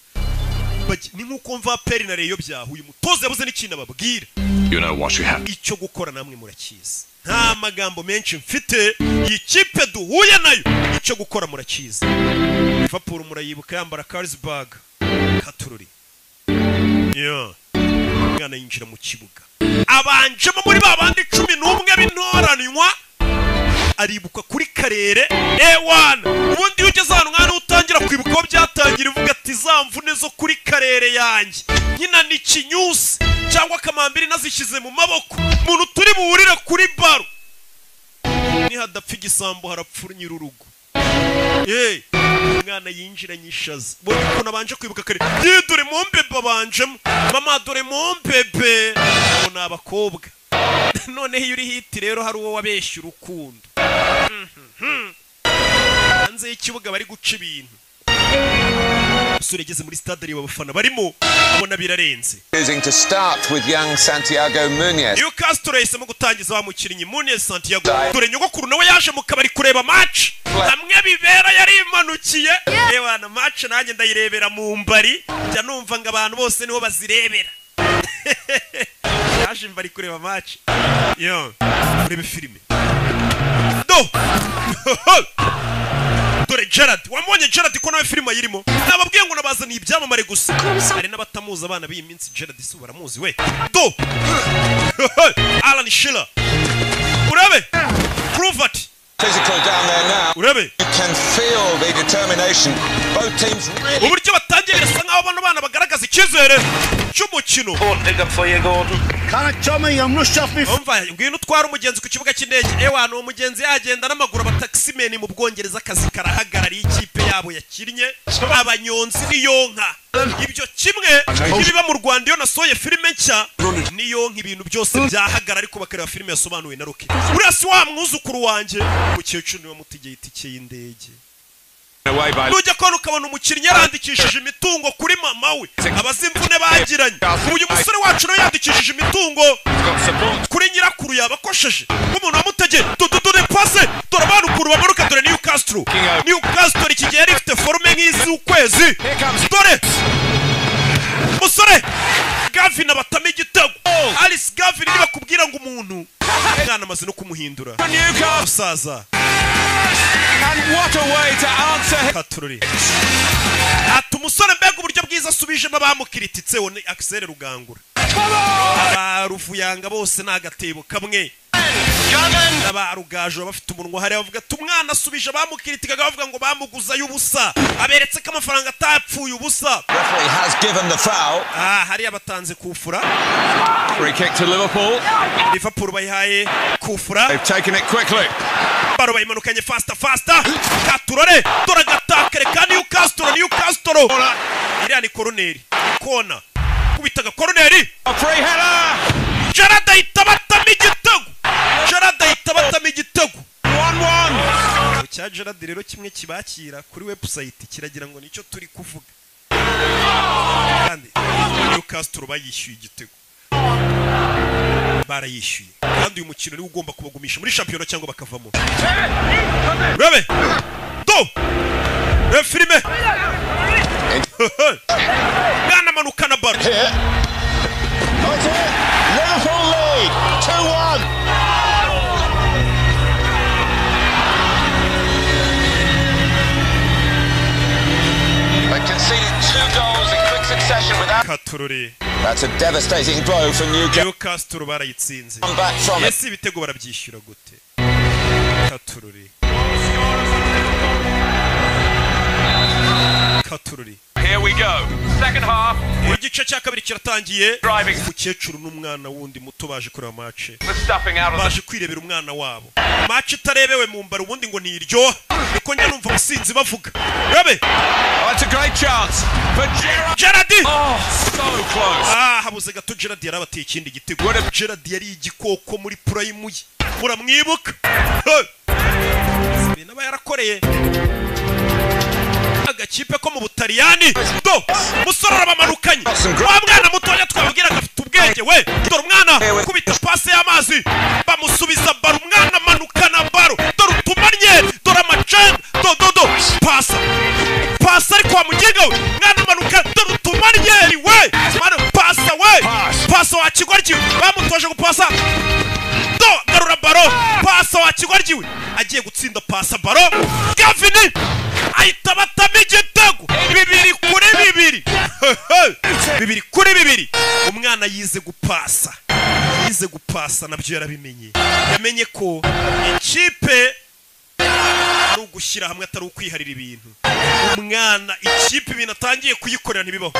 Ni nkuko mva peri na reyo byahuye umutoza yabuze n'ikintu ababwira. You know what you have. Icyo gukora namwe murakiza. Nta magambo menshi mfite. Iyi kipe duhuye nayo icyo gukora murakiza. Liverpool murayibuka yambara Carlsberg. Katururi. Yeah. Mwana yinjira mu kibuga. Abanjemo muri babandi 11 b'intoranywa. Aribuka kuri karere A1. Ubundi ugeze hano mwana utangira kwibuka ko byatangira uvuga ati zamvune zo kuri karere yanjye. Nyina ni kinyusi cyangwa kamambiri nazishize mu maboko. Umuntu turi buhurira kuri baro. Ni hadapfa igisambo harapfura nyirurugo. Mwana yinjiranye ishaza. Bone ko nabanje kwibuka kare. Dore mombebe abanjemo. Mama dore mombebe. Bona abakobwa. None iyo uri hiti rero hari uwo wabeshya urukundo. Hanze y'ikibuga bari guca ibintu. Usure geze muri stade ari abafana barimo abona birarenze. Choosing to start with young Santiago Munez. Newcastle yahisemo gutangiza wa mukinnyi Munez Santiago. Dore nyogokuru nawe yaje mu kabari kureba match. Hamwe bibera yari imanukiye. Ewana match nanjye ndayirebera mu mbari. Jya numva ngo abantu bose niho bazirebera. Yaje mbari kureba match. Yo, urebe filime. Do. Dore Gerard, wamubonye Gerard ko nawe filime yirimo. Nababwiye ngo nabazana ibyamamare gusa. Ari n'abatamuza abana b'iyi minsi Gerard isi baramuzi we. Do. Alan Shearer. Urabe. Provert. Physical down there now. Urabe. You can feel the determination. Both teams really. Uburyo batangiye birasa nkaho bano bana bagaragaza icyizere cy'umukino. Big up for you, Gordon. Can't tell me I'm rushed off me. Umva, ngwino utwara umugenzi ku kibuga cy'indege. Ewa no umugenzi yagenda n'amaguru abataximeni mu Bwongereza akazi karahagarariye ikipe yabo yakinnye. Abanyonzi niyonka. Ibyo kimwe nibiba mu Rwanda iyo nasoye filime nshya niyonka ibintu byose byahagara ariko bakareba filime yasobanuwe na Rocky. Urasi wa mwuzukuru wanje mukecuru niwe mutegeye itike y'indege. nujya kubona ukabona umukinnyi yarandikishije imitungo kuri mama we abazimvune bagiranye uyu musore wacu nawe yandikishije imitungo kuri nyirakuru yabakosheje nk'umuntu wamutegeye dore pase dore abantu ukuntu bamanuka dore Newcastle iki gihe yari ifite forume nk'iz'ukwezi dore musore Gavin abatama igitego Alice Gavin niba kubwira ngo umuntu mwana amaze no kumuhindura musaza. And what a way to answer. Katururi ati umusore mbega uburyo bwiza asubijemo abamukirititseho ni Axel Rugangura abaruvuyanga bose nagatebo kamwe abarugaje bafite umunwa hari bavuga tumwana asubije abamukiritigaga bavuga ngo bamuguza y'ubusa aberetse ko amafaranga atapfuye ubusa. Referee has given the foul. Hari abatanze kufura. Free kick to Liverpool. Liverpool bayihaye kufura. They've taken it quickly. Baro bayimanukanye faster. Katurore dora gatakere ka Newcastle. Iriya ni koroneri. Kona. Kubitaga koroneri. Free header. Gerard ahita batama igitego. 1-1. Cya Gerard rero kimwe kibakira kuri website kiragira ngo nicyo turi kuvuga. Kandi Newcastle bayishyuye igitego. Barayishyuye. Kandi uyu mukino ni ugomba kubagumisha muri champion cyangwa bakavamo. Rebe. Do. Refirime. Gana manukana baro. Liverpool lead 2-1. They conceded 2 goals in quick succession without Katururi. That's a devastating blow for Newcastle barayitsinze. Yes ibitego barabyishyura gute. Katururi. Here we go. Second half. Igice cya kabiri kiratangiye. Umukecuru n'umwana wundi muto baje kureba match. Baje kwirebera umwana wabo. Match itarebewe mu mbaro ubundi ngo niryo. Niko njya numva abasinzi bavuga. Rebe. That's a great chance for Gerard. Oh, so close. Habuze gato Gerard yarabateye ikindi gitego. Gerard yari igikoko muri prime ye. Muramwibuka. Binaba yarakoreye. Agakipe ko mu Butaliyani do musore arabamanukanye wa mwana mutoya twabwira gafite ubwenge we dore umwana kubita passe y'amazi bamusubiza baro umwana manukana baro dore utumanye dore amacen do passa ariko wamugenga we mwana manuka dore utumanye we mwana passa wa kigoryi bamutoje gupasa do garura baro passa wa kigoryi we agiye gutsinda passa baro Gavin ahita batama igitego 2-2 umwana yize gupasa nabyo yarabimenye yamenye ko ikipe ari ugushyira hamwe atari ukwiharira ibintu umwana ikipe ibintu atangiye kuyikorera ntibibaho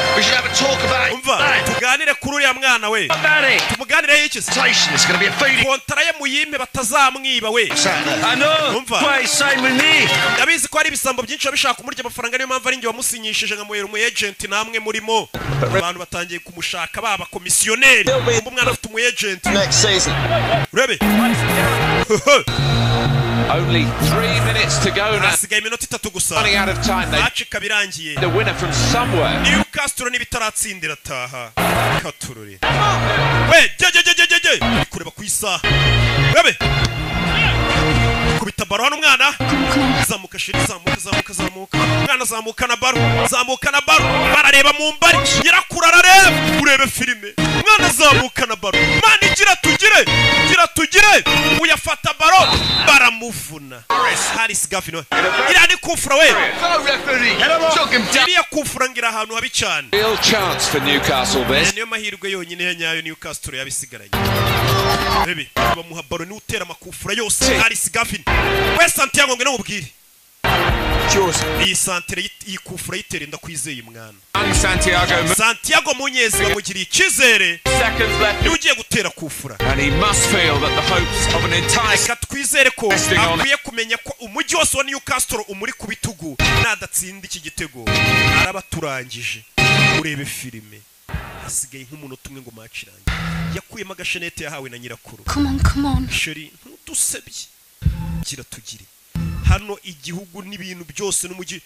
umva tuganire kuri uriya mwana we tumuganireho iki kontara ye muyime batazamwiba we umva ndabizi ko hari ibisambo byinshi babishaka kumurya amafaranga niyo mpamvu ari njye wamusinyishije nkamuhera umu agent namwe murimo abantu batangiye kumushaka baba komisiyoneri umwana afite umu agent urebe Only 3 minutes to go now. Running out of time. The winner from somewhere. Newcastle nibitaratsindira taha. Katururi. We, kureba ku isaha. Bebe. Kubita baro hano umwana. Zamuka shiri zamuka. Umwana zamuka na baro. Barareba mu mbari. Nyirakuru arareba. Urebe filime. Umwana zamuka na baro. Mani gira tugire. Uyafata baro. Baramuvuna. Haris Gavin. Ira ni kufura we. Iriya kufura ngira ahantu habi cyane. Real chance for Newcastle this. Niyo mahirwe yonyine ya nyayo Newcastle yabisigaranye. Bebe, bamuha baro ni utera makufura yose. Haris Gavin. We Santiago ngene mubwire. Iyi santere y'ikufura yiterenda kwizeye mwana. Santiago Munyezi bamugiriye ikizere. Ni ugiye gutera kufura. And he must feel that the hopes of an entire twizere ko akwiye kumenya ko umujyi wose wa Newcastle umuri ku bitugu nadatsinda iki gitego arabaturangije. Urebe filime hasigaye nk'umuntu umwe ngo match irangiye yakuyemo agashenete yahawe na nyirakuru. Come on Sheri ntusebye gira tugire hano igihugu n'ibintu byose n'umugi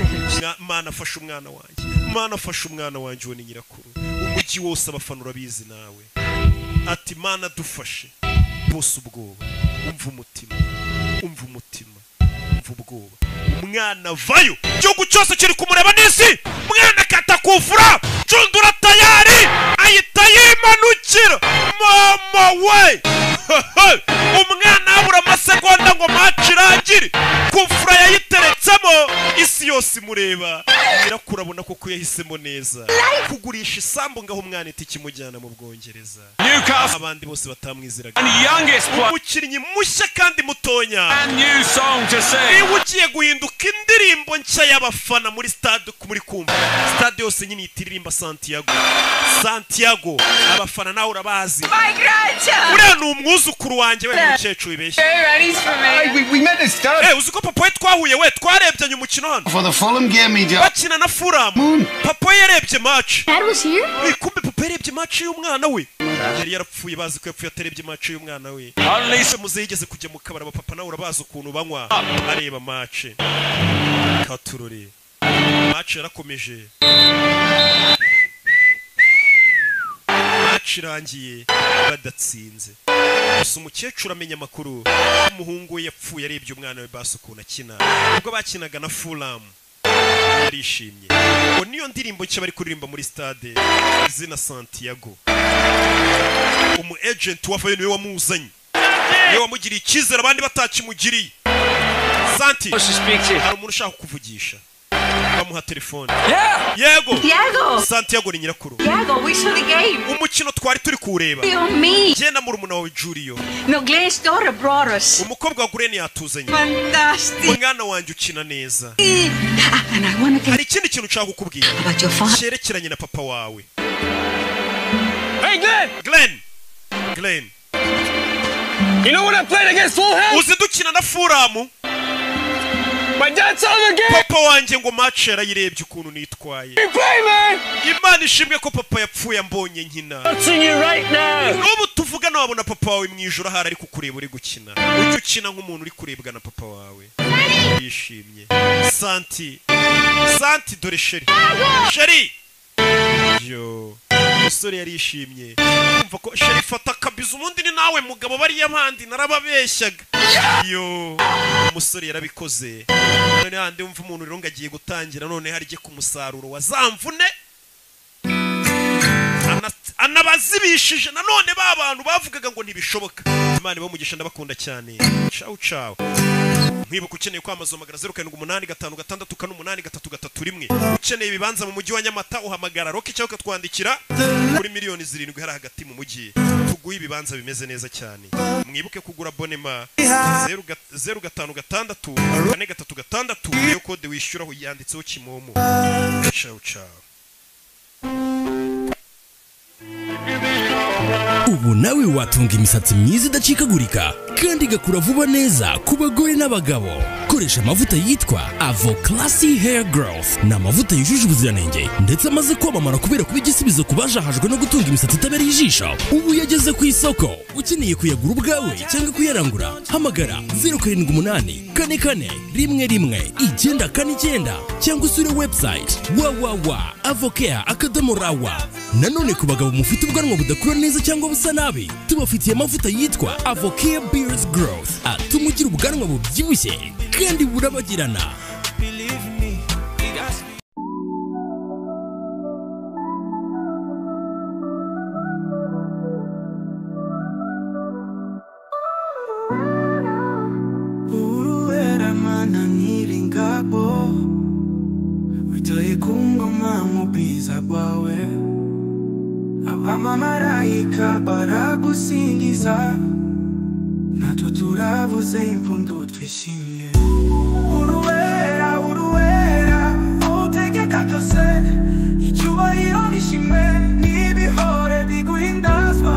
Mana afasha umwana wanjye Mana afasha umwana wanjye wo ni nyirakuru umugi wose abafana urabizi nawe ati Mana dufashe bose ubwoba umva umutima ubwoba umwana vayo igihugu cyose kiri kumureba n'isi umwana katakufura cundura tayari ayita yimanukira mama we umwana abura amasegonda ngo match irangire kufura yayiteretsemo isi yose imureba irakurabona ko yahisemo neza kugurisha isambu ngaho umwana itikimujyana mu Bwongereza abandi bose batamwiziraga umukinnyi mushya kandi mutonya ugiye guhinduka indirimbo nshya y'abafana muri stade muri kumva stade yose nyine itiririmba Santiago abafana nawe urabazi uriya ni umwuzukuru wanjye we mukecuru ibeshye uziko papa we twahuye we twarebye umukino hano bakina na Fulham papa yarebye match kumbe papa yarebye match y'umwana we yari yarapfuye bazi ko yapfuye atarebye match y'umwana we muze yigeze kujya mu kabara papa nawe urabazi ukuntu banywa areba match katurore match yarakomeje match irangiye badatsinze gusa umukecuru amenya amakuru umuhungu we yapfuye arebye umwana we bazi ukuntu akina ubwo bakinaga na Fulham yarishimye ngo niyo ndirimbo nshya bari kuririmba muri stade izina Santiago umu agent wavayo niwe wamuzanye niwe wamugiriye icyizere abandi batakimugiriye Santi hari umuntu ushaka kukuvugisha bamuha telefone yego Santiago ni nyirakuru umukino twari turi kuwureba je na murumuna wawe Julio umukobwa wa Glen yatuzanye umwana wanjye ukina neza hari ikindi kintu ushaka kukubwira cyerekeranye na papa wawe Glen You know when I played against Fulham? uzi dukina na Fulham papa wanjye ngo match yarayirebye ukuntu nitwaye Imana ishimwe ko papa yapfuye ambonye nkina n'ubu tuvugana wabona papa wawe mwijoro ahari ari kukureba uri gukina ujye ukina nk'umuntu uri kurebwa na papa wawe yishimye Santi dore sheri yo umusore yarishimye umva ko sheri fata kabiza umundi ni nawe mugabo bari abandi narababeshyaga yo umusore yarabikoze none handi umva umuntu rero ngagiye gutangira none harije ku musaruro wazamvune anabazibishije nanone ba bantu bavugaga ngo ntibishoboka Imana bamugisha ndabakunda cyane ciao mwibuka ukeneye kwamazomagara 0785568331 ukeneye ibibanza mu mujyi wa Nyamata uhamagara Rocky cyangwa ukatwandikira kuri miliyoni 7 hari hagati mu mujyi tuguye ibibanza bimeze neza cyane mwibuke kugura bonema 056 iyo kode wishyuraho yanditseho Kimomo ciao ubu nawe watunga imisatsi myiza idacikagurika kandi igakura vuba neza ku bagore n'abagabo koresha amavuta yitwa Avo Classy Hair Growth ni amavuta yujuje ubuziranenge ndetse amaze kwamamara kubera kuba igisubizo ku bajahajwe no gutunga imisatsi itabereye ijisho ubu yageze ku isoko ukeneye kuyagura ubwawe cyangwa kuyarangura hamagara 07881111 cyangwa usure website www.avocare.rawa nanone ku bagabo mufite ubwanwa budakura neza cyangwa busa nabi tubafitiye amavuta yitwa Avocare Beard Growth atuma ugira ubwanwa bubyibushye kandi burabagirana Uruera mana nyiringabo witaye kungoma mubiza bwawe abamamarayika baragusingiza natwe turavuze impundu twishimye uruwera utegeka byose icyubahiro nishimwe n'ibihore biguhindazwa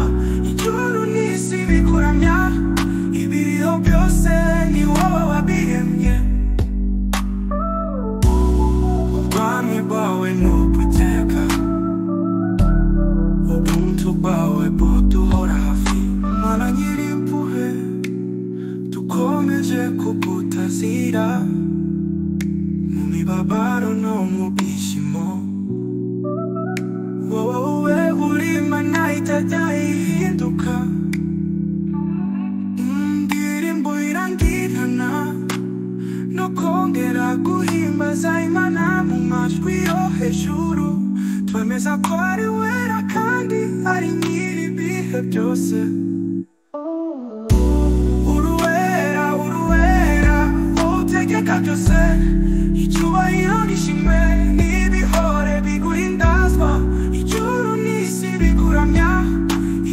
ijuru n'isi bikuramya ibiriho byose ni wowe wabiremye ubwami bwawe n'ubuteka ubuntu bwawe buduhora hafi mana nyirimpuhwe dukomeje kugutaza tuzira mu mibabaro no mu byishimo wowe uri Imana itajya ihinduka indirimbo irangirana no kongera guhimbaza Imana mu majwi yo hejuru twemeza ko ari wera kandi ari nyiri ibihe byose utegeka byose icyubahiro n'ishimwe n'ibihore biguhindazwa ijuru n'isi bikuramya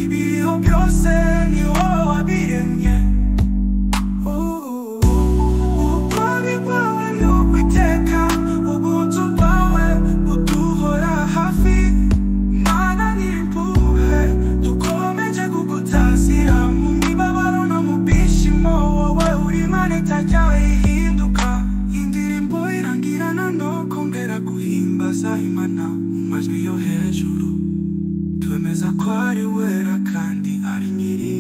ibiriho byose ni wowe wabiremye ubwami bwawe ni ukwiteka ubuntu bwawe buduhora hafi Mana n'impuhwe dukomeje kugutazira mu mibabaro no mu byishimo wowe uri Imana itajya ihinduka indirimbo irangirana no kongera guhimbaza Imana mu majwi yo hejuru twemeza ko ari wera kandi ari nyiri